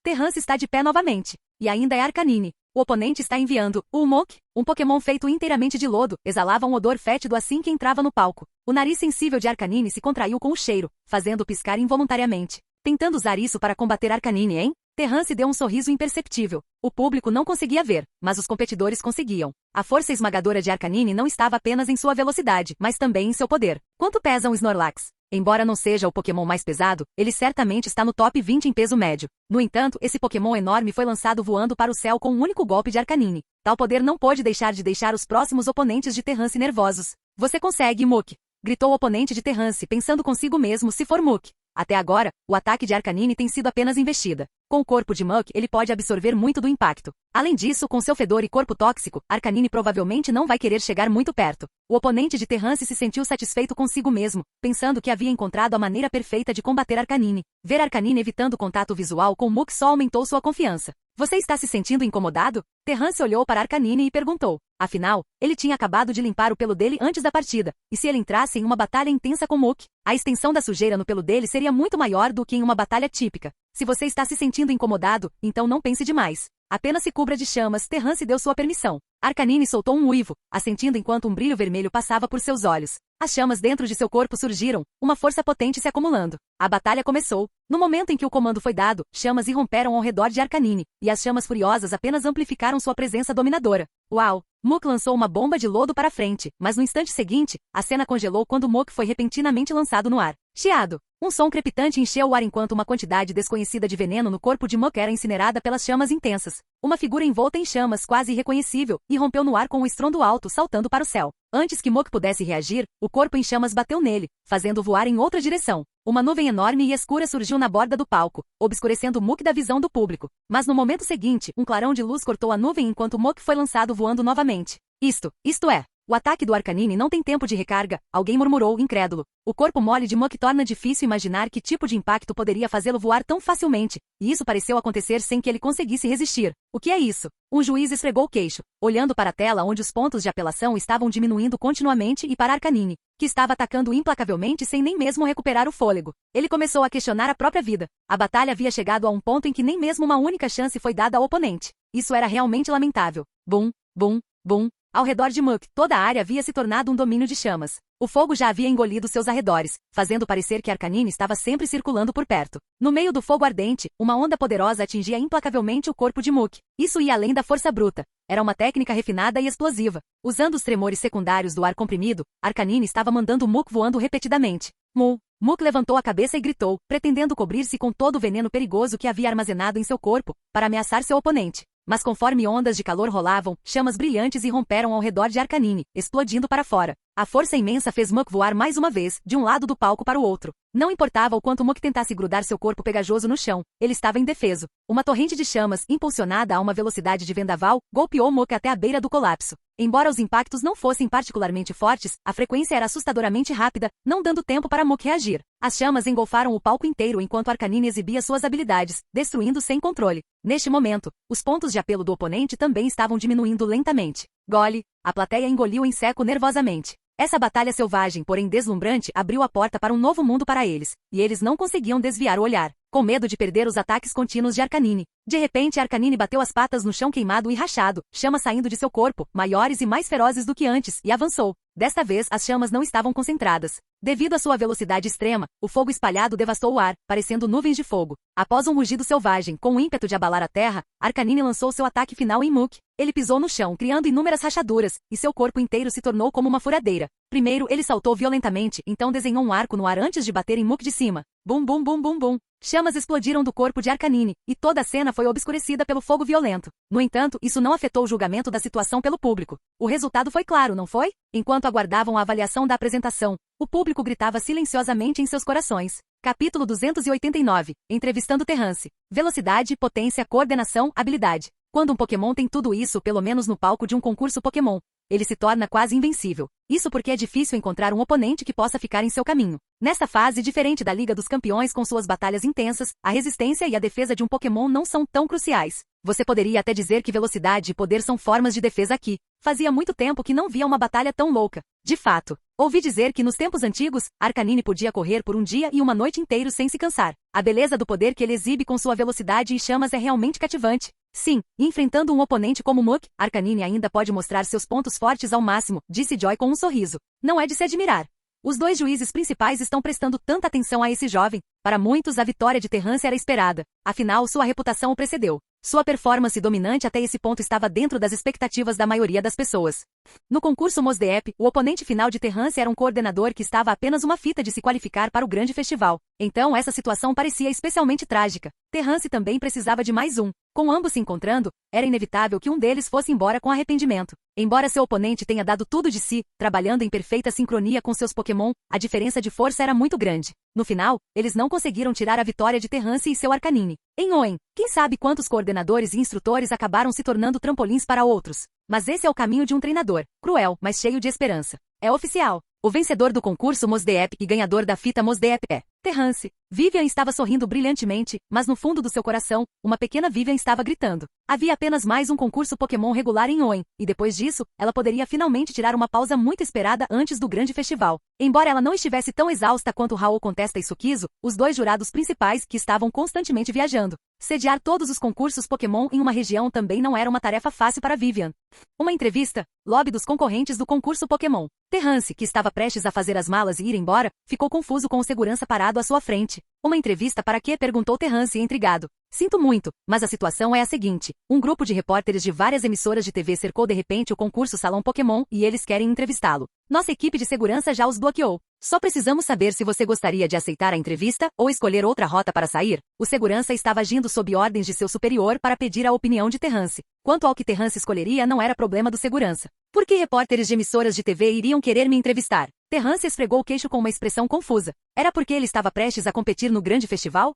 Terrance está de pé novamente. E ainda é Arcanine. O oponente está enviando o Muk, um Pokémon feito inteiramente de lodo, exalava um odor fétido assim que entrava no palco. O nariz sensível de Arcanine se contraiu com o cheiro, fazendo piscar involuntariamente. Tentando usar isso para combater Arcanine, hein? Terrance deu um sorriso imperceptível. O público não conseguia ver, mas os competidores conseguiam. A força esmagadora de Arcanine não estava apenas em sua velocidade, mas também em seu poder. Quanto pesa um Snorlax? Embora não seja o Pokémon mais pesado, ele certamente está no top 20 em peso médio. No entanto, esse Pokémon enorme foi lançado voando para o céu com um único golpe de Arcanine. Tal poder não pôde deixar os próximos oponentes de Terrance nervosos. Você consegue, Muk! Gritou o oponente de Terrance, pensando consigo mesmo se for Muk. Até agora, o ataque de Arcanine tem sido apenas investida. Com o corpo de Muk, ele pode absorver muito do impacto. Além disso, com seu fedor e corpo tóxico, Arcanine provavelmente não vai querer chegar muito perto. O oponente de Terrance se sentiu satisfeito consigo mesmo, pensando que havia encontrado a maneira perfeita de combater Arcanine. Ver Arcanine evitando contato visual com Muk só aumentou sua confiança. Você está se sentindo incomodado? Terrance olhou para Arcanine e perguntou. Afinal, ele tinha acabado de limpar o pelo dele antes da partida, e se ele entrasse em uma batalha intensa com Muk, a extensão da sujeira no pelo dele seria muito maior do que em uma batalha típica. Se você está se sentindo incomodado, então não pense demais. Apenas se cubra de chamas, Terrance deu sua permissão. Arcanine soltou um uivo, assentindo enquanto um brilho vermelho passava por seus olhos. As chamas dentro de seu corpo surgiram, uma força potente se acumulando. A batalha começou. No momento em que o comando foi dado, chamas irromperam ao redor de Arcanine, e as chamas furiosas apenas amplificaram sua presença dominadora. Uau! Muk lançou uma bomba de lodo para frente, mas no instante seguinte, a cena congelou quando Muk foi repentinamente lançado no ar. Chiado! Um som crepitante encheu o ar enquanto uma quantidade desconhecida de veneno no corpo de Muk era incinerada pelas chamas intensas. Uma figura envolta em chamas quase irreconhecível, irrompeu no ar com um estrondo alto saltando para o céu. Antes que Muk pudesse reagir, o corpo em chamas bateu nele, fazendo voar em outra direção. Uma nuvem enorme e escura surgiu na borda do palco, obscurecendo Muk da visão do público. Mas no momento seguinte, um clarão de luz cortou a nuvem enquanto Muk foi lançado voando novamente. Isto é... O ataque do Arcanine não tem tempo de recarga, alguém murmurou, incrédulo. O corpo mole de Muk torna difícil imaginar que tipo de impacto poderia fazê-lo voar tão facilmente, e isso pareceu acontecer sem que ele conseguisse resistir. O que é isso? Um juiz esfregou o queixo, olhando para a tela onde os pontos de apelação estavam diminuindo continuamente e para Arcanine, que estava atacando implacavelmente sem nem mesmo recuperar o fôlego. Ele começou a questionar a própria vida. A batalha havia chegado a um ponto em que nem mesmo uma única chance foi dada ao oponente. Isso era realmente lamentável. Bum, bum, bum. Ao redor de Muk, toda a área havia se tornado um domínio de chamas. O fogo já havia engolido seus arredores, fazendo parecer que Arcanine estava sempre circulando por perto. No meio do fogo ardente, uma onda poderosa atingia implacavelmente o corpo de Muk. Isso ia além da força bruta. Era uma técnica refinada e explosiva. Usando os tremores secundários do ar comprimido, Arcanine estava mandando Muk voando repetidamente. Muk levantou a cabeça e gritou, pretendendo cobrir-se com todo o veneno perigoso que havia armazenado em seu corpo, para ameaçar seu oponente. Mas conforme ondas de calor rolavam, chamas brilhantes irromperam ao redor de Arcanine, explodindo para fora. A força imensa fez Muk voar mais uma vez, de um lado do palco para o outro. Não importava o quanto Muk tentasse grudar seu corpo pegajoso no chão, ele estava indefeso. Uma torrente de chamas, impulsionada a uma velocidade de vendaval, golpeou Muk até a beira do colapso. Embora os impactos não fossem particularmente fortes, a frequência era assustadoramente rápida, não dando tempo para Muk reagir. As chamas engolfaram o palco inteiro enquanto Arcanine exibia suas habilidades, destruindo sem controle. Neste momento, os pontos de apelo do oponente também estavam diminuindo lentamente. Gole, a plateia engoliu em seco nervosamente. Essa batalha selvagem, porém deslumbrante, abriu a porta para um novo mundo para eles, e eles não conseguiam desviar o olhar, com medo de perder os ataques contínuos de Arcanine. De repente, Arcanine bateu as patas no chão queimado e rachado, chamas saindo de seu corpo, maiores e mais ferozes do que antes, e avançou. Desta vez, as chamas não estavam concentradas. Devido à sua velocidade extrema, o fogo espalhado devastou o ar, parecendo nuvens de fogo. Após um rugido selvagem, com o ímpeto de abalar a terra, Arcanine lançou seu ataque final em Muk. Ele pisou no chão, criando inúmeras rachaduras, e seu corpo inteiro se tornou como uma furadeira. Primeiro, ele saltou violentamente, então desenhou um arco no ar antes de bater em Muk de cima. Bum bum bum bum bum. Chamas explodiram do corpo de Arcanine, e toda a cena foi obscurecida pelo fogo violento. No entanto, isso não afetou o julgamento da situação pelo público. O resultado foi claro, não foi? Enquanto aguardavam a avaliação da apresentação, o público gritava silenciosamente em seus corações. Capítulo 289. Entrevistando Terrance. Velocidade, potência, coordenação, habilidade. Quando um Pokémon tem tudo isso, pelo menos no palco de um concurso Pokémon, ele se torna quase invencível. Isso porque é difícil encontrar um oponente que possa ficar em seu caminho. Nesta fase, diferente da Liga dos Campeões com suas batalhas intensas, a resistência e a defesa de um Pokémon não são tão cruciais. Você poderia até dizer que velocidade e poder são formas de defesa aqui. Fazia muito tempo que não via uma batalha tão louca. De fato, ouvi dizer que nos tempos antigos, Arcanine podia correr por um dia e uma noite inteiro sem se cansar. A beleza do poder que ele exibe com sua velocidade e chamas é realmente cativante. Sim, e enfrentando um oponente como Muk, Arcanine ainda pode mostrar seus pontos fortes ao máximo, disse Joy com um sorriso. Não é de se admirar. Os dois juízes principais estão prestando tanta atenção a esse jovem. Para muitos, a vitória de Terrance era esperada. Afinal, sua reputação o precedeu. Sua performance dominante até esse ponto estava dentro das expectativas da maioria das pessoas. No concurso Mosdeep, o oponente final de Terrance era um coordenador que estava a apenas uma fita de se qualificar para o grande festival. Então essa situação parecia especialmente trágica. Terrance também precisava de mais um. Com ambos se encontrando, era inevitável que um deles fosse embora com arrependimento. Embora seu oponente tenha dado tudo de si, trabalhando em perfeita sincronia com seus Pokémon, a diferença de força era muito grande. No final, eles não conseguiram tirar a vitória de Terrance e seu Arcanine. Em Hoenn, quem sabe quantos coordenadores e instrutores acabaram se tornando trampolins para outros. Mas esse é o caminho de um treinador, cruel, mas cheio de esperança. É oficial. O vencedor do concurso Mosdeep e ganhador da fita Mosdeep é Terrance. Vivian estava sorrindo brilhantemente, mas no fundo do seu coração, uma pequena Vivian estava gritando. Havia apenas mais um concurso Pokémon regular em Hoenn, e depois disso, ela poderia finalmente tirar uma pausa muito esperada antes do grande festival. Embora ela não estivesse tão exausta quanto Raul Contesta e Sukizo, os dois jurados principais que estavam constantemente viajando. Sediar todos os concursos Pokémon em uma região também não era uma tarefa fácil para Vivian. Uma entrevista, lobby dos concorrentes do concurso Pokémon. Terrance, que estava prestes a fazer as malas e ir embora, ficou confuso com o segurança parado à sua frente. Uma entrevista para quê? Perguntou Terrance intrigado. Sinto muito, mas a situação é a seguinte. Um grupo de repórteres de várias emissoras de TV cercou de repente o concurso Salão Pokémon e eles querem entrevistá-lo. Nossa equipe de segurança já os bloqueou. Só precisamos saber se você gostaria de aceitar a entrevista ou escolher outra rota para sair. O segurança estava agindo sob ordens de seu superior para pedir a opinião de Terrance. Quanto ao que Terrance escolheria não era problema do segurança. Por que repórteres de emissoras de TV iriam querer me entrevistar? Terrance esfregou o queixo com uma expressão confusa. Era porque ele estava prestes a competir no grande festival?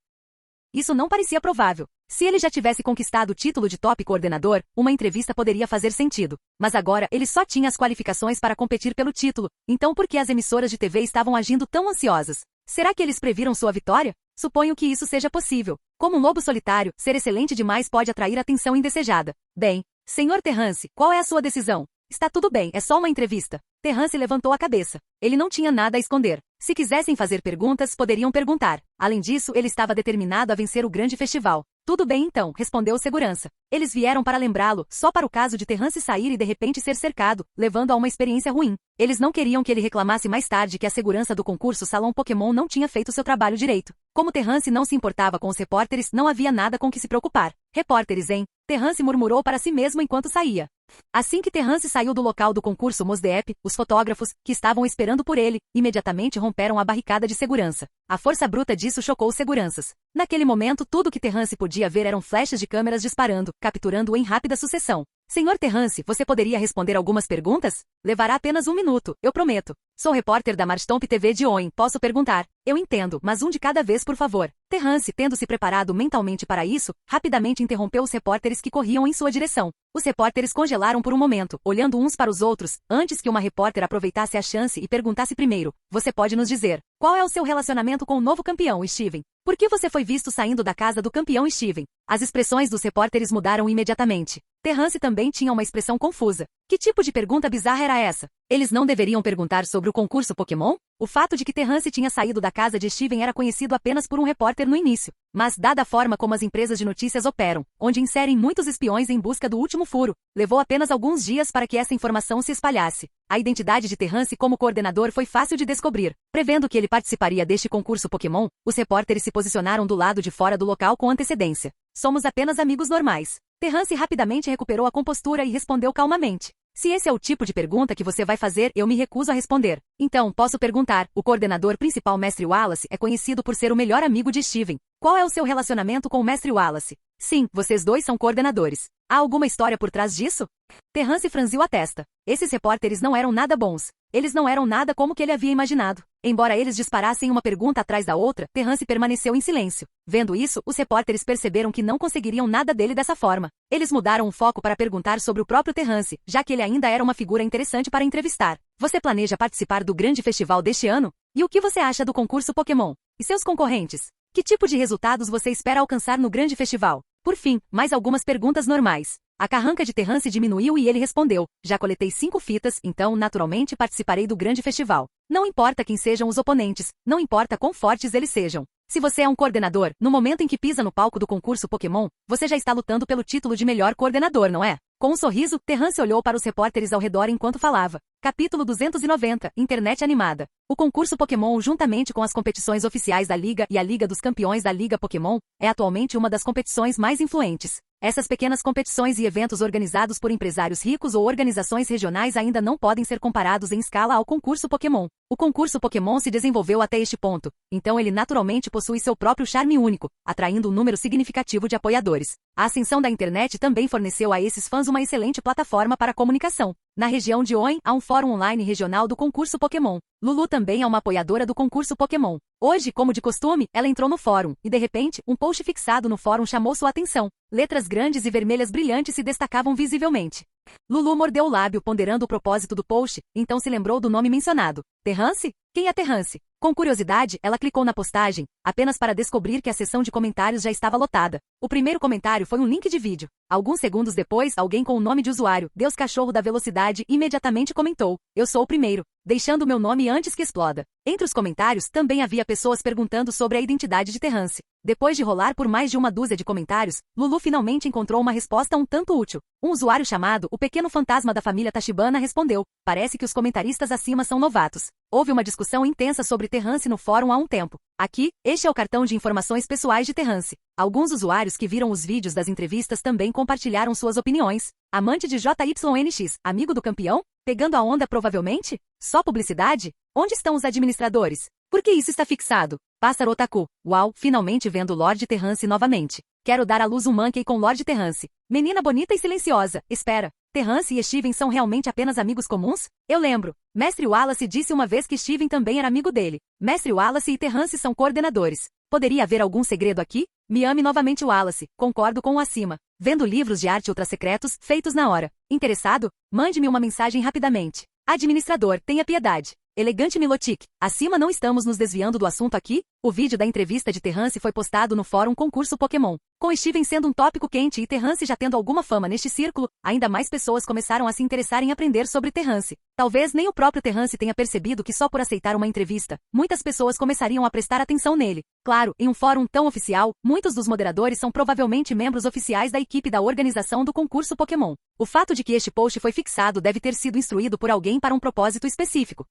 Isso não parecia provável. Se ele já tivesse conquistado o título de top coordenador, uma entrevista poderia fazer sentido. Mas agora ele só tinha as qualificações para competir pelo título, então por que as emissoras de TV estavam agindo tão ansiosas? Será que eles previram sua vitória? Suponho que isso seja possível. Como um lobo solitário, ser excelente demais pode atrair atenção indesejada. Bem, Sr. Terrance, qual é a sua decisão? Está tudo bem, é só uma entrevista. Terrance levantou a cabeça. Ele não tinha nada a esconder. Se quisessem fazer perguntas, poderiam perguntar. Além disso, ele estava determinado a vencer o grande festival. Tudo bem então, respondeu o segurança. Eles vieram para lembrá-lo, só para o caso de Terrance sair e de repente ser cercado, levando a uma experiência ruim. Eles não queriam que ele reclamasse mais tarde que a segurança do concurso Salão Pokémon não tinha feito seu trabalho direito. Como Terrance não se importava com os repórteres, não havia nada com que se preocupar. Repórteres, hein? Terrance murmurou para si mesmo enquanto saía. Assim que Terrance saiu do local do concurso Mosdeep, os fotógrafos, que estavam esperando por ele, imediatamente romperam a barricada de segurança. A força bruta disso chocou os seguranças. Naquele momento, tudo que Terrance podia ver eram flechas de câmeras disparando, capturando-o em rápida sucessão. Senhor Terrance, você poderia responder algumas perguntas? Levará apenas 1 minuto, eu prometo. Sou repórter da Marstomp TV de Hoenn, posso perguntar. Eu entendo, mas um de cada vez, por favor. Terrance, tendo se preparado mentalmente para isso, rapidamente interrompeu os repórteres que corriam em sua direção. Os repórteres congelaram por um momento, olhando uns para os outros, antes que uma repórter aproveitasse a chance e perguntasse primeiro. Você pode nos dizer, qual é o seu relacionamento com o novo campeão, Steven? Por que você foi visto saindo da casa do campeão Steven? As expressões dos repórteres mudaram imediatamente. Terrance também tinha uma expressão confusa. Que tipo de pergunta bizarra era essa? Eles não deveriam perguntar sobre o concurso Pokémon? O fato de que Terrance tinha saído da casa de Steven era conhecido apenas por um repórter no início. Mas, dada a forma como as empresas de notícias operam, onde inserem muitos espiões em busca do último furo, levou apenas alguns dias para que essa informação se espalhasse. A identidade de Terrance como coordenador foi fácil de descobrir. Prevendo que ele participaria deste concurso Pokémon, os repórteres se posicionaram do lado de fora do local com antecedência. Somos apenas amigos normais. Terrance rapidamente recuperou a compostura e respondeu calmamente. Se esse é o tipo de pergunta que você vai fazer, eu me recuso a responder. Então, posso perguntar, o coordenador principal Mestre Wallace é conhecido por ser o melhor amigo de Steven. Qual é o seu relacionamento com o Mestre Wallace? Sim, vocês dois são coordenadores. Há alguma história por trás disso? Terrance franziu a testa. Esses repórteres não eram nada bons. Eles não eram nada como que ele havia imaginado. Embora eles disparassem uma pergunta atrás da outra, Terrance permaneceu em silêncio. Vendo isso, os repórteres perceberam que não conseguiriam nada dele dessa forma. Eles mudaram o foco para perguntar sobre o próprio Terrance, já que ele ainda era uma figura interessante para entrevistar. Você planeja participar do grande festival deste ano? E o que você acha do concurso Pokémon? E seus concorrentes? Que tipo de resultados você espera alcançar no grande festival? Por fim, mais algumas perguntas normais. A carranca de Terrance diminuiu e ele respondeu: já coletei 5 fitas, então, naturalmente, participarei do grande festival. Não importa quem sejam os oponentes, não importa quão fortes eles sejam. Se você é um coordenador, no momento em que pisa no palco do concurso Pokémon, você já está lutando pelo título de melhor coordenador, não é? Com um sorriso, Terrance olhou para os repórteres ao redor enquanto falava. Capítulo 290, Internet Animada. O concurso Pokémon, juntamente com as competições oficiais da Liga e a Liga dos Campeões da Liga Pokémon, é atualmente uma das competições mais influentes. Essas pequenas competições e eventos organizados por empresários ricos ou organizações regionais ainda não podem ser comparados em escala ao concurso Pokémon. O concurso Pokémon se desenvolveu até este ponto, então ele naturalmente possui seu próprio charme único, atraindo um número significativo de apoiadores. A ascensão da internet também forneceu a esses fãs uma excelente plataforma para a comunicação. Na região de Oen, há um fórum online regional do concurso Pokémon. Lulu também é uma apoiadora do concurso Pokémon. Hoje, como de costume, ela entrou no fórum, e de repente, um post fixado no fórum chamou sua atenção. Letras grandes e vermelhas brilhantes se destacavam visivelmente. Lulu mordeu o lábio ponderando o propósito do post, então se lembrou do nome mencionado. Terrance? Quem é Terrance? Com curiosidade, ela clicou na postagem, apenas para descobrir que a seção de comentários já estava lotada. O primeiro comentário foi um link de vídeo. Alguns segundos depois, alguém com o nome de usuário, Deus Cachorro da Velocidade, imediatamente comentou: eu sou o primeiro, deixando meu nome antes que exploda. Entre os comentários, também havia pessoas perguntando sobre a identidade de Terrance. Depois de rolar por mais de uma dúzia de comentários, Lulu finalmente encontrou uma resposta um tanto útil. Um usuário chamado O Pequeno Fantasma da Família Tachibana respondeu: parece que os comentaristas acima são novatos. Houve uma discussão intensa sobre Terrance no fórum há um tempo. Aqui, este é o cartão de informações pessoais de Terrance. Alguns usuários que viram os vídeos das entrevistas também compartilharam suas opiniões. Amante de JYNX, amigo do campeão? Pegando a onda provavelmente? Só publicidade? Onde estão os administradores? Por que isso está fixado? Pássaro Otaku. Uau, finalmente vendo Lord Terrance novamente. Quero dar à luz um Monkey com Lord Terrance. Menina bonita e silenciosa. Espera. Terrance e Steven são realmente apenas amigos comuns? Eu lembro. Mestre Wallace disse uma vez que Steven também era amigo dele. Mestre Wallace e Terrance são coordenadores. Poderia haver algum segredo aqui? Me ame novamente Wallace. Concordo com o acima. Vendo livros de arte ultra-secretos, feitos na hora. Interessado? Mande-me uma mensagem rapidamente. Administrador, tenha piedade. Elegante Milotic, acima não estamos nos desviando do assunto aqui? O vídeo da entrevista de Terrance foi postado no fórum Concurso Pokémon. Com Steven sendo um tópico quente e Terrance já tendo alguma fama neste círculo, ainda mais pessoas começaram a se interessar em aprender sobre Terrance. Talvez nem o próprio Terrance tenha percebido que só por aceitar uma entrevista, muitas pessoas começariam a prestar atenção nele. Claro, em um fórum tão oficial, muitos dos moderadores são provavelmente membros oficiais da equipe da organização do concurso Pokémon. O fato de que este post foi fixado deve ter sido instruído por alguém para um propósito específico.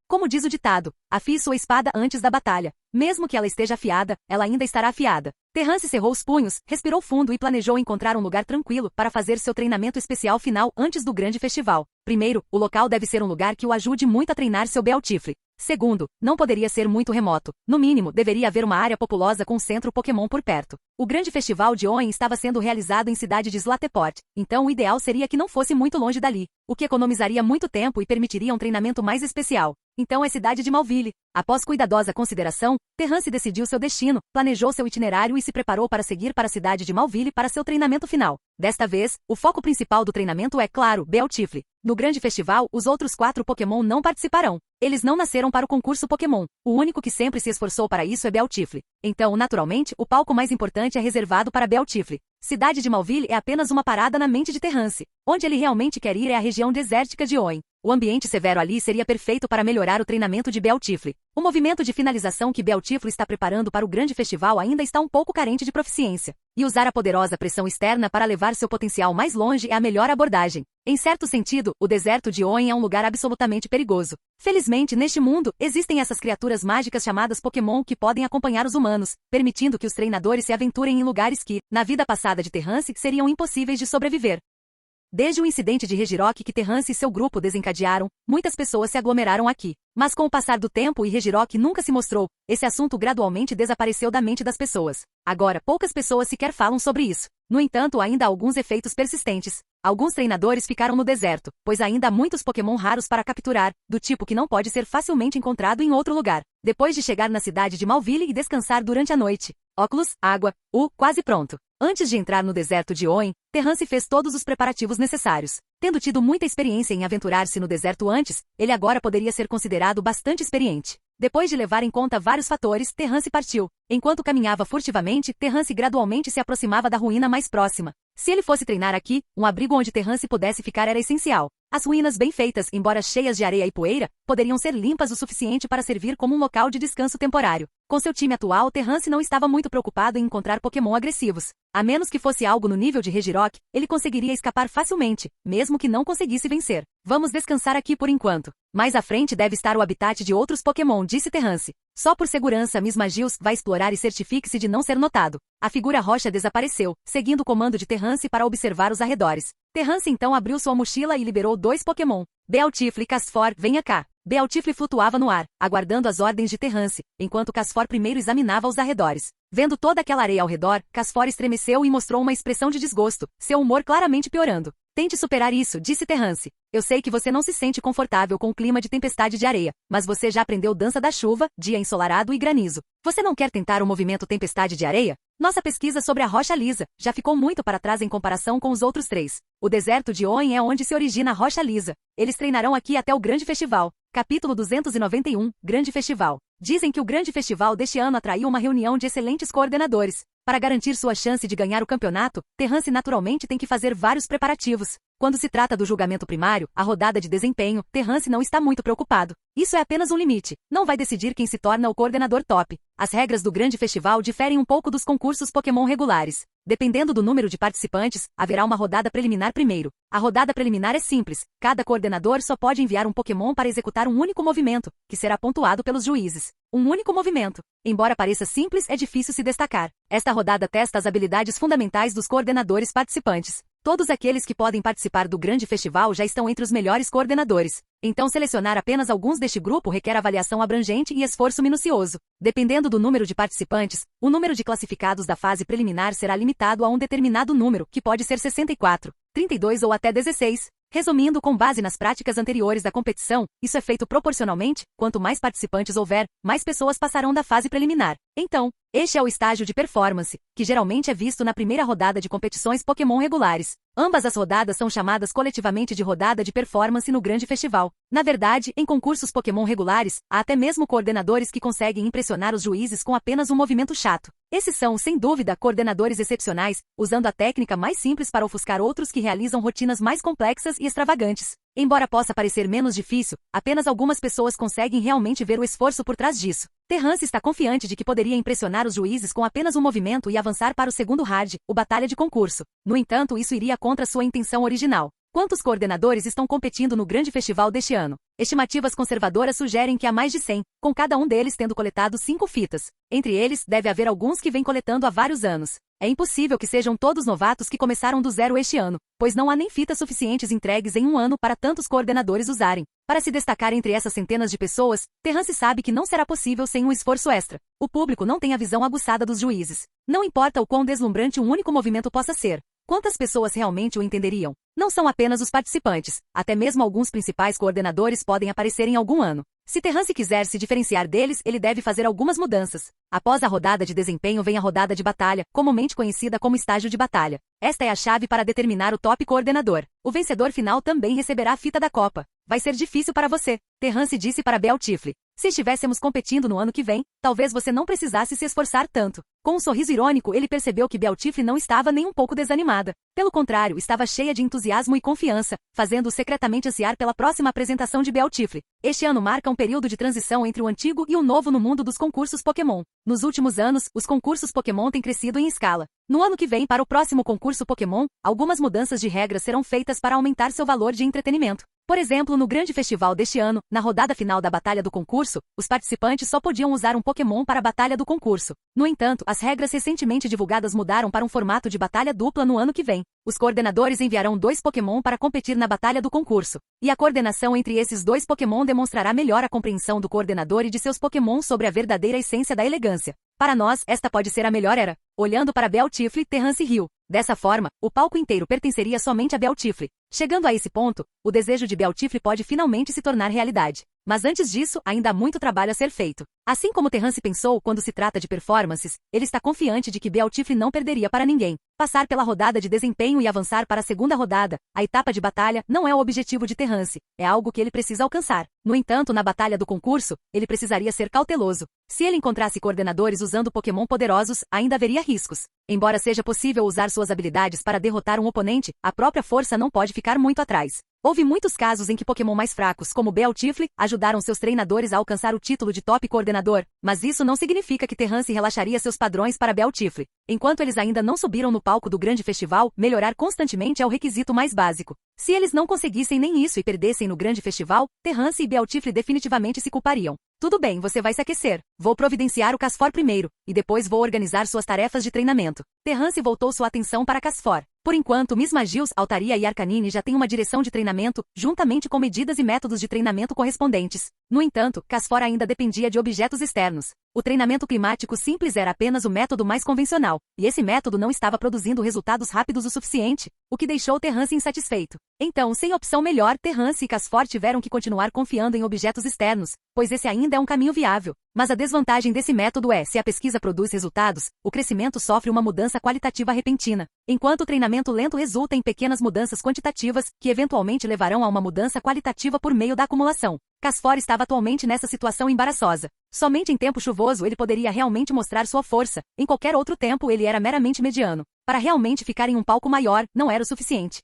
Como diz o ditado, afie sua espada antes da batalha. Mesmo que ela esteja afiada, ela ainda estará afiada. Terrance cerrou os punhos, respirou fundo e planejou encontrar um lugar tranquilo para fazer seu treinamento especial final antes do grande festival. Primeiro, o local deve ser um lugar que o ajude muito a treinar seu Bealtifre. Segundo, não poderia ser muito remoto. No mínimo, deveria haver uma área populosa com centro Pokémon por perto. O grande festival de Oen estava sendo realizado em cidade de Slateport, então o ideal seria que não fosse muito longe dali, o que economizaria muito tempo e permitiria um treinamento mais especial. Então é cidade de Malville. Após cuidadosa consideração, Terrance decidiu seu destino, planejou seu itinerário e se preparou para seguir para a cidade de Malville para seu treinamento final. Desta vez, o foco principal do treinamento é, claro, Bealtifre. No grande festival, os outros 4 Pokémon não participarão. Eles não nasceram para o concurso Pokémon. O único que sempre se esforçou para isso é Bealtifre. Então, naturalmente, o palco mais importante é reservado para Bealtifre. Cidade de Malville é apenas uma parada na mente de Terrance. Onde ele realmente quer ir é a região desértica de Oen. O ambiente severo ali seria perfeito para melhorar o treinamento de Bealtifre. O movimento de finalização que Bealtifre está preparando para o grande festival ainda está um pouco carente de proficiência. E usar a poderosa pressão externa para levar seu potencial mais longe é a melhor abordagem. Em certo sentido, o deserto de Oen é um lugar absolutamente perigoso. Felizmente, neste mundo, existem essas criaturas mágicas chamadas Pokémon que podem acompanhar os humanos, permitindo que os treinadores se aventurem em lugares que, na vida passada de Terrance, seriam impossíveis de sobreviver. Desde o incidente de Regirock que Terrance e seu grupo desencadearam, muitas pessoas se aglomeraram aqui. Mas com o passar do tempo e Regirock nunca se mostrou, esse assunto gradualmente desapareceu da mente das pessoas. Agora, poucas pessoas sequer falam sobre isso. No entanto, ainda há alguns efeitos persistentes. Alguns treinadores ficaram no deserto, pois ainda há muitos Pokémon raros para capturar, do tipo que não pode ser facilmente encontrado em outro lugar. Depois de chegar na cidade de Malville e descansar durante a noite. Óculos, água, quase pronto. Antes de entrar no deserto de Oen, Terrance fez todos os preparativos necessários. Tendo tido muita experiência em aventurar-se no deserto antes, ele agora poderia ser considerado bastante experiente. Depois de levar em conta vários fatores, Terrance partiu. Enquanto caminhava furtivamente, Terrance gradualmente se aproximava da ruína mais próxima. Se ele fosse treinar aqui, um abrigo onde Terrance pudesse ficar era essencial. As ruínas bem feitas, embora cheias de areia e poeira, poderiam ser limpas o suficiente para servir como um local de descanso temporário. Com seu time atual, Terrance não estava muito preocupado em encontrar Pokémon agressivos. A menos que fosse algo no nível de Regirock, ele conseguiria escapar facilmente, mesmo que não conseguisse vencer. Vamos descansar aqui por enquanto. Mais à frente deve estar o habitat de outros Pokémon, disse Terrance. Só por segurança, Miss Magius vai explorar e certifique-se de não ser notado. A figura roxa desapareceu, seguindo o comando de Terrance para observar os arredores. Terrance então abriu sua mochila e liberou 2 Pokémon. Bealtifle e Casfor, venha cá. Bealtifle flutuava no ar, aguardando as ordens de Terrance, enquanto Casfor primeiro examinava os arredores. Vendo toda aquela areia ao redor, Casfor estremeceu e mostrou uma expressão de desgosto, seu humor claramente piorando. Tente superar isso, disse Terrance. Eu sei que você não se sente confortável com o clima de tempestade de areia, mas você já aprendeu dança da chuva, dia ensolarado e granizo. Você não quer tentar o movimento tempestade de areia? Nossa pesquisa sobre a rocha lisa já ficou muito para trás em comparação com os outros 3. O deserto de Oen é onde se origina a rocha lisa. Eles treinarão aqui até o Grande Festival. Capítulo 291, Grande Festival. Dizem que o Grande Festival deste ano atraiu uma reunião de excelentes coordenadores. Para garantir sua chance de ganhar o campeonato, Terrance naturalmente tem que fazer vários preparativos. Quando se trata do julgamento primário, a rodada de desempenho, Terrance não está muito preocupado. Isso é apenas um limite. Não vai decidir quem se torna o coordenador top. As regras do Grande Festival diferem um pouco dos concursos Pokémon regulares. Dependendo do número de participantes, haverá uma rodada preliminar primeiro. A rodada preliminar é simples. Cada coordenador só pode enviar um Pokémon para executar um único movimento, que será pontuado pelos juízes. Um único movimento. Embora pareça simples, é difícil se destacar. Esta rodada testa as habilidades fundamentais dos coordenadores participantes. Todos aqueles que podem participar do Grande Festival já estão entre os melhores coordenadores. Então selecionar apenas alguns deste grupo requer avaliação abrangente e esforço minucioso. Dependendo do número de participantes, o número de classificados da fase preliminar será limitado a um determinado número, que pode ser 64, 32 ou até 16. Resumindo, com base nas práticas anteriores da competição, isso é feito proporcionalmente. Quanto mais participantes houver, mais pessoas passarão da fase preliminar. Então, este é o estágio de performance, que geralmente é visto na primeira rodada de competições Pokémon regulares. Ambas as rodadas são chamadas coletivamente de rodada de performance no Grande Festival. Na verdade, em concursos Pokémon regulares, há até mesmo coordenadores que conseguem impressionar os juízes com apenas um movimento chato. Esses são, sem dúvida, coordenadores excepcionais, usando a técnica mais simples para ofuscar outros que realizam rotinas mais complexas e extravagantes. Embora possa parecer menos difícil, apenas algumas pessoas conseguem realmente ver o esforço por trás disso. Terrance está confiante de que poderia impressionar os juízes com apenas um movimento e avançar para o segundo hard, o Batalha de Concurso. No entanto, isso iria contra sua intenção original. Quantos coordenadores estão competindo no Grande Festival deste ano? Estimativas conservadoras sugerem que há mais de 100, com cada um deles tendo coletado 5 fitas. Entre eles, deve haver alguns que vêm coletando há vários anos. É impossível que sejam todos novatos que começaram do zero este ano, pois não há nem fitas suficientes entregues em um ano para tantos coordenadores usarem. Para se destacar entre essas centenas de pessoas, Terrance sabe que não será possível sem um esforço extra. O público não tem a visão aguçada dos juízes. Não importa o quão deslumbrante um único movimento possa ser. Quantas pessoas realmente o entenderiam? Não são apenas os participantes, até mesmo alguns principais coordenadores podem aparecer em algum ano. Se Terrance quiser se diferenciar deles, ele deve fazer algumas mudanças. Após a rodada de desempenho vem a rodada de batalha, comumente conhecida como estágio de batalha. Esta é a chave para determinar o top coordenador. O vencedor final também receberá a fita da Copa. Vai ser difícil para você, Terrance disse para Bealtifle. Se estivéssemos competindo no ano que vem, talvez você não precisasse se esforçar tanto. Com um sorriso irônico, ele percebeu que Bealtifle não estava nem um pouco desanimada. Pelo contrário, estava cheia de entusiasmo e confiança, fazendo-o secretamente ansiar pela próxima apresentação de Bealtifle. Este ano marca um período de transição entre o antigo e o novo no mundo dos concursos Pokémon. Nos últimos anos, os concursos Pokémon têm crescido em escala. No ano que vem, para o próximo concurso Pokémon, algumas mudanças de regras serão feitas para aumentar seu valor de entretenimento. Por exemplo, no Grande Festival deste ano, na rodada final da Batalha do Concurso, os participantes só podiam usar um Pokémon para a Batalha do Concurso. No entanto, as regras recentemente divulgadas mudaram para um formato de batalha dupla no ano que vem. Os coordenadores enviarão 2 Pokémon para competir na Batalha do Concurso. E a coordenação entre esses 2 Pokémon demonstrará melhor a compreensão do coordenador e de seus Pokémon sobre a verdadeira essência da elegância. Para nós, esta pode ser a melhor era. Olhando para Bealtifle, Terrance riu. Dessa forma, o palco inteiro pertenceria somente a Bealtifle. Chegando a esse ponto, o desejo de Bealtifle pode finalmente se tornar realidade. Mas antes disso, ainda há muito trabalho a ser feito. Assim como Terrance pensou quando se trata de performances, ele está confiante de que Bealtifre não perderia para ninguém. Passar pela rodada de desempenho e avançar para a segunda rodada, a etapa de batalha, não é o objetivo de Terrance, é algo que ele precisa alcançar. No entanto, na batalha do concurso, ele precisaria ser cauteloso. Se ele encontrasse coordenadores usando Pokémon poderosos, ainda haveria riscos. Embora seja possível usar suas habilidades para derrotar um oponente, a própria força não pode ficar muito atrás. Houve muitos casos em que Pokémon mais fracos, como Bealtifre, ajudaram seus treinadores a alcançar o título de top coordenador, mas isso não significa que Terrance relaxaria seus padrões para Bealtifre. Enquanto eles ainda não subiram no palco do grande festival, melhorar constantemente é o requisito mais básico. Se eles não conseguissem nem isso e perdessem no grande festival, Terrance e Bealtifre definitivamente se culpariam. Tudo bem, você vai se aquecer. Vou providenciar o Casfor primeiro, e depois vou organizar suas tarefas de treinamento. Terrance voltou sua atenção para Casfor. Por enquanto, Miss Magius, Altaria e Arcanine já têm uma direção de treinamento, juntamente com medidas e métodos de treinamento correspondentes. No entanto, Casfor ainda dependia de objetos externos. O treinamento climático simples era apenas o método mais convencional, e esse método não estava produzindo resultados rápidos o suficiente, o que deixou Terrance insatisfeito. Então, sem opção melhor, Terrance e Casfor tiveram que continuar confiando em objetos externos, pois esse ainda é um caminho viável. Mas a desvantagem desse método é, se a pesquisa produz resultados, o crescimento sofre uma mudança qualitativa repentina, enquanto o treinamento lento resulta em pequenas mudanças quantitativas, que eventualmente levarão a uma mudança qualitativa por meio da acumulação. Casfor estava atualmente nessa situação embaraçosa. Somente em tempo chuvoso ele poderia realmente mostrar sua força, em qualquer outro tempo ele era meramente mediano. Para realmente ficar em um palco maior, não era o suficiente.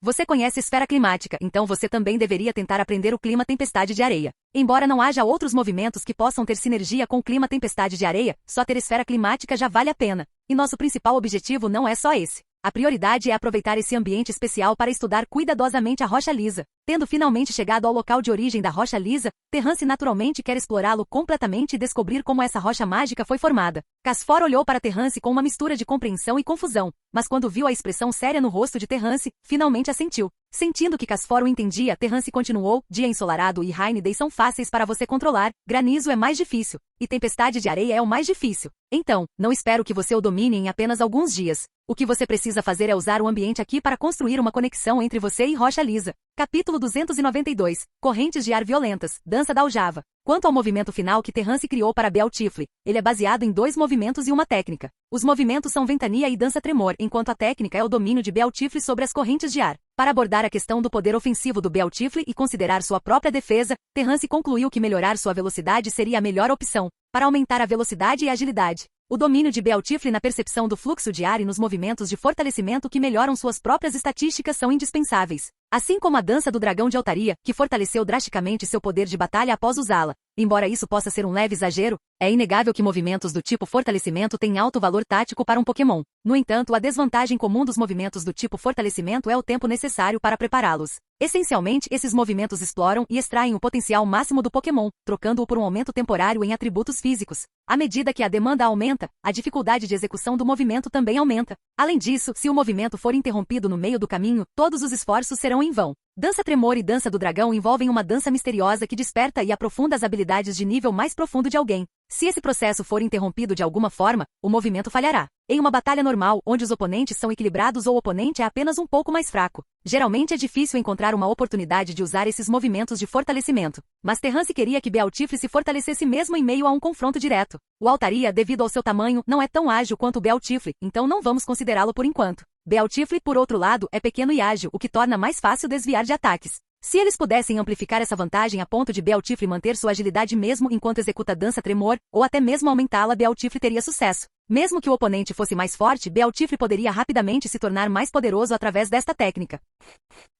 Você conhece esfera climática, então você também deveria tentar aprender o clima tempestade de areia. Embora não haja outros movimentos que possam ter sinergia com o clima tempestade de areia, só ter esfera climática já vale a pena. E nosso principal objetivo não é só esse. A prioridade é aproveitar esse ambiente especial para estudar cuidadosamente a rocha lisa. Tendo finalmente chegado ao local de origem da rocha lisa, Terrance naturalmente quer explorá-lo completamente e descobrir como essa rocha mágica foi formada. Casfor olhou para Terrance com uma mistura de compreensão e confusão, mas quando viu a expressão séria no rosto de Terrance, finalmente assentiu. Sentindo que Casfor o entendia, Terrance continuou: dia ensolarado e Rainy Day são fáceis para você controlar, granizo é mais difícil, e tempestade de areia é o mais difícil. Então, não espero que você o domine em apenas alguns dias. O que você precisa fazer é usar o ambiente aqui para construir uma conexão entre você e rocha lisa. Capítulo 292. Correntes de ar violentas, dança da aljava. Quanto ao movimento final que Terrance criou para Bealtifre, ele é baseado em 2 movimentos e uma técnica. Os movimentos são ventania e dança tremor, enquanto a técnica é o domínio de Bealtifre sobre as correntes de ar. Para abordar a questão do poder ofensivo do Bealtifre e considerar sua própria defesa, Terrance concluiu que melhorar sua velocidade seria a melhor opção, para aumentar a velocidade e a agilidade. O domínio de Bealtifre na percepção do fluxo de ar e nos movimentos de fortalecimento que melhoram suas próprias estatísticas são indispensáveis. Assim como a dança do dragão de Altaria, que fortaleceu drasticamente seu poder de batalha após usá-la. Embora isso possa ser um leve exagero, é inegável que movimentos do tipo fortalecimento têm alto valor tático para um Pokémon. No entanto, a desvantagem comum dos movimentos do tipo fortalecimento é o tempo necessário para prepará-los. Essencialmente, esses movimentos exploram e extraem o potencial máximo do Pokémon, trocando-o por um aumento temporário em atributos físicos. À medida que a demanda aumenta, a dificuldade de execução do movimento também aumenta. Além disso, se o movimento for interrompido no meio do caminho, todos os esforços serão em vão. Dança Tremor e Dança do Dragão envolvem uma dança misteriosa que desperta e aprofunda as habilidades de nível mais profundo de alguém. Se esse processo for interrompido de alguma forma, o movimento falhará. Em uma batalha normal, onde os oponentes são equilibrados ou o oponente é apenas um pouco mais fraco, geralmente é difícil encontrar uma oportunidade de usar esses movimentos de fortalecimento. Mas Terrance queria que Bealtifre se fortalecesse mesmo em meio a um confronto direto. O Altaria, devido ao seu tamanho, não é tão ágil quanto o Bealtifre, então não vamos considerá-lo por enquanto. Bealtifre, por outro lado, é pequeno e ágil, o que torna mais fácil desviar de ataques. Se eles pudessem amplificar essa vantagem a ponto de Bealtifre manter sua agilidade mesmo enquanto executa Dança Tremor, ou até mesmo aumentá-la, Bealtifre teria sucesso. Mesmo que o oponente fosse mais forte, Bealtifre poderia rapidamente se tornar mais poderoso através desta técnica.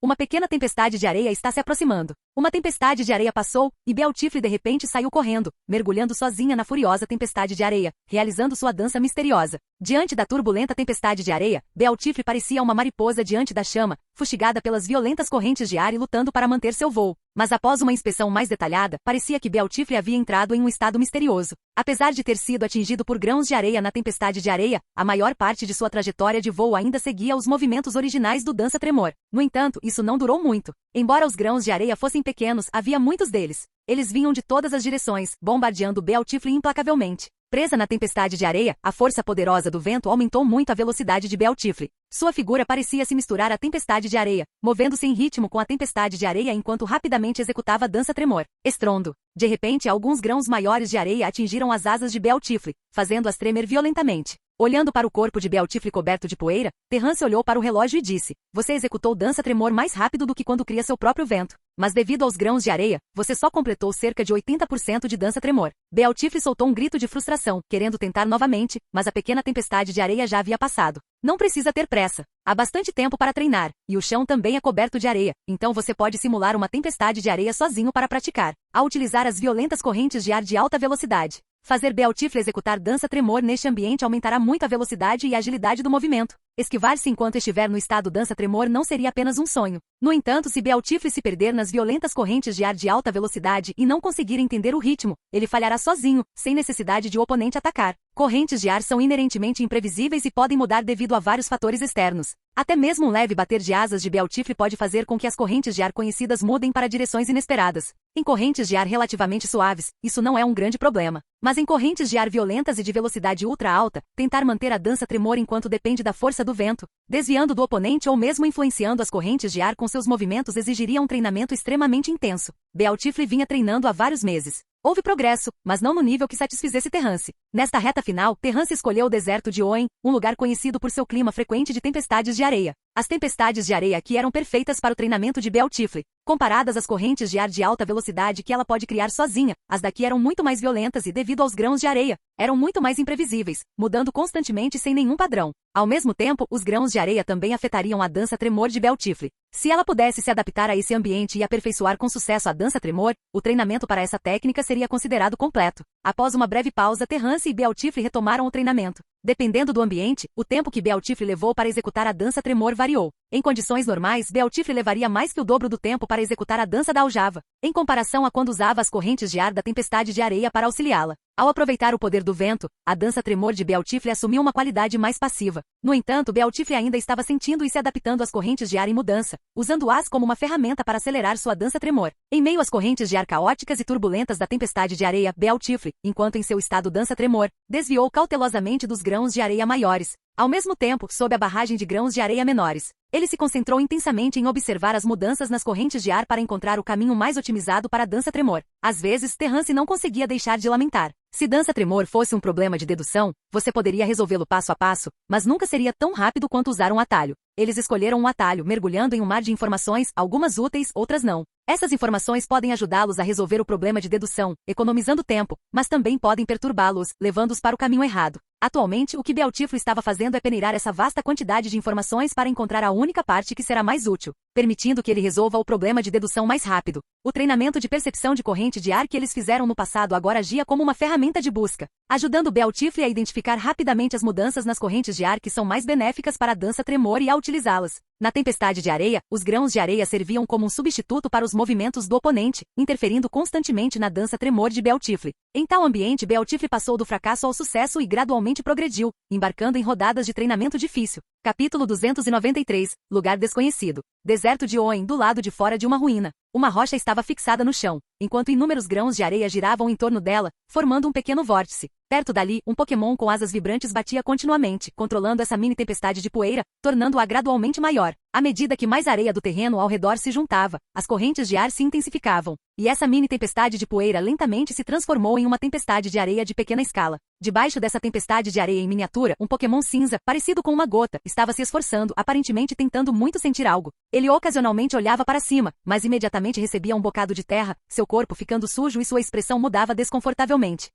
Uma pequena tempestade de areia está se aproximando. Uma tempestade de areia passou, e Bealtifre de repente saiu correndo, mergulhando sozinha na furiosa tempestade de areia, realizando sua dança misteriosa. Diante da turbulenta tempestade de areia, Bealtifre parecia uma mariposa diante da chama, fustigada pelas violentas correntes de ar e lutando para manter seu voo. Mas após uma inspeção mais detalhada, parecia que Bealtifre havia entrado em um estado misterioso. Apesar de ter sido atingido por grãos de areia na tempestade de areia, a maior parte de sua trajetória de voo ainda seguia os movimentos originais do Dança Tremor. No entanto, isso não durou muito. Embora os grãos de areia fossem pequenos, havia muitos deles. Eles vinham de todas as direções, bombardeando Bealtifre implacavelmente. Presa na tempestade de areia, a força poderosa do vento aumentou muito a velocidade de Bealtifre. Sua figura parecia se misturar à tempestade de areia, movendo-se em ritmo com a tempestade de areia enquanto rapidamente executava a dança tremor. Estrondo. De repente, alguns grãos maiores de areia atingiram as asas de Bealtifre, fazendo-as tremer violentamente. Olhando para o corpo de Bealtifre coberto de poeira, Terrance olhou para o relógio e disse: "Você executou dança tremor mais rápido do que quando cria seu próprio vento. Mas devido aos grãos de areia, você só completou cerca de 80% de dança tremor." Bealtifre soltou um grito de frustração, querendo tentar novamente, mas a pequena tempestade de areia já havia passado. "Não precisa ter pressa. Há bastante tempo para treinar, e o chão também é coberto de areia, então você pode simular uma tempestade de areia sozinho para praticar, ao utilizar as violentas correntes de ar de alta velocidade. Fazer Bealtifre executar dança tremor neste ambiente aumentará muito a velocidade e a agilidade do movimento. Esquivar-se enquanto estiver no estado dança tremor não seria apenas um sonho. No entanto, se Bealtifre se perder nas violentas correntes de ar de alta velocidade e não conseguir entender o ritmo, ele falhará sozinho, sem necessidade de o oponente atacar. Correntes de ar são inerentemente imprevisíveis e podem mudar devido a vários fatores externos. Até mesmo um leve bater de asas de Bealtifre pode fazer com que as correntes de ar conhecidas mudem para direções inesperadas. Em correntes de ar relativamente suaves, isso não é um grande problema. Mas em correntes de ar violentas e de velocidade ultra alta, tentar manter a dança tremor enquanto depende da força do vento, desviando do oponente ou mesmo influenciando as correntes de ar com seus movimentos exigiria um treinamento extremamente intenso. Bealtifre vinha treinando há vários meses. Houve progresso, mas não no nível que satisfizesse Terrance. Nesta reta final, Terrance escolheu o deserto de Oen, um lugar conhecido por seu clima frequente de tempestades de areia. As tempestades de areia aqui eram perfeitas para o treinamento de Bealtifre. Comparadas às correntes de ar de alta velocidade que ela pode criar sozinha, as daqui eram muito mais violentas e, devido aos grãos de areia, eram muito mais imprevisíveis, mudando constantemente sem nenhum padrão. Ao mesmo tempo, os grãos de areia também afetariam a dança tremor de Bealtifre. Se ela pudesse se adaptar a esse ambiente e aperfeiçoar com sucesso a dança tremor, o treinamento para essa técnica seria considerado completo. Após uma breve pausa, Terrance e Bealtifre retomaram o treinamento. Dependendo do ambiente, o tempo que Bealtifre levou para executar a dança tremor variou. Em condições normais, Bealtifre levaria mais que o dobro do tempo para executar a dança da aljava, em comparação a quando usava as correntes de ar da tempestade de areia para auxiliá-la. Ao aproveitar o poder do vento, a dança tremor de Bealtifre assumiu uma qualidade mais passiva. No entanto, Bealtifre ainda estava sentindo e se adaptando às correntes de ar em mudança, usando-as como uma ferramenta para acelerar sua dança tremor. Em meio às correntes de ar caóticas e turbulentas da tempestade de areia, Bealtifre, enquanto em seu estado dança tremor, desviou cautelosamente dos grãos de areia maiores, ao mesmo tempo, sob a barragem de grãos de areia menores. Ele se concentrou intensamente em observar as mudanças nas correntes de ar para encontrar o caminho mais otimizado para a dança tremor. Às vezes, Terrance não conseguia deixar de lamentar. Se dança tremor fosse um problema de dedução, você poderia resolvê-lo passo a passo, mas nunca seria tão rápido quanto usar um atalho. Eles escolheram um atalho, mergulhando em um mar de informações, algumas úteis, outras não. Essas informações podem ajudá-los a resolver o problema de dedução, economizando tempo, mas também podem perturbá-los, levando-os para o caminho errado. Atualmente, o que Bealtifre estava fazendo é peneirar essa vasta quantidade de informações para encontrar a única parte que será mais útil, permitindo que ele resolva o problema de dedução mais rápido. O treinamento de percepção de corrente de ar que eles fizeram no passado agora agia como uma ferramenta de busca, ajudando Bealtifre a identificar rapidamente as mudanças nas correntes de ar que são mais benéficas para a dança tremor e a utilizá-las. Na tempestade de areia, os grãos de areia serviam como um substituto para os movimentos do oponente, interferindo constantemente na dança tremor de Bealtifre. Em tal ambiente, Bealtifre passou do fracasso ao sucesso e gradualmente progrediu, embarcando em rodadas de treinamento difícil. Capítulo 293, Lugar Desconhecido. Deserto de Oen, do lado de fora de uma ruína. Uma rocha estava fixada no chão, enquanto inúmeros grãos de areia giravam em torno dela, formando um pequeno vórtice. Perto dali, um Pokémon com asas vibrantes batia continuamente, controlando essa mini tempestade de poeira, tornando-a gradualmente maior. À medida que mais areia do terreno ao redor se juntava, as correntes de ar se intensificavam, e essa mini tempestade de poeira lentamente se transformou em uma tempestade de areia de pequena escala. Debaixo dessa tempestade de areia em miniatura, um Pokémon cinza, parecido com uma gota, estava se esforçando, aparentemente tentando muito sentir algo. Ele ocasionalmente olhava para cima, mas imediatamente recebia um bocado de terra, seu corpo ficando sujo e sua expressão mudava desconfortavelmente.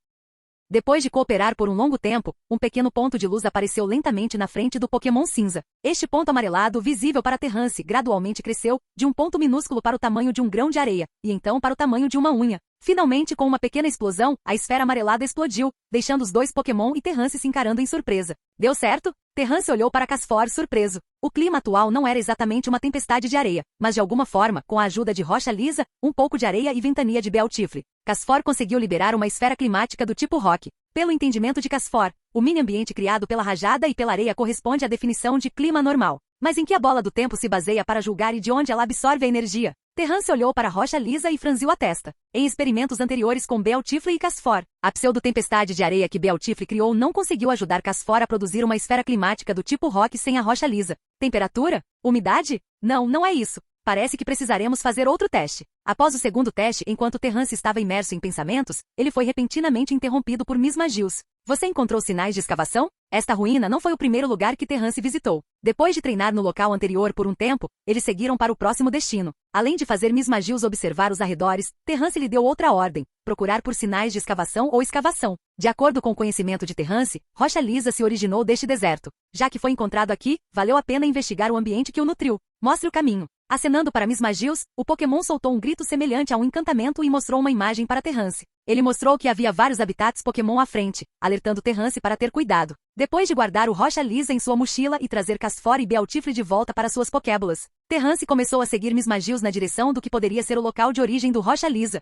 Depois de cooperar por um longo tempo, um pequeno ponto de luz apareceu lentamente na frente do Pokémon cinza. Este ponto amarelado, visível para Terrance, gradualmente cresceu, de um ponto minúsculo para o tamanho de um grão de areia, e então para o tamanho de uma unha. Finalmente, com uma pequena explosão, a esfera amarelada explodiu, deixando os dois Pokémon e Terrance se encarando em surpresa. Deu certo? Terrance olhou para Casfor surpreso. O clima atual não era exatamente uma tempestade de areia, mas de alguma forma, com a ajuda de rocha lisa, um pouco de areia e ventania de Bealtifre, Casfor conseguiu liberar uma esfera climática do tipo rock. Pelo entendimento de Casfor, o mini-ambiente criado pela rajada e pela areia corresponde à definição de clima normal. Mas em que a bola do tempo se baseia para julgar e de onde ela absorve a energia? Terrance olhou para a rocha lisa e franziu a testa. Em experimentos anteriores com Bealtifre e Casfor, a pseudo-tempestade de areia que Bealtifre criou não conseguiu ajudar Casfor a produzir uma esfera climática do tipo rock sem a rocha lisa. Temperatura? Umidade? Não, não é isso. Parece que precisaremos fazer outro teste. Após o segundo teste, enquanto Terrance estava imerso em pensamentos, ele foi repentinamente interrompido por Miss Magius. Você encontrou sinais de escavação? Esta ruína não foi o primeiro lugar que Terrance visitou. Depois de treinar no local anterior por um tempo, eles seguiram para o próximo destino. Além de fazer Miss Magius observar os arredores, Terrance lhe deu outra ordem: procurar por sinais de escavação ou escavação. De acordo com o conhecimento de Terrance, rocha lisa se originou deste deserto. Já que foi encontrado aqui, valeu a pena investigar o ambiente que o nutriu. Mostre o caminho. Acenando para Miss Magius, o Pokémon soltou um grito semelhante a um encantamento e mostrou uma imagem para Terrance. Ele mostrou que havia vários habitats Pokémon à frente, alertando Terrance para ter cuidado. Depois de guardar o rocha lisa em sua mochila e trazer Casfor e Bealtifre de volta para suas Pokébolas, Terrance começou a seguir Miss Magius na direção do que poderia ser o local de origem do rocha lisa.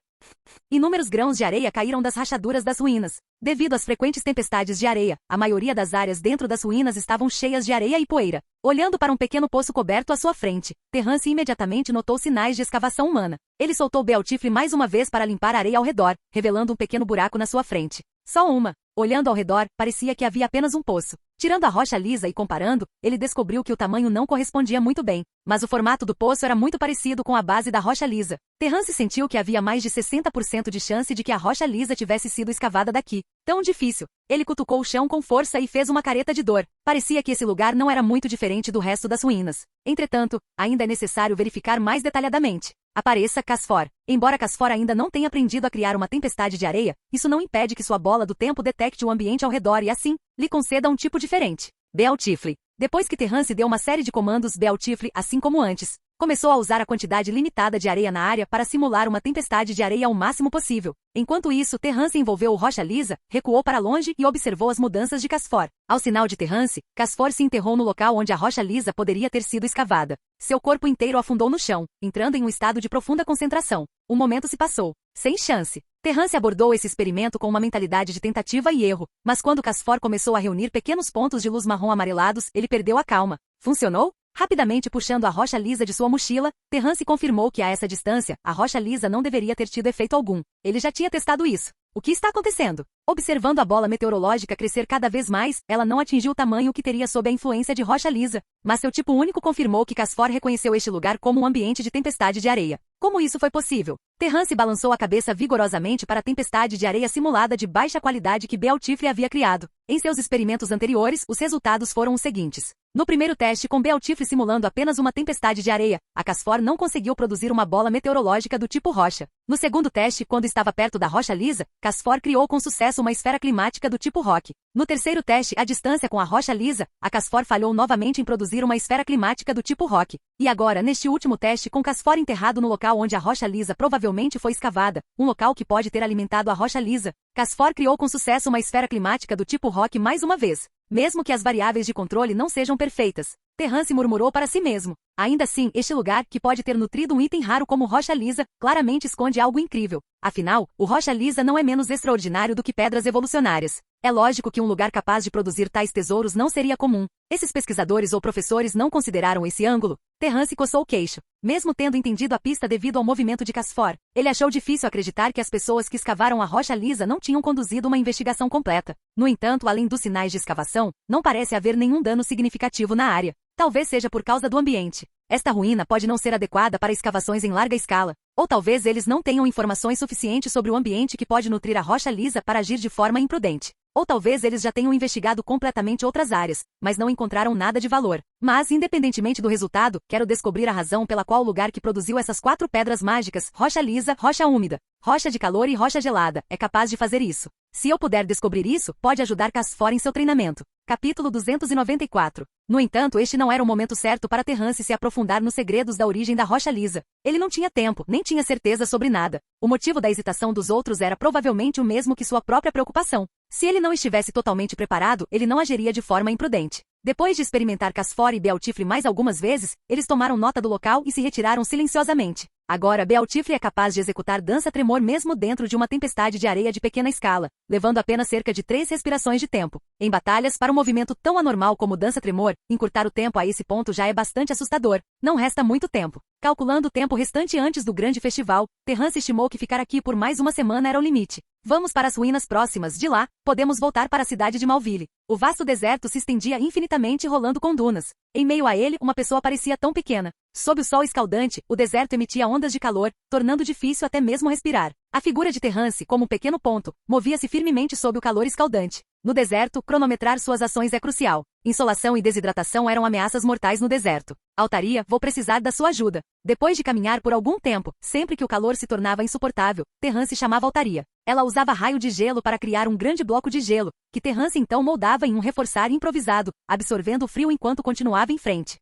Inúmeros grãos de areia caíram das rachaduras das ruínas. Devido às frequentes tempestades de areia, a maioria das áreas dentro das ruínas estavam cheias de areia e poeira. Olhando para um pequeno poço coberto à sua frente, Terrance imediatamente notou sinais de escavação humana. Ele soltou Bealtifre mais uma vez para limpar a areia ao redor, revelando um pequeno buraco na sua frente. Só uma. Olhando ao redor, parecia que havia apenas um poço. Tirando a rocha lisa e comparando, ele descobriu que o tamanho não correspondia muito bem, mas o formato do poço era muito parecido com a base da rocha lisa. Terrance sentiu que havia mais de 60% de chance de que a rocha lisa tivesse sido escavada daqui. Tão difícil. Ele cutucou o chão com força e fez uma careta de dor. Parecia que esse lugar não era muito diferente do resto das ruínas. Entretanto, ainda é necessário verificar mais detalhadamente. Apareça Casfor. Embora Casfor ainda não tenha aprendido a criar uma tempestade de areia, isso não impede que sua bola do tempo detecte o ambiente ao redor e assim, lhe conceda um tipo diferente. Bealtifre. Depois que Terrance deu uma série de comandos, Bealtifre, assim como antes, começou a usar a quantidade limitada de areia na área para simular uma tempestade de areia ao máximo possível. Enquanto isso, Terrance envolveu o rocha lisa, recuou para longe e observou as mudanças de Casfor. Ao sinal de Terrance, Casfor se enterrou no local onde a rocha lisa poderia ter sido escavada. Seu corpo inteiro afundou no chão, entrando em um estado de profunda concentração. Um momento se passou. Sem chance. Terrance abordou esse experimento com uma mentalidade de tentativa e erro, mas quando Casfor começou a reunir pequenos pontos de luz marrom amarelados, ele perdeu a calma. Funcionou? Rapidamente puxando a rocha lisa de sua mochila, Terrance confirmou que a essa distância, a rocha lisa não deveria ter tido efeito algum. Ele já tinha testado isso. O que está acontecendo? Observando a bola meteorológica crescer cada vez mais, ela não atingiu o tamanho que teria sob a influência de rocha lisa. Mas seu tipo único confirmou que Casfor reconheceu este lugar como um ambiente de tempestade de areia. Como isso foi possível? Terrance balançou a cabeça vigorosamente para a tempestade de areia simulada de baixa qualidade que Bealtifre havia criado. Em seus experimentos anteriores, os resultados foram os seguintes. No primeiro teste com Bealtifre simulando apenas uma tempestade de areia, a Casfor não conseguiu produzir uma bola meteorológica do tipo rocha. No segundo teste, quando estava perto da rocha lisa, Casfor criou com sucesso uma esfera climática do tipo rock. No terceiro teste, à distância com a rocha lisa, a Casfor falhou novamente em produzir uma esfera climática do tipo rock. E agora, neste último teste com Casfor enterrado no local onde a rocha lisa provavelmente foi escavada, um local que pode ter alimentado a rocha lisa, Casfor criou com sucesso uma esfera climática do tipo rock mais uma vez. Mesmo que as variáveis de controle não sejam perfeitas, Terrance murmurou para si mesmo. Ainda assim, este lugar, que pode ter nutrido um item raro como rocha lisa, claramente esconde algo incrível. Afinal, o rocha lisa não é menos extraordinário do que pedras evolucionárias. É lógico que um lugar capaz de produzir tais tesouros não seria comum. Esses pesquisadores ou professores não consideraram esse ângulo. Terrance coçou o queixo. Mesmo tendo entendido a pista devido ao movimento de Casfor, ele achou difícil acreditar que as pessoas que escavaram a rocha lisa não tinham conduzido uma investigação completa. No entanto, além dos sinais de escavação, não parece haver nenhum dano significativo na área. Talvez seja por causa do ambiente. Esta ruína pode não ser adequada para escavações em larga escala, ou talvez eles não tenham informações suficientes sobre o ambiente que pode nutrir a rocha lisa para agir de forma imprudente. Ou talvez eles já tenham investigado completamente outras áreas, mas não encontraram nada de valor. Mas, independentemente do resultado, quero descobrir a razão pela qual o lugar que produziu essas 4 pedras mágicas, rocha lisa, rocha úmida, rocha de calor e rocha gelada, é capaz de fazer isso. Se eu puder descobrir isso, pode ajudar Casfor em seu treinamento. Capítulo 294. No entanto, este não era o momento certo para Terrance se aprofundar nos segredos da origem da rocha lisa. Ele não tinha tempo, nem tinha certeza sobre nada. O motivo da hesitação dos outros era provavelmente o mesmo que sua própria preocupação. Se ele não estivesse totalmente preparado, ele não agiria de forma imprudente. Depois de experimentar Casfor e Bealtifre mais algumas vezes, eles tomaram nota do local e se retiraram silenciosamente. Agora Bealtifre é capaz de executar dança-tremor mesmo dentro de uma tempestade de areia de pequena escala, levando apenas cerca de 3 respirações de tempo. Em batalhas, para um movimento tão anormal como dança-tremor, encurtar o tempo a esse ponto já é bastante assustador. Não resta muito tempo. Calculando o tempo restante antes do grande festival, Terrance estimou que ficar aqui por mais uma semana era o limite. Vamos para as ruínas próximas, de lá, podemos voltar para a cidade de Malville. O vasto deserto se estendia infinitamente rolando com dunas. Em meio a ele, uma pessoa parecia tão pequena. Sob o sol escaldante, o deserto emitia ondas de calor, tornando difícil até mesmo respirar. A figura de Terrance, como um pequeno ponto, movia-se firmemente sob o calor escaldante. No deserto, cronometrar suas ações é crucial. Insolação e desidratação eram ameaças mortais no deserto. Altaria, vou precisar da sua ajuda. Depois de caminhar por algum tempo, sempre que o calor se tornava insuportável, Terrance chamava Altaria. Ela usava raio de gelo para criar um grande bloco de gelo, que Terrance então moldava em um reforçar improvisado, absorvendo o frio enquanto continuava em frente.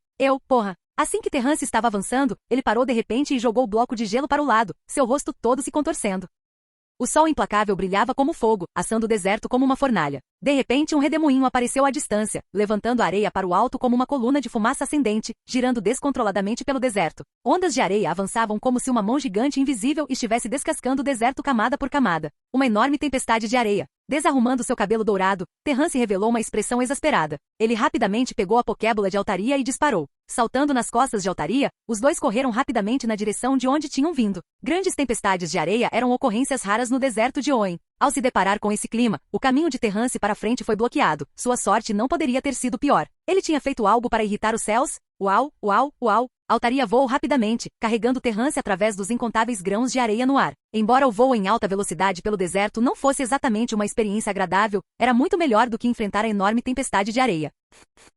Assim que Terrance estava avançando, ele parou de repente e jogou o bloco de gelo para o lado, seu rosto todo se contorcendo. O sol implacável brilhava como fogo, assando o deserto como uma fornalha. De repente um redemoinho apareceu à distância, levantando a areia para o alto como uma coluna de fumaça ascendente, girando descontroladamente pelo deserto. Ondas de areia avançavam como se uma mão gigante invisível estivesse descascando o deserto camada por camada. Uma enorme tempestade de areia. Desarrumando seu cabelo dourado, Terrance revelou uma expressão exasperada. Ele rapidamente pegou a Pokébola de Altaria e disparou. Saltando nas costas de Altaria, os dois correram rapidamente na direção de onde tinham vindo. Grandes tempestades de areia eram ocorrências raras no deserto de Oen. Ao se deparar com esse clima, o caminho de Terrance para frente foi bloqueado. Sua sorte não poderia ter sido pior. Ele tinha feito algo para irritar os céus? Uau, uau, uau! Altaria voou rapidamente, carregando Terrance através dos incontáveis grãos de areia no ar. Embora o voo em alta velocidade pelo deserto não fosse exatamente uma experiência agradável, era muito melhor do que enfrentar a enorme tempestade de areia.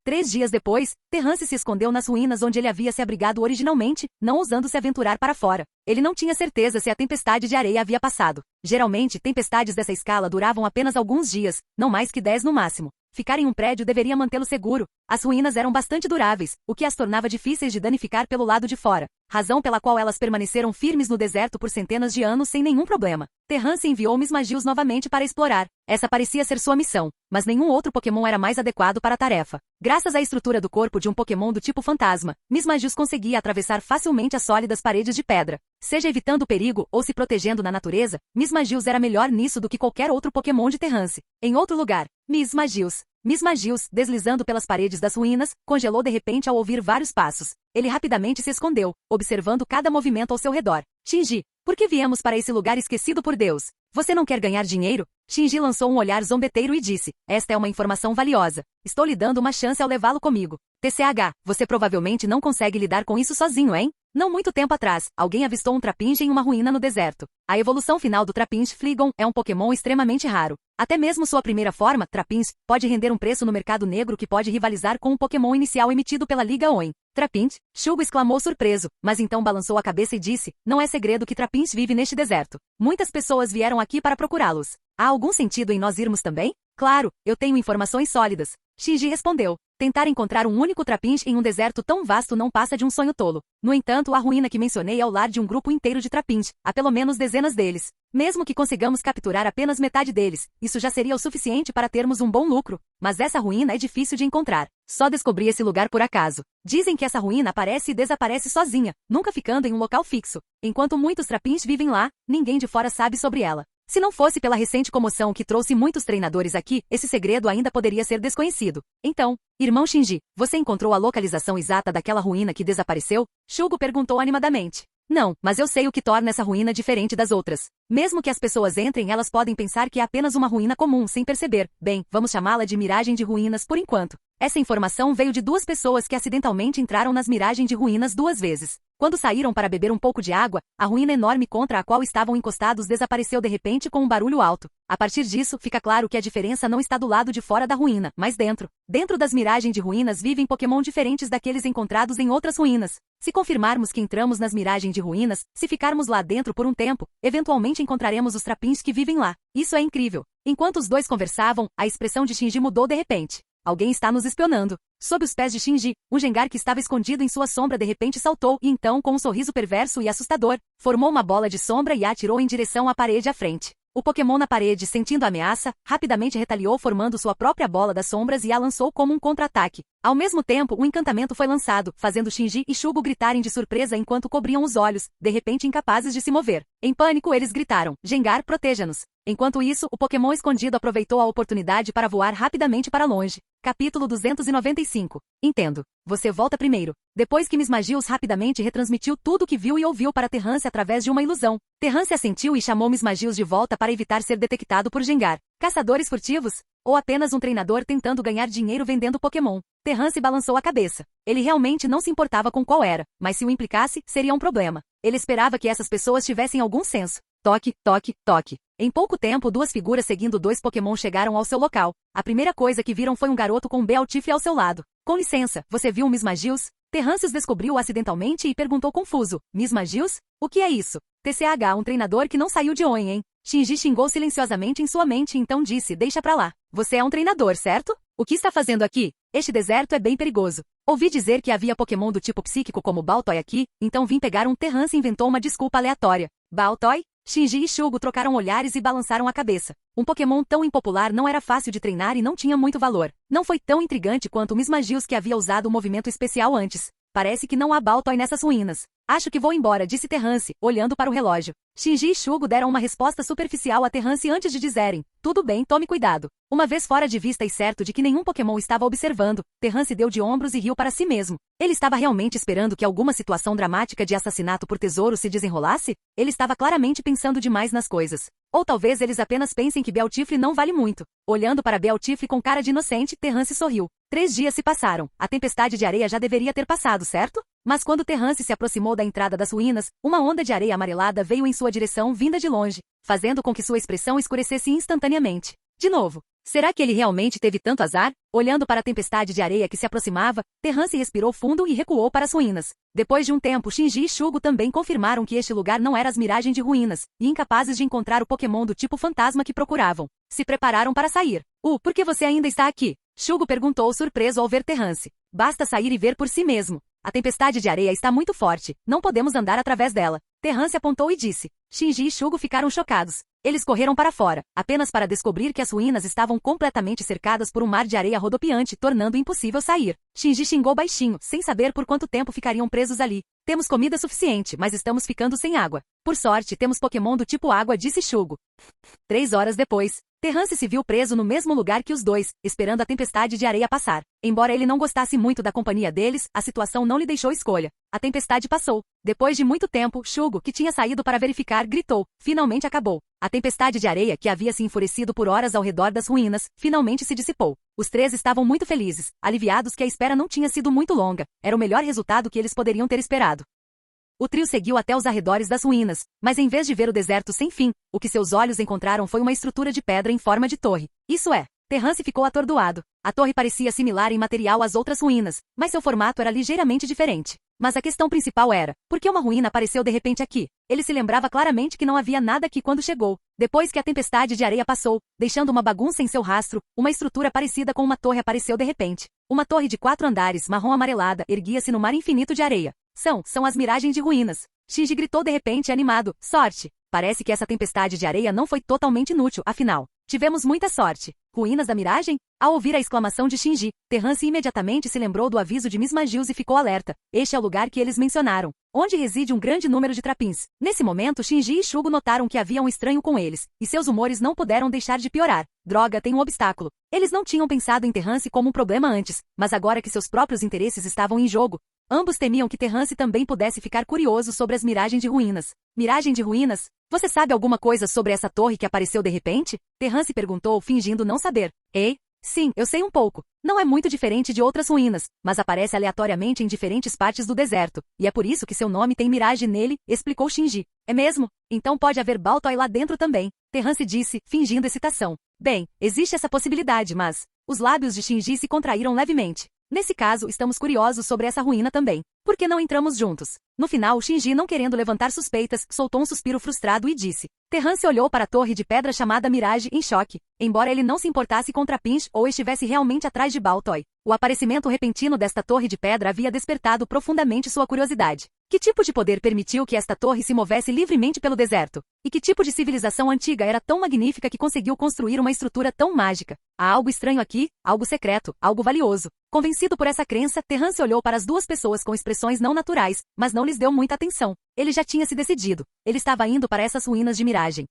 3 dias depois, Terrance se escondeu nas ruínas onde ele havia se abrigado originalmente, não ousando se aventurar para fora. Ele não tinha certeza se a tempestade de areia havia passado. Geralmente, tempestades dessa escala duravam apenas alguns dias, não mais que 10 no máximo. Ficar em um prédio deveria mantê-lo seguro. As ruínas eram bastante duráveis, o que as tornava difíceis de danificar pelo lado de fora, razão pela qual elas permaneceram firmes no deserto por centenas de anos sem nenhum problema. Terrance enviou Mismagius novamente para explorar. Essa parecia ser sua missão, mas nenhum outro Pokémon era mais adequado para a tarefa. Graças à estrutura do corpo de um Pokémon do tipo fantasma, Mismagius conseguia atravessar facilmente as sólidas paredes de pedra. Seja evitando o perigo ou se protegendo na natureza, Mismagius era melhor nisso do que qualquer outro Pokémon de Terrance. Em outro lugar, Mismagius, deslizando pelas paredes das ruínas, congelou de repente ao ouvir vários passos. Ele rapidamente se escondeu, observando cada movimento ao seu redor. Shinji, por que viemos para esse lugar esquecido por Deus? Você não quer ganhar dinheiro? Shinji lançou um olhar zombeteiro e disse, esta é uma informação valiosa. Estou lhe dando uma chance ao levá-lo comigo. TCH, você provavelmente não consegue lidar com isso sozinho, hein? Não muito tempo atrás, alguém avistou um Trapinch em uma ruína no deserto. A evolução final do Trapinch Fleegon é um Pokémon extremamente raro. Até mesmo sua primeira forma, Trapinch, pode render um preço no mercado negro que pode rivalizar com o Pokémon inicial emitido pela Liga Oen. Trapinch? Shugo exclamou surpreso, mas então balançou a cabeça e disse, não é segredo que Trapinch vive neste deserto. Muitas pessoas vieram aqui para procurá-los. Há algum sentido em nós irmos também? Claro, eu tenho informações sólidas. Shinji respondeu. Tentar encontrar um único Trapinch em um deserto tão vasto não passa de um sonho tolo. No entanto, a ruína que mencionei é o lar de um grupo inteiro de Trapinch, há pelo menos dezenas deles. Mesmo que consigamos capturar apenas metade deles, isso já seria o suficiente para termos um bom lucro. Mas essa ruína é difícil de encontrar. Só descobri esse lugar por acaso. Dizem que essa ruína aparece e desaparece sozinha, nunca ficando em um local fixo. Enquanto muitos Trapinch vivem lá, ninguém de fora sabe sobre ela. Se não fosse pela recente comoção que trouxe muitos treinadores aqui, esse segredo ainda poderia ser desconhecido. Então, irmão Shinji, você encontrou a localização exata daquela ruína que desapareceu? Shugo perguntou animadamente. Não, mas eu sei o que torna essa ruína diferente das outras. Mesmo que as pessoas entrem, elas podem pensar que é apenas uma ruína comum sem perceber. Bem, vamos chamá-la de miragem de ruínas por enquanto. Essa informação veio de 2 pessoas que acidentalmente entraram nas miragens de ruínas 2 vezes. Quando saíram para beber um pouco de água, a ruína enorme contra a qual estavam encostados desapareceu de repente com um barulho alto. A partir disso, fica claro que a diferença não está do lado de fora da ruína, mas dentro. Dentro das miragens de ruínas vivem Pokémon diferentes daqueles encontrados em outras ruínas. Se confirmarmos que entramos nas miragens de ruínas, se ficarmos lá dentro por um tempo, eventualmente encontraremos os Trapinch que vivem lá. Isso é incrível. Enquanto os dois conversavam, a expressão de Shinji mudou de repente. Alguém está nos espionando. Sob os pés de Shinji, um Gengar que estava escondido em sua sombra de repente saltou e então, com um sorriso perverso e assustador, formou uma bola de sombra e a atirou em direção à parede à frente. O Pokémon na parede, sentindo a ameaça, rapidamente retaliou formando sua própria bola das sombras e a lançou como um contra-ataque. Ao mesmo tempo, um encantamento foi lançado, fazendo Shinji e Shugo gritarem de surpresa enquanto cobriam os olhos, de repente incapazes de se mover. Em pânico, eles gritaram: Gengar, proteja-nos! Enquanto isso, o Pokémon escondido aproveitou a oportunidade para voar rapidamente para longe. Capítulo 295. Entendo. Você volta primeiro. Depois que Miss Magius rapidamente retransmitiu tudo o que viu e ouviu para Terrance através de uma ilusão. Terrance assentiu e chamou Miss Magius de volta para evitar ser detectado por Gengar. Caçadores furtivos? Ou apenas um treinador tentando ganhar dinheiro vendendo Pokémon? Terrance balançou a cabeça. Ele realmente não se importava com qual era, mas se o implicasse, seria um problema. Ele esperava que essas pessoas tivessem algum senso. Toque, toque, toque. Em pouco tempo, duas figuras seguindo dois Pokémon chegaram ao seu local. A primeira coisa que viram foi um garoto com um Bealtiff ao seu lado. Com licença, você viu Miss Magius? Terrance os descobriu acidentalmente e perguntou confuso. Miss Magius? O que é isso? TCH, um treinador que não saiu de Oen, hein? Shinji xingou silenciosamente em sua mente e então disse: deixa pra lá. Você é um treinador, certo? O que está fazendo aqui? Este deserto é bem perigoso. Ouvi dizer que havia Pokémon do tipo psíquico como Baltoy aqui, então vim pegar um. Terrance inventou uma desculpa aleatória. Baltoy? Shinji e Shugo trocaram olhares e balançaram a cabeça. Um Pokémon tão impopular não era fácil de treinar e não tinha muito valor. Não foi tão intrigante quanto Miss Magius que havia usado o movimento especial antes. Parece que não há Baltoy nessas ruínas. Acho que vou embora, disse Terrance, olhando para o relógio. Shinji e Shugo deram uma resposta superficial a Terrance antes de dizerem: tudo bem, tome cuidado. Uma vez fora de vista e certo de que nenhum Pokémon estava observando, Terrance deu de ombros e riu para si mesmo. Ele estava realmente esperando que alguma situação dramática de assassinato por tesouro se desenrolasse? Ele estava claramente pensando demais nas coisas. Ou talvez eles apenas pensem que Bealtiff não vale muito. Olhando para Bealtiff com cara de inocente, Terrance sorriu. 3 dias se passaram. A tempestade de areia já deveria ter passado, certo? Mas quando Terrance se aproximou da entrada das ruínas, uma onda de areia amarelada veio em sua direção vinda de longe, fazendo com que sua expressão escurecesse instantaneamente. De novo. Será que ele realmente teve tanto azar? Olhando para a tempestade de areia que se aproximava, Terrance respirou fundo e recuou para as ruínas. Depois de um tempo, Shinji e Shugo também confirmaram que este lugar não era as miragens de ruínas, e incapazes de encontrar o Pokémon do tipo fantasma que procuravam. Se prepararam para sair. Por que você ainda está aqui? Shugo perguntou surpreso ao ver Terrance. Basta sair e ver por si mesmo. A tempestade de areia está muito forte, não podemos andar através dela. Terrance apontou e disse. Shinji e Shugo ficaram chocados. Eles correram para fora, apenas para descobrir que as ruínas estavam completamente cercadas por um mar de areia rodopiante, tornando impossível sair. Shinji xingou baixinho, sem saber por quanto tempo ficariam presos ali. Temos comida suficiente, mas estamos ficando sem água. Por sorte, temos Pokémon do tipo água, disse Shugo. 3 horas depois, Terrance se viu preso no mesmo lugar que os dois, esperando a tempestade de areia passar. Embora ele não gostasse muito da companhia deles, a situação não lhe deixou escolha. A tempestade passou. Depois de muito tempo, Shugo, que tinha saído para verificar, gritou. Finalmente acabou. A tempestade de areia, que havia se enfurecido por horas ao redor das ruínas, finalmente se dissipou. Os 3 estavam muito felizes, aliviados que a espera não tinha sido muito longa. Era o melhor resultado que eles poderiam ter esperado. O trio seguiu até os arredores das ruínas, mas em vez de ver o deserto sem fim, o que seus olhos encontraram foi uma estrutura de pedra em forma de torre. Isso é, Terrance ficou atordoado. A torre parecia similar em material às outras ruínas, mas seu formato era ligeiramente diferente. Mas a questão principal era, por que uma ruína apareceu de repente aqui? Ele se lembrava claramente que não havia nada aqui quando chegou. Depois que a tempestade de areia passou, deixando uma bagunça em seu rastro, uma estrutura parecida com uma torre apareceu de repente. Uma torre de 4 andares, marrom amarelada, erguia-se no mar infinito de areia. São as miragens de ruínas. Shinji gritou de repente animado. Sorte! Parece que essa tempestade de areia não foi totalmente inútil, afinal. Tivemos muita sorte. Ruínas da miragem? Ao ouvir a exclamação de Shinji, Terrance imediatamente se lembrou do aviso de Miss Magius e ficou alerta. Este é o lugar que eles mencionaram, onde reside um grande número de trapins. Nesse momento, Shinji e Shugo notaram que havia um estranho com eles, e seus humores não puderam deixar de piorar. Droga, tem um obstáculo. Eles não tinham pensado em Terrance como um problema antes, mas agora que seus próprios interesses estavam em jogo, ambos temiam que Terrance também pudesse ficar curioso sobre as miragens de ruínas. Miragem de ruínas? Você sabe alguma coisa sobre essa torre que apareceu de repente? Terrance perguntou, fingindo não saber. Ei? Sim, eu sei um pouco. Não é muito diferente de outras ruínas, mas aparece aleatoriamente em diferentes partes do deserto, e é por isso que seu nome tem miragem nele, explicou Shinji. É mesmo? Então pode haver Baltoy lá dentro também. Terrance disse, fingindo excitação. Bem, existe essa possibilidade, mas... Os lábios de Shinji se contraíram levemente. Nesse caso, estamos curiosos sobre essa ruína também. Por que não entramos juntos? No final, Shinji, não querendo levantar suspeitas, soltou um suspiro frustrado e disse. Terrance olhou para a torre de pedra chamada Mirage em choque, embora ele não se importasse com trapins ou estivesse realmente atrás de Baltoy. O aparecimento repentino desta torre de pedra havia despertado profundamente sua curiosidade. Que tipo de poder permitiu que esta torre se movesse livremente pelo deserto? E que tipo de civilização antiga era tão magnífica que conseguiu construir uma estrutura tão mágica? Há algo estranho aqui, algo secreto, algo valioso. Convencido por essa crença, Terrance olhou para as duas pessoas com expressões não naturais, mas não lhes deu muita atenção. Ele já tinha se decidido. Ele estava indo para essas ruínas de miragem.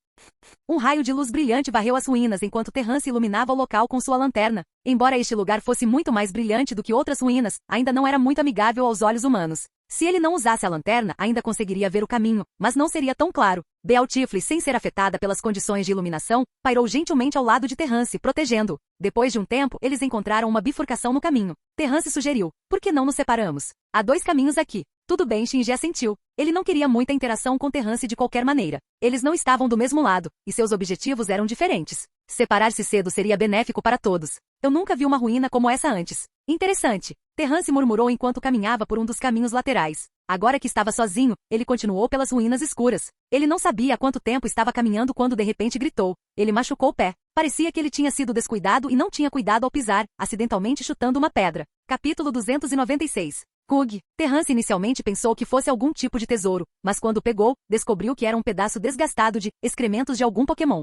Um raio de luz brilhante varreu as ruínas enquanto Terrance iluminava o local com sua lanterna. Embora este lugar fosse muito mais brilhante do que outras ruínas, ainda não era muito amigável aos olhos humanos. Se ele não usasse a lanterna, ainda conseguiria ver o caminho, mas não seria tão claro. Bealtifle, sem ser afetada pelas condições de iluminação, pairou gentilmente ao lado de Terrance, protegendo-o. Depois de um tempo, eles encontraram uma bifurcação no caminho. Terrance sugeriu: por que não nos separamos? Há dois caminhos aqui. Tudo bem, Shinji assentiu. Ele não queria muita interação com Terrance de qualquer maneira. Eles não estavam do mesmo lado, e seus objetivos eram diferentes. Separar-se cedo seria benéfico para todos. Eu nunca vi uma ruína como essa antes. Interessante. Terrance murmurou enquanto caminhava por um dos caminhos laterais. Agora que estava sozinho, ele continuou pelas ruínas escuras. Ele não sabia há quanto tempo estava caminhando quando de repente gritou. Ele machucou o pé. Parecia que ele tinha sido descuidado e não tinha cuidado ao pisar, acidentalmente chutando uma pedra. Capítulo 296. Kug. Terrance inicialmente pensou que fosse algum tipo de tesouro, mas quando pegou, descobriu que era um pedaço desgastado de excrementos de algum Pokémon.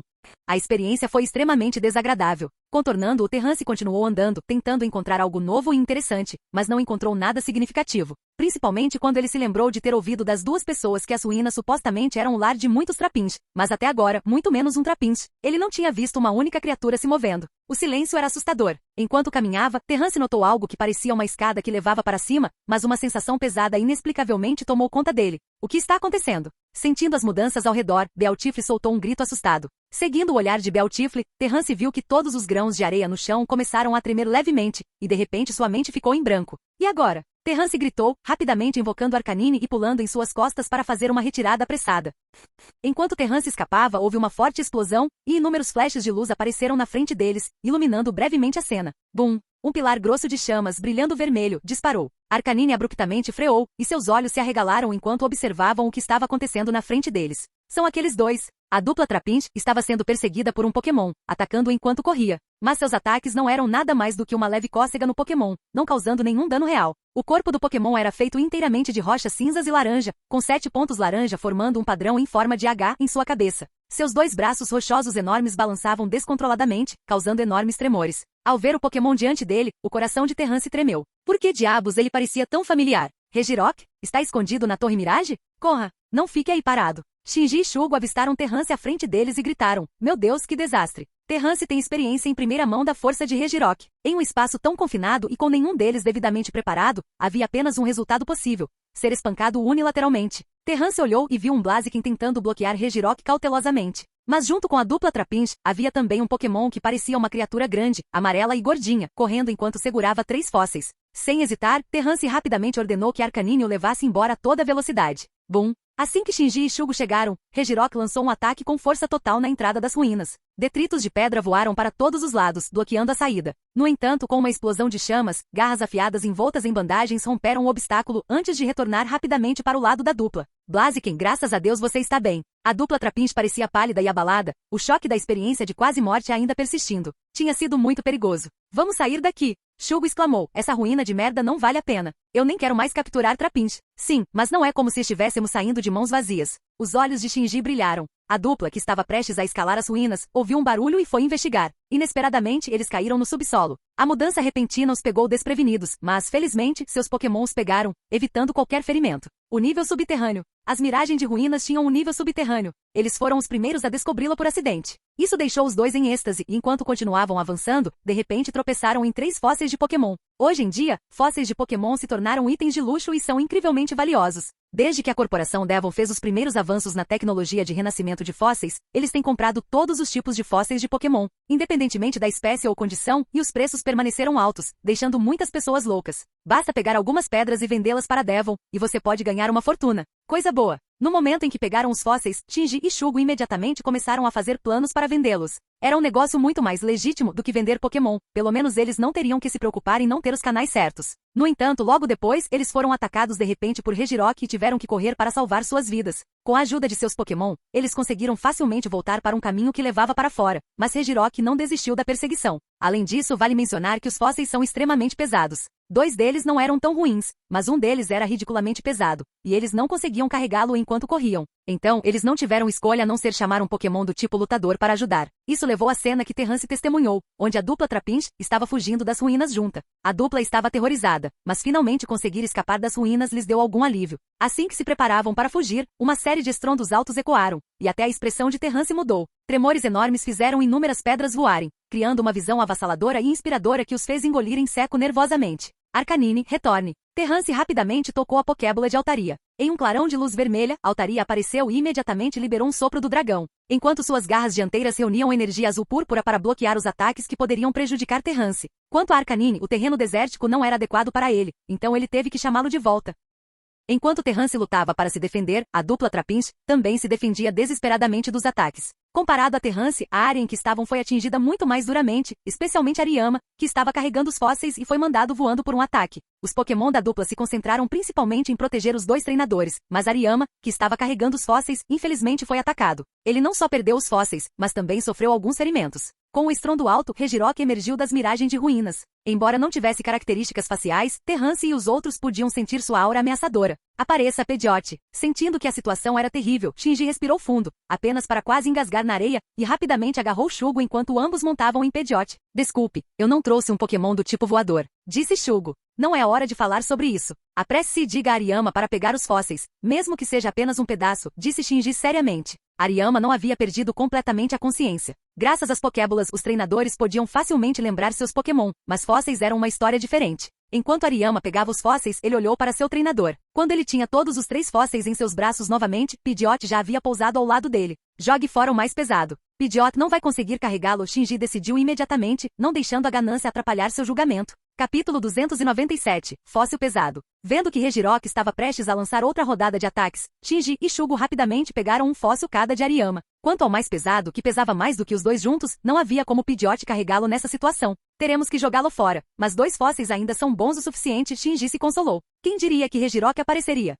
A experiência foi extremamente desagradável. Contornando-o, Terrance continuou andando, tentando encontrar algo novo e interessante, mas não encontrou nada significativo. Principalmente quando ele se lembrou de ter ouvido das duas pessoas que as ruínas supostamente eram o lar de muitos trapins, mas até agora, muito menos um trapins. Ele não tinha visto uma única criatura se movendo. O silêncio era assustador. Enquanto caminhava, Terrance notou algo que parecia uma escada que levava para cima, mas uma sensação pesada inexplicavelmente tomou conta dele. O que está acontecendo? Sentindo as mudanças ao redor, Bealtifle soltou um grito assustado. Seguindo o olhar de Bealtifle, Terrance viu que todos os grãos de areia no chão começaram a tremer levemente, e de repente sua mente ficou em branco. E agora? Terrance gritou, rapidamente invocando Arcanine e pulando em suas costas para fazer uma retirada apressada. Enquanto Terrance escapava, houve uma forte explosão, e inúmeros flashes de luz apareceram na frente deles, iluminando brevemente a cena. Bum! Um pilar grosso de chamas, brilhando vermelho, disparou. Arcanine abruptamente freou, e seus olhos se arregalaram enquanto observavam o que estava acontecendo na frente deles. São aqueles dois. A dupla Trapinch estava sendo perseguida por um Pokémon, atacando-o enquanto corria. Mas seus ataques não eram nada mais do que uma leve cócega no Pokémon, não causando nenhum dano real. O corpo do Pokémon era feito inteiramente de rochas cinzas e laranja, com 7 pontos laranja formando um padrão em forma de H em sua cabeça. Seus dois braços rochosos enormes balançavam descontroladamente, causando enormes tremores. Ao ver o Pokémon diante dele, o coração de Terrance tremeu. Por que diabos ele parecia tão familiar? Regirock? Está escondido na Torre Mirage? Corra! Não fique aí parado. Shinji e Shugo avistaram Terrance à frente deles e gritaram: meu Deus, que desastre! Terrance tem experiência em primeira mão da força de Regirock. Em um espaço tão confinado e com nenhum deles devidamente preparado, havia apenas um resultado possível: ser espancado unilateralmente. Terrance olhou e viu um Blaziken tentando bloquear Regirock cautelosamente. Mas junto com a dupla Trapinch, havia também um Pokémon que parecia uma criatura grande, amarela e gordinha, correndo enquanto segurava 3 fósseis. Sem hesitar, Terrance rapidamente ordenou que Arcanine o levasse embora a toda velocidade. Bum! Assim que Shinji e Shugo chegaram, Regirock lançou um ataque com força total na entrada das ruínas. Detritos de pedra voaram para todos os lados, bloqueando a saída. No entanto, com uma explosão de chamas, garras afiadas envoltas em bandagens romperam o obstáculo antes de retornar rapidamente para o lado da dupla. Blaziken, graças a Deus você está bem. A dupla Trapinch parecia pálida e abalada, o choque da experiência de quase morte ainda persistindo. Tinha sido muito perigoso. Vamos sair daqui! Shugo exclamou, essa ruína de merda não vale a pena. Eu nem quero mais capturar Trapinch. Sim, mas não é como se estivéssemos saindo de mãos vazias. Os olhos de Shinji brilharam. A dupla, que estava prestes a escalar as ruínas, ouviu um barulho e foi investigar. Inesperadamente, eles caíram no subsolo. A mudança repentina os pegou desprevenidos, mas, felizmente, seus Pokémons pegaram, evitando qualquer ferimento. O nível subterrâneo. As miragens de ruínas tinham um nível subterrâneo. Eles foram os primeiros a descobri-la por acidente. Isso deixou os dois em êxtase, e enquanto continuavam avançando, de repente tropeçaram em 3 fósseis de Pokémon. Hoje em dia, fósseis de Pokémon se tornaram itens de luxo e são incrivelmente valiosos. Desde que a corporação Devon fez os primeiros avanços na tecnologia de renascimento de fósseis, eles têm comprado todos os tipos de fósseis de Pokémon, independentemente da espécie ou condição, e os preços permaneceram altos, deixando muitas pessoas loucas. Basta pegar algumas pedras e vendê-las para Devon, e você pode ganhar uma fortuna. Coisa boa! No momento em que pegaram os fósseis, Shinji e Shugo imediatamente começaram a fazer planos para vendê-los. Era um negócio muito mais legítimo do que vender Pokémon, pelo menos eles não teriam que se preocupar em não ter os canais certos. No entanto, logo depois, eles foram atacados de repente por Regirock e tiveram que correr para salvar suas vidas. Com a ajuda de seus Pokémon, eles conseguiram facilmente voltar para um caminho que levava para fora, mas Regirock não desistiu da perseguição. Além disso, vale mencionar que os fósseis são extremamente pesados. 2 deles não eram tão ruins, mas um deles era ridiculamente pesado, e eles não conseguiam carregá-lo enquanto corriam. Então, eles não tiveram escolha a não ser chamar um Pokémon do tipo lutador para ajudar. Isso levou à cena que Terrance testemunhou, onde a dupla Trapinch estava fugindo das ruínas junta. A dupla estava aterrorizada, mas finalmente conseguir escapar das ruínas lhes deu algum alívio. Assim que se preparavam para fugir, uma série de estrondos altos ecoaram, e até a expressão de Terrance mudou. Tremores enormes fizeram inúmeras pedras voarem, criando uma visão avassaladora e inspiradora que os fez engolir em seco nervosamente. Arcanine, retorne. Terrance rapidamente tocou a Pokébola de Altaria. Em um clarão de luz vermelha, Altaria apareceu e imediatamente liberou um sopro do dragão, enquanto suas garras dianteiras reuniam energia azul púrpura para bloquear os ataques que poderiam prejudicar Terrance. Quanto a Arcanine, o terreno desértico não era adequado para ele, então ele teve que chamá-lo de volta. Enquanto Terrance lutava para se defender, a dupla Trapinch também se defendia desesperadamente dos ataques. Comparado a Terrance, a área em que estavam foi atingida muito mais duramente, especialmente Ariyama, que estava carregando os fósseis e foi mandado voando por um ataque. Os Pokémon da dupla se concentraram principalmente em proteger os dois treinadores, mas Ariyama, que estava carregando os fósseis, infelizmente foi atacado. Ele não só perdeu os fósseis, mas também sofreu alguns ferimentos. Com o estrondo alto, Regirock emergiu das miragens de ruínas. Embora não tivesse características faciais, Terrance e os outros podiam sentir sua aura ameaçadora. Apareça, Pidgeot. Sentindo que a situação era terrível, Shinji respirou fundo, apenas para quase engasgar na areia, e rapidamente agarrou Shugo enquanto ambos montavam em Pidgeot. Desculpe, eu não trouxe um Pokémon do tipo voador, disse Shugo. Não é hora de falar sobre isso. Apresse-se e diga a Ariyama para pegar os fósseis, mesmo que seja apenas um pedaço, disse Shinji seriamente. Ariyama não havia perdido completamente a consciência. Graças às Pokébolas, os treinadores podiam facilmente lembrar seus Pokémon, mas fósseis eram uma história diferente. Enquanto Ariyama pegava os fósseis, ele olhou para seu treinador. Quando ele tinha todos os 3 fósseis em seus braços novamente, Pidgeot já havia pousado ao lado dele. Jogue fora o mais pesado. Pidgeot não vai conseguir carregá-lo, Shinji decidiu imediatamente, não deixando a ganância atrapalhar seu julgamento. Capítulo 297. Fóssil pesado. Vendo que Regirock estava prestes a lançar outra rodada de ataques, Shinji e Shugo rapidamente pegaram um fóssil cada de Ariyama. Quanto ao mais pesado, que pesava mais do que os dois juntos, não havia como Pidgeot carregá-lo nessa situação. Teremos que jogá-lo fora, mas 2 fósseis ainda são bons o suficiente, Shinji se consolou. Quem diria que Regirock apareceria?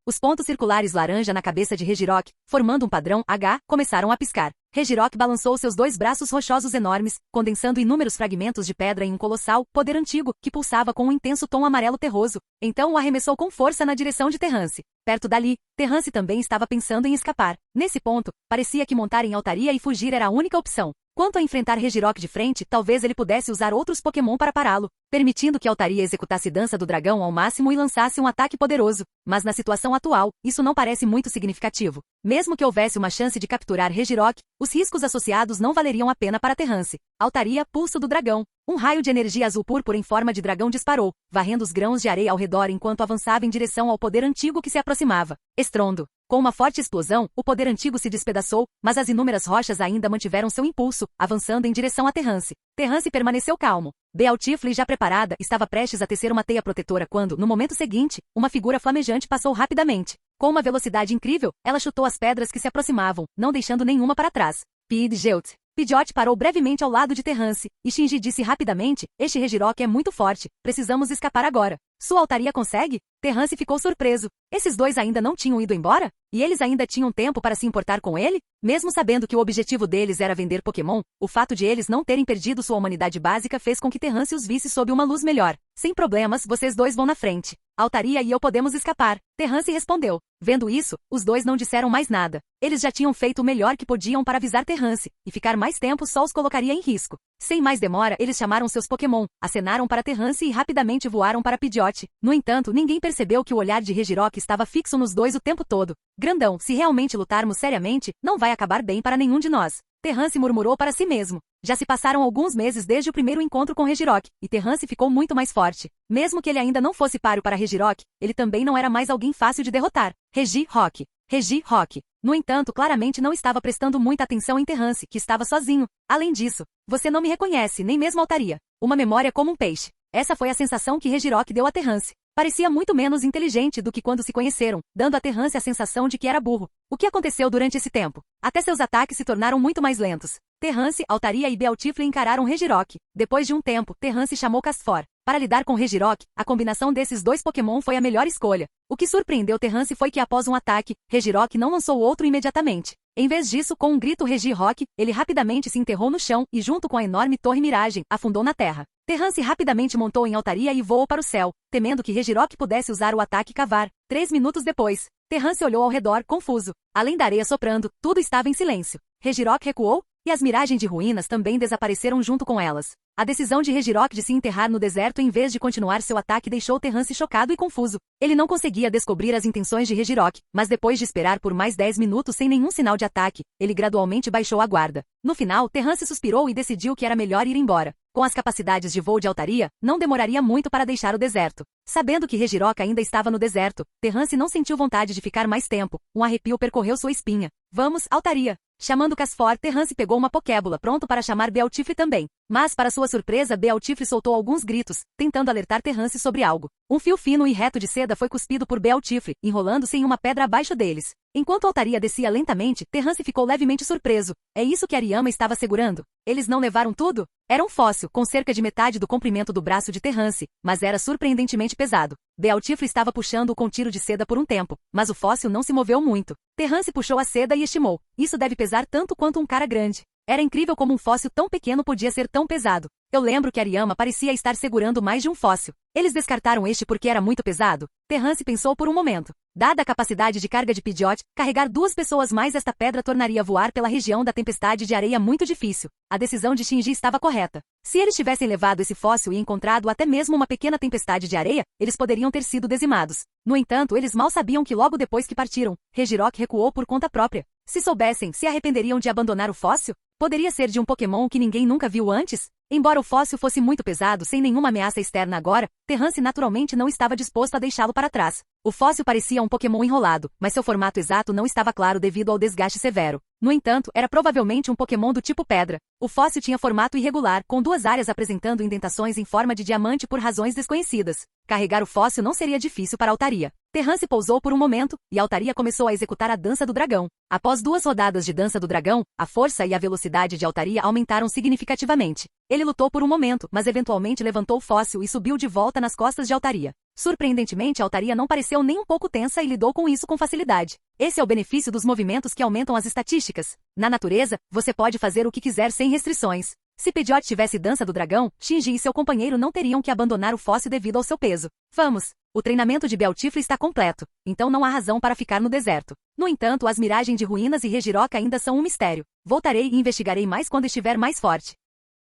Os pontos circulares laranja na cabeça de Regirock, formando um padrão H, começaram a piscar. Regirock balançou seus 2 braços rochosos enormes, condensando inúmeros fragmentos de pedra em um colossal poder antigo que pulsava com um intenso tom amarelo terroso. Então o arremessou com força na direção de Terrance. Perto dali, Terrance também estava pensando em escapar. Nesse ponto, parecia que montar em Altaria e fugir era a única opção. Quanto a enfrentar Regirock de frente, talvez ele pudesse usar outros Pokémon para pará-lo, permitindo que Altaria executasse Dança do Dragão ao máximo e lançasse um ataque poderoso. Mas na situação atual, isso não parece muito significativo. Mesmo que houvesse uma chance de capturar Regirock, os riscos associados não valeriam a pena para Terrance. Altaria, Pulso do Dragão. Um raio de energia azul púrpura em forma de dragão disparou, varrendo os grãos de areia ao redor enquanto avançava em direção ao poder antigo que se aproximava. Estrondo. Com uma forte explosão, o poder antigo se despedaçou, mas as inúmeras rochas ainda mantiveram seu impulso, avançando em direção a Terrance. Terrance permaneceu calmo. Bealtifle, já preparada, estava prestes a tecer uma teia protetora quando, no momento seguinte, uma figura flamejante passou rapidamente. Com uma velocidade incrível, ela chutou as pedras que se aproximavam, não deixando nenhuma para trás. Pidgeot. Pidgeot parou brevemente ao lado de Terrance, e Shinji disse rapidamente, este Regirock é muito forte, precisamos escapar agora. Sua Altaria consegue? Terrance ficou surpreso. Esses 2 ainda não tinham ido embora? E eles ainda tinham tempo para se importar com ele? Mesmo sabendo que o objetivo deles era vender Pokémon, o fato de eles não terem perdido sua humanidade básica fez com que Terrance os visse sob uma luz melhor. Sem problemas, vocês 2 vão na frente. Altaria e eu podemos escapar. Terrance respondeu. Vendo isso, os 2 não disseram mais nada. Eles já tinham feito o melhor que podiam para avisar Terrance, e ficar mais tempo só os colocaria em risco. Sem mais demora, eles chamaram seus Pokémon, acenaram para Terrance e rapidamente voaram para Pidgeot. No entanto, ninguém percebeu que o olhar de Regirock estava fixo nos 2 o tempo todo. Grandão, se realmente lutarmos seriamente, não vai acabar bem para nenhum de nós. Terrance murmurou para si mesmo. Já se passaram alguns meses desde o primeiro encontro com Regirock, e Terrance ficou muito mais forte. Mesmo que ele ainda não fosse páreo para Regirock, ele também não era mais alguém fácil de derrotar. Regirock. Regirock. No entanto, claramente não estava prestando muita atenção em Terrance, que estava sozinho. Além disso, você não me reconhece, nem mesmo Altaria. Uma memória como um peixe. Essa foi a sensação que Regirock deu a Terrance. Parecia muito menos inteligente do que quando se conheceram, dando a Terrance a sensação de que era burro. O que aconteceu durante esse tempo? Até seus ataques se tornaram muito mais lentos. Terrance, Altaria e Bealtifle encararam Regirock. Depois de um tempo, Terrance chamou Castfor. Para lidar com Regirock, a combinação desses 2 Pokémon foi a melhor escolha. O que surpreendeu Terrance foi que após um ataque, Regirock não lançou outro imediatamente. Em vez disso, com um grito Regirock, ele rapidamente se enterrou no chão e, junto com a enorme torre miragem, afundou na terra. Terrance rapidamente montou em altaria e voou para o céu, temendo que Regirock pudesse usar o ataque e cavar. 3 minutos depois, Terrance olhou ao redor, confuso. Além da areia soprando, tudo estava em silêncio. Regirock recuou, e as miragens de ruínas também desapareceram junto com elas. A decisão de Regirock de se enterrar no deserto em vez de continuar seu ataque deixou Terrance chocado e confuso. Ele não conseguia descobrir as intenções de Regirock, mas depois de esperar por mais 10 minutos sem nenhum sinal de ataque, ele gradualmente baixou a guarda. No final, Terrance suspirou e decidiu que era melhor ir embora. Com as capacidades de voo de altaria, não demoraria muito para deixar o deserto. Sabendo que Regirock ainda estava no deserto, Terrance não sentiu vontade de ficar mais tempo. Um arrepio percorreu sua espinha. Vamos, altaria! Chamando Casfor, Terrance pegou uma pokébula pronto para chamar Bealtifre também. Mas, para sua surpresa, Bealtifre soltou alguns gritos, tentando alertar Terrance sobre algo. Um fio fino e reto de seda foi cuspido por Bealtifre, enrolando-se em uma pedra abaixo deles. Enquanto a altaria descia lentamente, Terrance ficou levemente surpreso. É isso que Ariyama estava segurando? Eles não levaram tudo? Era um fóssil, com cerca de metade do comprimento do braço de Terrance, mas era surpreendentemente pesado. Bealtifre estava puxando-o com tiro de seda por um tempo, mas o fóssil não se moveu muito. Terrance puxou a seda e estimou. Isso deve pesar tanto quanto um cara grande. Era incrível como um fóssil tão pequeno podia ser tão pesado. Eu lembro que Ariyama parecia estar segurando mais de um fóssil. Eles descartaram este porque era muito pesado? Terrance pensou por um momento. Dada a capacidade de carga de Pidgeot, carregar 2 pessoas mais esta pedra tornaria voar pela região da tempestade de areia muito difícil. A decisão de Shinji estava correta. Se eles tivessem levado esse fóssil e encontrado até mesmo uma pequena tempestade de areia, eles poderiam ter sido dizimados. No entanto, eles mal sabiam que logo depois que partiram, Regirock recuou por conta própria. Se soubessem, se arrependeriam de abandonar o fóssil? Poderia ser de um Pokémon que ninguém nunca viu antes? Embora o fóssil fosse muito pesado sem nenhuma ameaça externa agora, Terrance naturalmente não estava disposto a deixá-lo para trás. O fóssil parecia um Pokémon enrolado, mas seu formato exato não estava claro devido ao desgaste severo. No entanto, era provavelmente um Pokémon do tipo pedra. O fóssil tinha formato irregular, com 2 áreas apresentando indentações em forma de diamante por razões desconhecidas. Carregar o fóssil não seria difícil para a altaria. Terrance pousou por um momento, e a altaria começou a executar a Dança do Dragão. Após 2 rodadas de Dança do Dragão, a força e a velocidade de altaria aumentaram significativamente. Ele lutou por um momento, mas eventualmente levantou o fóssil e subiu de volta nas costas de altaria. Surpreendentemente, a altaria não pareceu nem um pouco tensa e lidou com isso com facilidade. Esse é o benefício dos movimentos que aumentam as estatísticas. Na natureza, você pode fazer o que quiser sem restrições. Se Pidgeot tivesse Dança do Dragão, Shinji e seu companheiro não teriam que abandonar o fóssil devido ao seu peso. Vamos! O treinamento de Bealtifre está completo, então não há razão para ficar no deserto. No entanto, as miragens de ruínas e Regirock ainda são um mistério. Voltarei e investigarei mais quando estiver mais forte.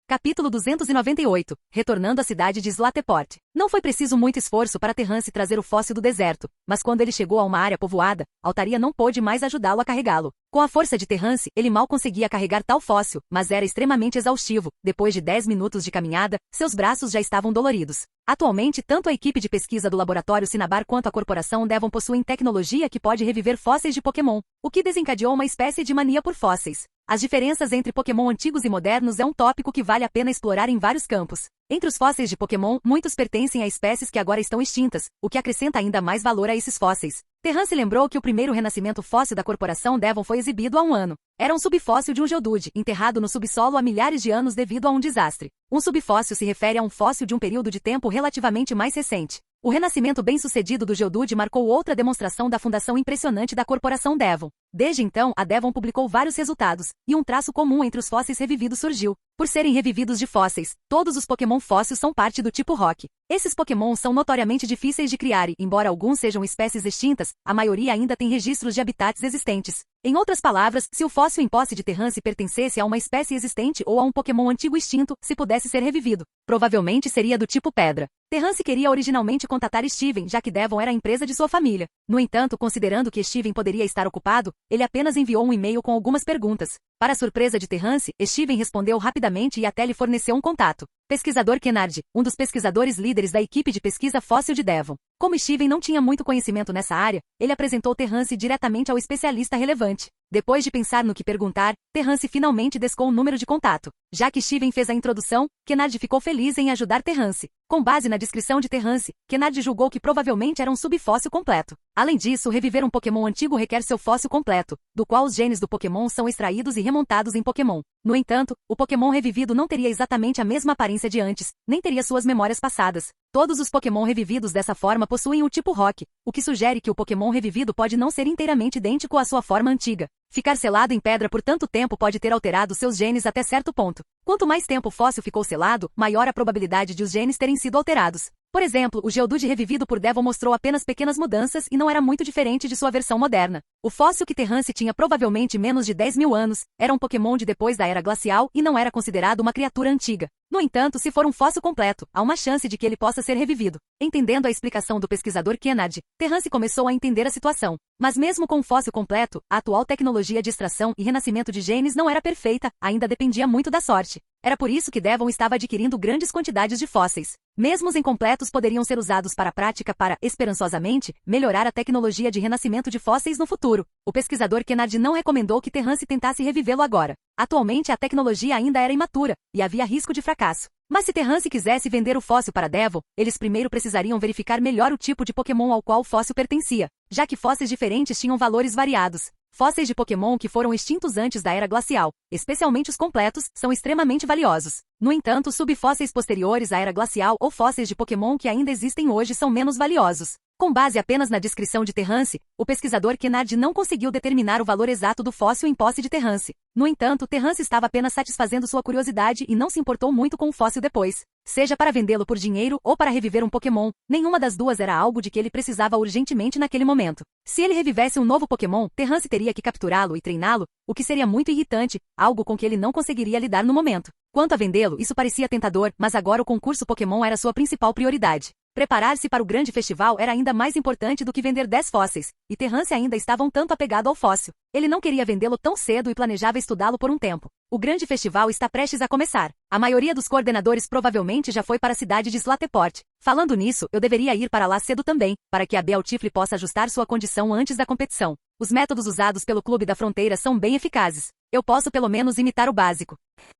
Capítulo 298. Retornando à cidade de Slateport. Não foi preciso muito esforço para Terrance trazer o fóssil do deserto, mas quando ele chegou a uma área povoada, a altaria não pôde mais ajudá-lo a carregá-lo. Com a força de Terrance, ele mal conseguia carregar tal fóssil, mas era extremamente exaustivo. Depois de 10 minutos de caminhada, seus braços já estavam doloridos. Atualmente, tanto a equipe de pesquisa do laboratório Cinnabar quanto a corporação Devon possuem tecnologia que pode reviver fósseis de Pokémon, o que desencadeou uma espécie de mania por fósseis. As diferenças entre Pokémon antigos e modernos é um tópico que vale a pena explorar em vários campos. Entre os fósseis de Pokémon, muitos pertencem a espécies que agora estão extintas, o que acrescenta ainda mais valor a esses fósseis. Terrance lembrou que o primeiro renascimento fóssil da corporação Devon foi exibido há um ano. Era um subfóssil de um Geodude, enterrado no subsolo há milhares de anos devido a um desastre. Um subfóssil se refere a um fóssil de um período de tempo relativamente mais recente. O renascimento bem-sucedido do Geodude marcou outra demonstração da fundação impressionante da corporação Devon. Desde então, a Devon publicou vários resultados, e um traço comum entre os fósseis revividos surgiu. Por serem revividos de fósseis, todos os Pokémon fósseis são parte do tipo Rock. Esses Pokémon são notoriamente difíceis de criar e, embora alguns sejam espécies extintas, a maioria ainda tem registros de habitats existentes. Em outras palavras, se o fóssil em posse de Terrance pertencesse a uma espécie existente ou a um Pokémon antigo extinto, se pudesse ser revivido, provavelmente seria do tipo Pedra. Terrance queria originalmente contatar Steven, já que Devon era a empresa de sua família. No entanto, considerando que Steven poderia estar ocupado, ele apenas enviou um e-mail com algumas perguntas. Para a surpresa de Terrance, Steven respondeu rapidamente e até lhe forneceu um contato. Pesquisador Kennard, um dos pesquisadores líderes da equipe de pesquisa fóssil de Devon. Como Steven não tinha muito conhecimento nessa área, ele apresentou Terrance diretamente ao especialista relevante. Depois de pensar no que perguntar, Terrance finalmente descou o número de contato. Já que Steven fez a introdução, Kennard ficou feliz em ajudar Terrance. Com base na descrição de Terrance, Kennard julgou que provavelmente era um subfóssil completo. Além disso, reviver um Pokémon antigo requer seu fóssil completo, do qual os genes do Pokémon são extraídos e remontados em Pokémon. No entanto, o Pokémon revivido não teria exatamente a mesma aparência de antes, nem teria suas memórias passadas. Todos os Pokémon revividos dessa forma possuem o tipo Rock, o que sugere que o Pokémon revivido pode não ser inteiramente idêntico à sua forma antiga. Ficar selado em pedra por tanto tempo pode ter alterado seus genes até certo ponto. Quanto mais tempo o fóssil ficou selado, maior a probabilidade de os genes terem sido alterados. Por exemplo, o Geodude revivido por Devon mostrou apenas pequenas mudanças e não era muito diferente de sua versão moderna. O fóssil que Terrance tinha provavelmente menos de 10 mil anos, era um Pokémon de depois da Era Glacial e não era considerado uma criatura antiga. No entanto, se for um fóssil completo, há uma chance de que ele possa ser revivido. Entendendo a explicação do pesquisador Kennard, Terrance começou a entender a situação. Mas mesmo com um fóssil completo, a atual tecnologia de extração e renascimento de genes não era perfeita, ainda dependia muito da sorte. Era por isso que Devon estava adquirindo grandes quantidades de fósseis. Mesmo os incompletos poderiam ser usados para a prática para, esperançosamente, melhorar a tecnologia de renascimento de fósseis no futuro. O pesquisador Kennard não recomendou que Terrance tentasse revivê-lo agora. Atualmente a tecnologia ainda era imatura, e havia risco de fracasso. Mas se Terrance quisesse vender o fóssil para Devon, eles primeiro precisariam verificar melhor o tipo de Pokémon ao qual o fóssil pertencia, já que fósseis diferentes tinham valores variados. Fósseis de Pokémon que foram extintos antes da Era Glacial, especialmente os completos, são extremamente valiosos. No entanto, subfósseis posteriores à Era Glacial ou fósseis de Pokémon que ainda existem hoje são menos valiosos. Com base apenas na descrição de Terrance, o pesquisador Kennard não conseguiu determinar o valor exato do fóssil em posse de Terrance. No entanto, Terrance estava apenas satisfazendo sua curiosidade e não se importou muito com o fóssil depois. Seja para vendê-lo por dinheiro ou para reviver um Pokémon, nenhuma das duas era algo de que ele precisava urgentemente naquele momento. Se ele revivesse um novo Pokémon, Terrance teria que capturá-lo e treiná-lo, o que seria muito irritante, algo com que ele não conseguiria lidar no momento. Quanto a vendê-lo, isso parecia tentador, mas agora o concurso Pokémon era sua principal prioridade. Preparar-se para o grande festival era ainda mais importante do que vender 10 fósseis, e Terrance ainda estava um tanto apegado ao fóssil. Ele não queria vendê-lo tão cedo e planejava estudá-lo por um tempo. O grande festival está prestes a começar. A maioria dos coordenadores provavelmente já foi para a cidade de Slateport. Falando nisso, eu deveria ir para lá cedo também, para que a Bealtifle possa ajustar sua condição antes da competição. Os métodos usados pelo Clube da Fronteira são bem eficazes. Eu posso pelo menos imitar o básico.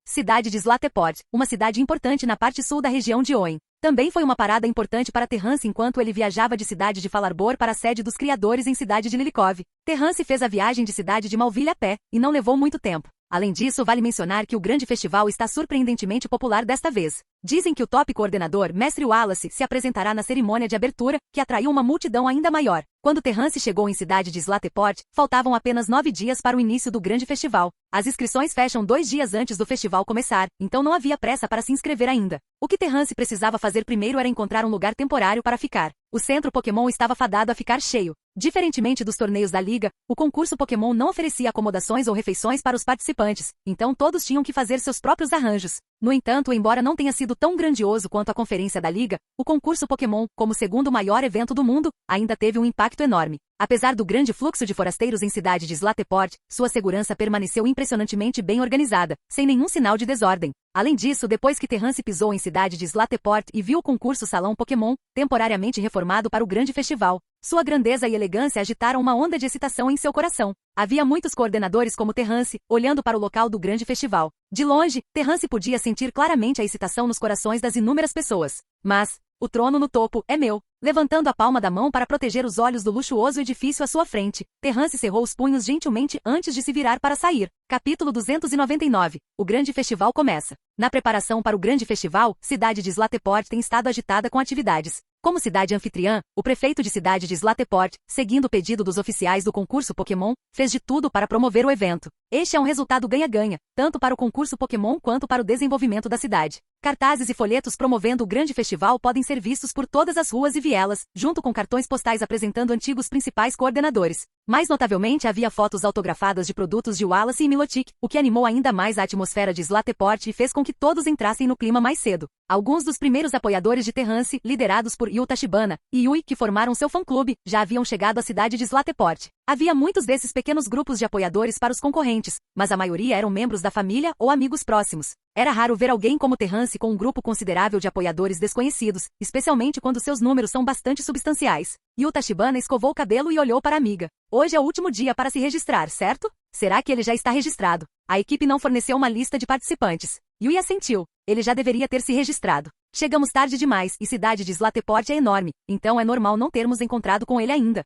Cidade de Slateport, uma cidade importante na parte sul da região de Hoenn. Também foi uma parada importante para Terrance enquanto ele viajava de cidade de Falarbor para a sede dos criadores em cidade de Lilikov. Terrance fez a viagem de cidade de Malville a pé, e não levou muito tempo. Além disso, vale mencionar que o grande festival está surpreendentemente popular desta vez. Dizem que o top coordenador, Mestre Wallace, se apresentará na cerimônia de abertura, que atraiu uma multidão ainda maior. Quando Terrance chegou em cidade de Slateport, faltavam apenas 9 dias para o início do grande festival. As inscrições fecham 2 dias antes do festival começar, então não havia pressa para se inscrever ainda. O que Terrance precisava fazer primeiro era encontrar um lugar temporário para ficar. O centro Pokémon estava fadado a ficar cheio. Diferentemente dos torneios da Liga, o concurso Pokémon não oferecia acomodações ou refeições para os participantes, então todos tinham que fazer seus próprios arranjos. No entanto, embora não tenha sido tão grandioso quanto a Conferência da Liga, o concurso Pokémon, como o segundo maior evento do mundo, ainda teve um impacto enorme. Apesar do grande fluxo de forasteiros em cidade de Slateport, sua segurança permaneceu impressionantemente bem organizada, sem nenhum sinal de desordem. Além disso, depois que Terrance pisou em cidade de Slateport e viu o concurso Salão Pokémon, temporariamente reformado para o grande festival, sua grandeza e elegância agitaram uma onda de excitação em seu coração. Havia muitos coordenadores como Terrance, olhando para o local do grande festival. De longe, Terrance podia sentir claramente a excitação nos corações das inúmeras pessoas. Mas, o trono no topo é meu. Levantando a palma da mão para proteger os olhos do luxuoso edifício à sua frente, Terrance cerrou os punhos gentilmente antes de se virar para sair. Capítulo 299. O grande festival começa. Na preparação para o grande festival, cidade de Slateport tem estado agitada com atividades. Como cidade anfitriã, o prefeito de cidade de Slateport, seguindo o pedido dos oficiais do concurso Pokémon, fez de tudo para promover o evento. Este é um resultado ganha-ganha, tanto para o concurso Pokémon quanto para o desenvolvimento da cidade. Cartazes e folhetos promovendo o grande festival podem ser vistos por todas as ruas e vielas, junto com cartões postais apresentando antigos principais coordenadores. Mais notavelmente, havia fotos autografadas de produtos de Wallace e Milotic, o que animou ainda mais a atmosfera de Slateport e fez com que todos entrassem no clima mais cedo. Alguns dos primeiros apoiadores de Terrance, liderados por Yu Tachibana e Yui, que formaram seu fã-clube, já haviam chegado à cidade de Slateport. Havia muitos desses pequenos grupos de apoiadores para os concorrentes, mas a maioria eram membros da família ou amigos próximos. Era raro ver alguém como Terrance com um grupo considerável de apoiadores desconhecidos, especialmente quando seus números são bastante substanciais. Yu Tachibana escovou o cabelo e olhou para a amiga. Hoje é o último dia para se registrar, certo? Será que ele já está registrado? A equipe não forneceu uma lista de participantes. Yui assentiu. Ele já deveria ter se registrado. Chegamos tarde demais e cidade de Slateport é enorme, então é normal não termos encontrado com ele ainda.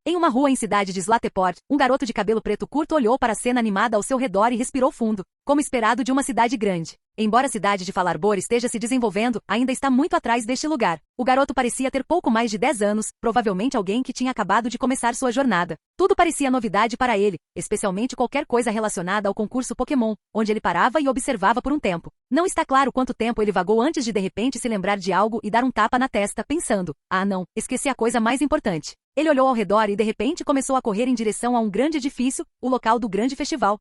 Em uma rua em cidade de Zlateport, um garoto de cabelo preto curto olhou para a cena animada ao seu redor e respirou fundo, como esperado de uma cidade grande. Embora a cidade de Falarbor esteja se desenvolvendo, ainda está muito atrás deste lugar. O garoto parecia ter pouco mais de 10 anos, provavelmente alguém que tinha acabado de começar sua jornada. Tudo parecia novidade para ele, especialmente qualquer coisa relacionada ao concurso Pokémon, onde ele parava e observava por um tempo. Não está claro quanto tempo ele vagou antes de repente se lembrar de algo e dar um tapa na testa, pensando: ah não, esqueci a coisa mais importante. Ele olhou ao redor e de repente começou a correr em direção a um grande edifício, o local do grande festival.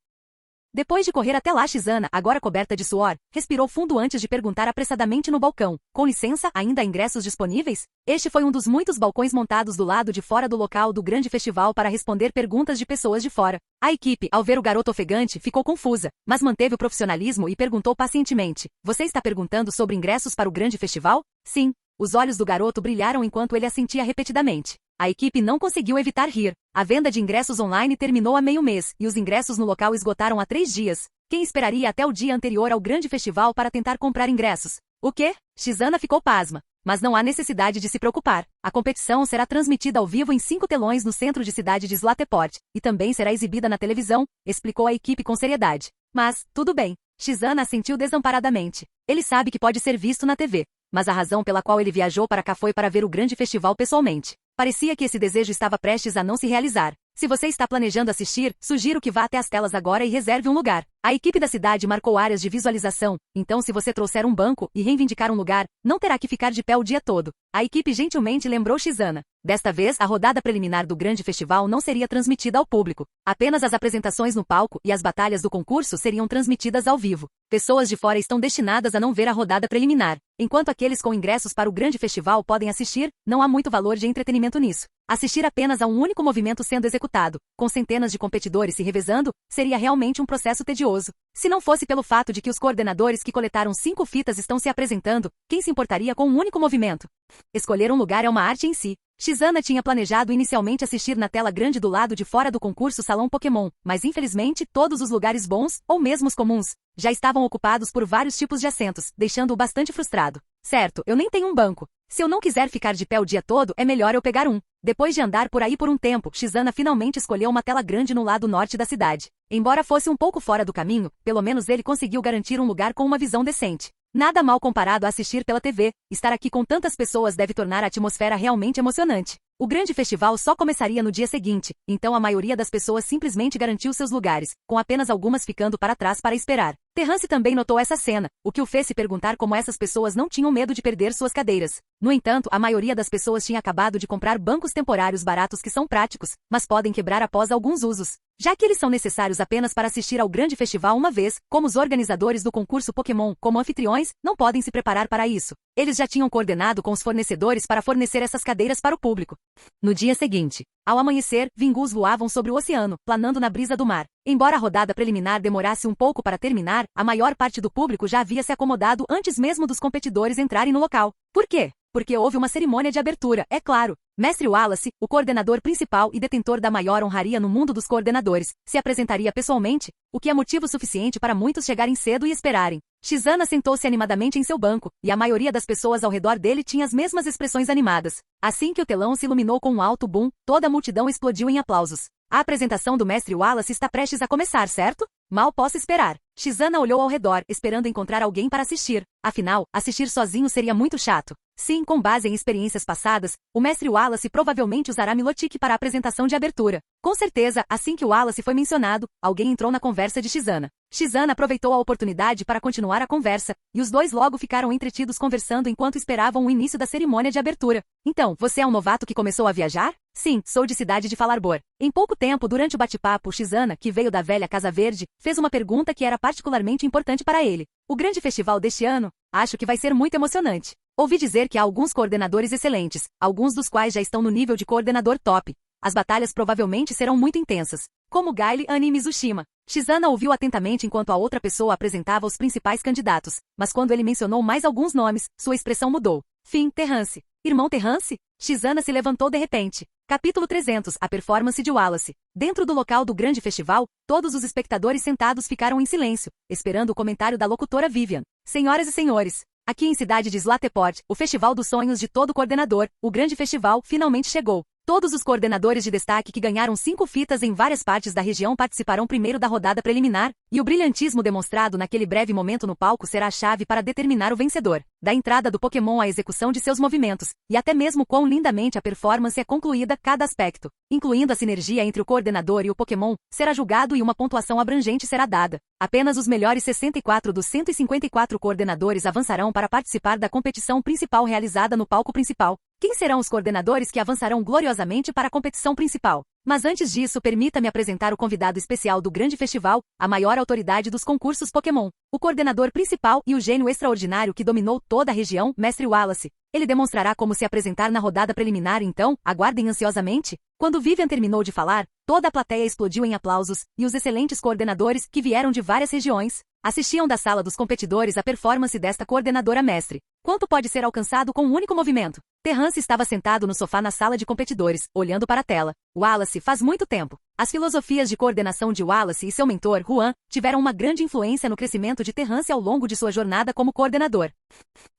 Depois de correr até lá, Shizana, agora coberta de suor, respirou fundo antes de perguntar apressadamente no balcão: com licença, ainda há ingressos disponíveis? Este foi um dos muitos balcões montados do lado de fora do local do grande festival para responder perguntas de pessoas de fora. A equipe, ao ver o garoto ofegante, ficou confusa, mas manteve o profissionalismo e perguntou pacientemente: você está perguntando sobre ingressos para o grande festival? Sim. Os olhos do garoto brilharam enquanto ele assentia repetidamente. A equipe não conseguiu evitar rir. A venda de ingressos online terminou há meio mês, e os ingressos no local esgotaram há 3 dias. Quem esperaria até o dia anterior ao grande festival para tentar comprar ingressos? O quê? Shizana ficou pasma. Mas não há necessidade de se preocupar. A competição será transmitida ao vivo em 5 telões no centro de cidade de Zlateport, e também será exibida na televisão, explicou a equipe com seriedade. Mas, tudo bem. Shizana assentiu desamparadamente. Ele sabe que pode ser visto na TV. Mas a razão pela qual ele viajou para cá foi para ver o grande festival pessoalmente. Parecia que esse desejo estava prestes a não se realizar. Se você está planejando assistir, sugiro que vá até as telas agora e reserve um lugar. A equipe da cidade marcou áreas de visualização, então se você trouxer um banco e reivindicar um lugar, não terá que ficar de pé o dia todo. A equipe gentilmente lembrou Shizana. Desta vez, a rodada preliminar do grande festival não seria transmitida ao público. Apenas as apresentações no palco e as batalhas do concurso seriam transmitidas ao vivo. Pessoas de fora estão destinadas a não ver a rodada preliminar. Enquanto aqueles com ingressos para o grande festival podem assistir, não há muito valor de entretenimento nisso. Assistir apenas a um único movimento sendo executado, com centenas de competidores se revezando, seria realmente um processo tedioso. Se não fosse pelo fato de que os coordenadores que coletaram 5 fitas estão se apresentando, quem se importaria com um único movimento? Escolher um lugar é uma arte em si. Shizana tinha planejado inicialmente assistir na tela grande do lado de fora do concurso Salão Pokémon, mas infelizmente todos os lugares bons, ou mesmo os comuns, já estavam ocupados por vários tipos de assentos, deixando-o bastante frustrado. Certo, eu nem tenho um banco. Se eu não quiser ficar de pé o dia todo, é melhor eu pegar um. Depois de andar por aí por um tempo, Shizana finalmente escolheu uma tela grande no lado norte da cidade. Embora fosse um pouco fora do caminho, pelo menos ele conseguiu garantir um lugar com uma visão decente. Nada mal comparado a assistir pela TV, estar aqui com tantas pessoas deve tornar a atmosfera realmente emocionante. O grande festival só começaria no dia seguinte, então a maioria das pessoas simplesmente garantiu seus lugares, com apenas algumas ficando para trás para esperar. Terrance também notou essa cena, o que o fez se perguntar como essas pessoas não tinham medo de perder suas cadeiras. No entanto, a maioria das pessoas tinha acabado de comprar bancos temporários baratos que são práticos, mas podem quebrar após alguns usos. Já que eles são necessários apenas para assistir ao grande festival uma vez, como os organizadores do concurso Pokémon, como anfitriões, não podem se preparar para isso. Eles já tinham coordenado com os fornecedores para fornecer essas cadeiras para o público. No dia seguinte, ao amanhecer, vingus voavam sobre o oceano, planando na brisa do mar. Embora a rodada preliminar demorasse um pouco para terminar, a maior parte do público já havia se acomodado antes mesmo dos competidores entrarem no local. Por quê? Porque houve uma cerimônia de abertura, é claro. Mestre Wallace, o coordenador principal e detentor da maior honraria no mundo dos coordenadores, se apresentaria pessoalmente, o que é motivo suficiente para muitos chegarem cedo e esperarem. Shizana sentou-se animadamente em seu banco, e a maioria das pessoas ao redor dele tinha as mesmas expressões animadas. Assim que o telão se iluminou com um alto boom, toda a multidão explodiu em aplausos. A apresentação do Mestre Wallace está prestes a começar, certo? Mal posso esperar. Shizana olhou ao redor, esperando encontrar alguém para assistir. Afinal, assistir sozinho seria muito chato. Sim, com base em experiências passadas, o Mestre Wallace provavelmente usará Milotic para a apresentação de abertura. Com certeza, assim que o Wallace foi mencionado, alguém entrou na conversa de Shizana. Shizana aproveitou a oportunidade para continuar a conversa, e os dois logo ficaram entretidos conversando enquanto esperavam o início da cerimônia de abertura. Então, você é um novato que começou a viajar? Sim, sou de cidade de Falarbor. Em pouco tempo, durante o bate-papo, Shizana, que veio da velha Casa Verde, fez uma pergunta que era particularmente importante para ele. O grande festival deste ano? Acho que vai ser muito emocionante. Ouvi dizer que há alguns coordenadores excelentes, alguns dos quais já estão no nível de coordenador top. As batalhas provavelmente serão muito intensas. Como Gaile, Anne e Mizushima. Shizana ouviu atentamente enquanto a outra pessoa apresentava os principais candidatos, mas quando ele mencionou mais alguns nomes, sua expressão mudou. Fim, Terrance. Irmão Terrance? Shizana se levantou de repente. Capítulo 300, a performance de Wallace. Dentro do local do grande festival, todos os espectadores sentados ficaram em silêncio, esperando o comentário da locutora Vivian. Senhoras e senhores, aqui em cidade de Zlateport, o festival dos sonhos de todo coordenador, o grande festival, finalmente chegou. Todos os coordenadores de destaque que ganharam 5 fitas em várias partes da região participarão primeiro da rodada preliminar, e o brilhantismo demonstrado naquele breve momento no palco será a chave para determinar o vencedor. Da entrada do Pokémon à execução de seus movimentos, e até mesmo quão lindamente a performance é concluída, cada aspecto, incluindo a sinergia entre o coordenador e o Pokémon, será julgado e uma pontuação abrangente será dada. Apenas os melhores 64 dos 154 coordenadores avançarão para participar da competição principal realizada no palco principal. Quem serão os coordenadores que avançarão gloriosamente para a competição principal? Mas antes disso, permita-me apresentar o convidado especial do grande festival, a maior autoridade dos concursos Pokémon, o coordenador principal e o gênio extraordinário que dominou toda a região, Mestre Wallace. Ele demonstrará como se apresentar na rodada preliminar, então, aguardem ansiosamente. Quando Vivian terminou de falar, toda a plateia explodiu em aplausos, e os excelentes coordenadores, que vieram de várias regiões, assistiam da sala dos competidores à performance desta coordenadora mestre. Quanto pode ser alcançado com um único movimento? Terrance estava sentado no sofá na sala de competidores, olhando para a tela. Wallace, faz muito tempo. As filosofias de coordenação de Wallace e seu mentor, Juan, tiveram uma grande influência no crescimento de Terrance ao longo de sua jornada como coordenador.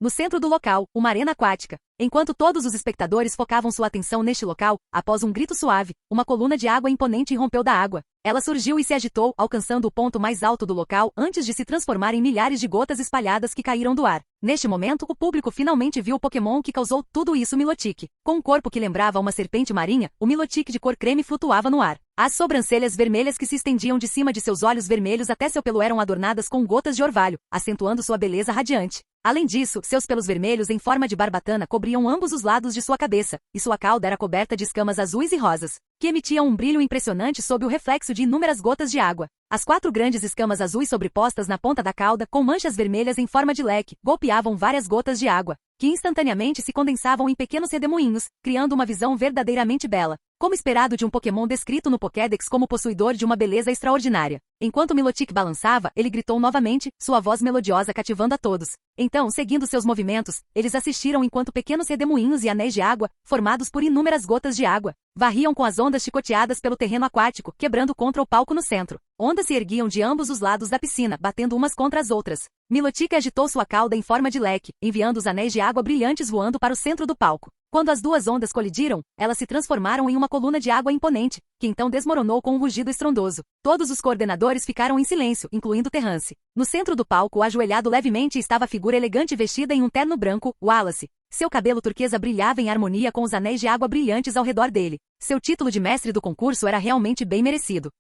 No centro do local, uma arena aquática. Enquanto todos os espectadores focavam sua atenção neste local, após um grito suave, uma coluna de água imponente irrompeu da água. Ela surgiu e se agitou, alcançando o ponto mais alto do local antes de se transformar em milhares de gotas espalhadas que caíram do ar. Neste momento, o público finalmente viu o Pokémon que causou tudo isso, Milotic. Com um corpo que lembrava uma serpente marinha, o Milotic de cor creme flutuava no ar. As sobrancelhas vermelhas que se estendiam de cima de seus olhos vermelhos até seu pelo eram adornadas com gotas de orvalho, acentuando sua beleza radiante. Além disso, seus pelos vermelhos em forma de barbatana cobriam ambos os lados de sua cabeça, e sua cauda era coberta de escamas azuis e rosas, que emitiam um brilho impressionante sob o reflexo de inúmeras gotas de água. As 4 grandes escamas azuis sobrepostas na ponta da cauda, com manchas vermelhas em forma de leque, golpeavam várias gotas de água, que instantaneamente se condensavam em pequenos redemoinhos, criando uma visão verdadeiramente bela. Como esperado de um Pokémon descrito no Pokédex como possuidor de uma beleza extraordinária. Enquanto Milotic balançava, ele gritou novamente, sua voz melodiosa cativando a todos. Então, seguindo seus movimentos, eles assistiram enquanto pequenos redemoinhos e anéis de água, formados por inúmeras gotas de água, varriam com as ondas chicoteadas pelo terreno aquático, quebrando contra o palco no centro. Ondas se erguiam de ambos os lados da piscina, batendo umas contra as outras. Milotic agitou sua cauda em forma de leque, enviando os anéis de água brilhantes voando para o centro do palco. Quando as duas ondas colidiram, elas se transformaram em uma coluna de água imponente, que então desmoronou com um rugido estrondoso. Todos os coordenadores ficaram em silêncio, incluindo Terrance. No centro do palco, ajoelhado levemente, estava a figura elegante vestida em um terno branco, Wallace. Seu cabelo turquesa brilhava em harmonia com os anéis de água brilhantes ao redor dele. Seu título de mestre do concurso era realmente bem merecido.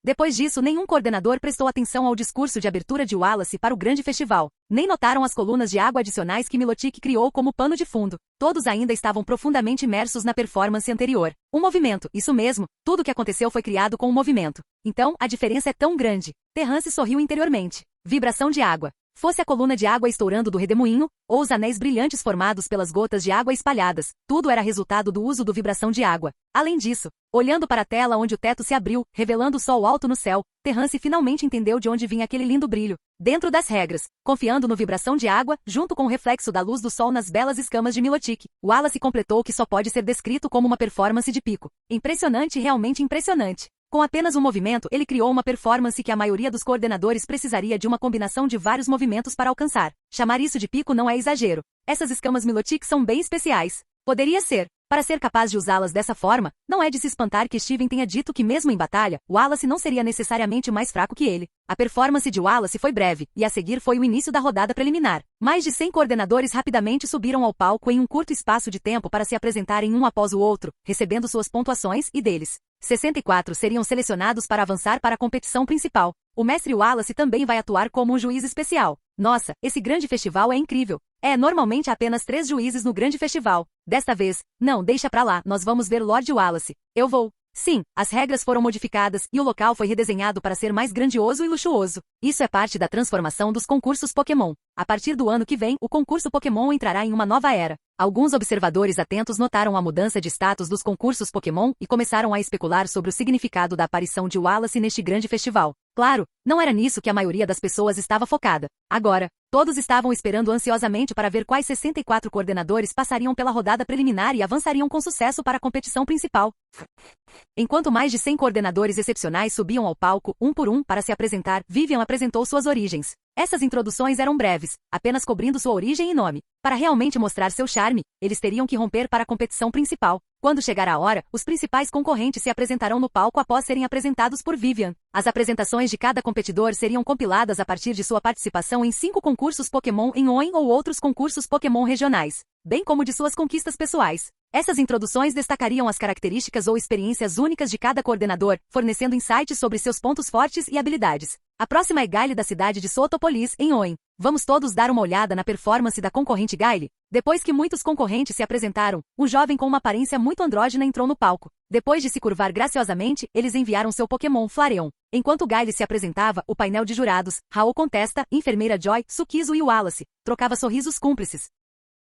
Depois disso, nenhum coordenador prestou atenção ao discurso de abertura de Wallace para o grande festival. Nem notaram as colunas de água adicionais que Milotic criou como pano de fundo. Todos ainda estavam profundamente imersos na performance anterior. Um movimento, isso mesmo, tudo o que aconteceu foi criado com um movimento. Então, a diferença é tão grande. Terrance sorriu interiormente. Vibração de água. Fosse a coluna de água estourando do redemoinho, ou os anéis brilhantes formados pelas gotas de água espalhadas, tudo era resultado do uso do vibração de água. Além disso, olhando para a tela onde o teto se abriu, revelando o sol alto no céu, Terrance finalmente entendeu de onde vinha aquele lindo brilho. Dentro das regras, confiando no vibração de água, junto com o reflexo da luz do sol nas belas escamas de Milotic, Wallace completou o que só pode ser descrito como uma performance de pico. Impressionante, realmente impressionante. Com apenas um movimento, ele criou uma performance que a maioria dos coordenadores precisaria de uma combinação de vários movimentos para alcançar. Chamar isso de pico não é exagero. Essas escamas Milotic são bem especiais. Poderia ser. Para ser capaz de usá-las dessa forma, não é de se espantar que Steven tenha dito que mesmo em batalha, Wallace não seria necessariamente mais fraco que ele. A performance de Wallace foi breve, e a seguir foi o início da rodada preliminar. Mais de 100 coordenadores rapidamente subiram ao palco em um curto espaço de tempo para se apresentarem um após o outro, recebendo suas pontuações, e deles 64 seriam selecionados para avançar para a competição principal. O mestre Wallace também vai atuar como um juiz especial. Nossa, esse grande festival é incrível. Normalmente há apenas 3 juízes no grande festival. Desta vez, não, deixa pra lá, nós vamos ver Lord Wallace. Eu vou. Sim, as regras foram modificadas e o local foi redesenhado para ser mais grandioso e luxuoso. Isso é parte da transformação dos concursos Pokémon. A partir do ano que vem, o concurso Pokémon entrará em uma nova era. Alguns observadores atentos notaram a mudança de status dos concursos Pokémon e começaram a especular sobre o significado da aparição de Wallace neste grande festival. Claro, não era nisso que a maioria das pessoas estava focada. Agora, todos estavam esperando ansiosamente para ver quais 64 coordenadores passariam pela rodada preliminar e avançariam com sucesso para a competição principal. Enquanto mais de 100 coordenadores excepcionais subiam ao palco, um por um, para se apresentar, Vivian apresentou suas origens. Essas introduções eram breves, apenas cobrindo sua origem e nome. Para realmente mostrar seu charme, eles teriam que romper para a competição principal. Quando chegar a hora, os principais concorrentes se apresentarão no palco após serem apresentados por Vivian. As apresentações de cada competidor seriam compiladas a partir de sua participação em 5 concursos Pokémon em Hoenn ou outros concursos Pokémon regionais, bem como de suas conquistas pessoais. Essas introduções destacariam as características ou experiências únicas de cada coordenador, fornecendo insights sobre seus pontos fortes e habilidades. A próxima é Gayle da cidade de Sotopolis, em Hoenn. Vamos todos dar uma olhada na performance da concorrente Gayle? Depois que muitos concorrentes se apresentaram, um jovem com uma aparência muito andrógina entrou no palco. Depois de se curvar graciosamente, eles enviaram seu Pokémon Flareon. Enquanto Gayle se apresentava, o painel de jurados, Raul Contesta, enfermeira Joy, Sukizo e Wallace, trocava sorrisos cúmplices.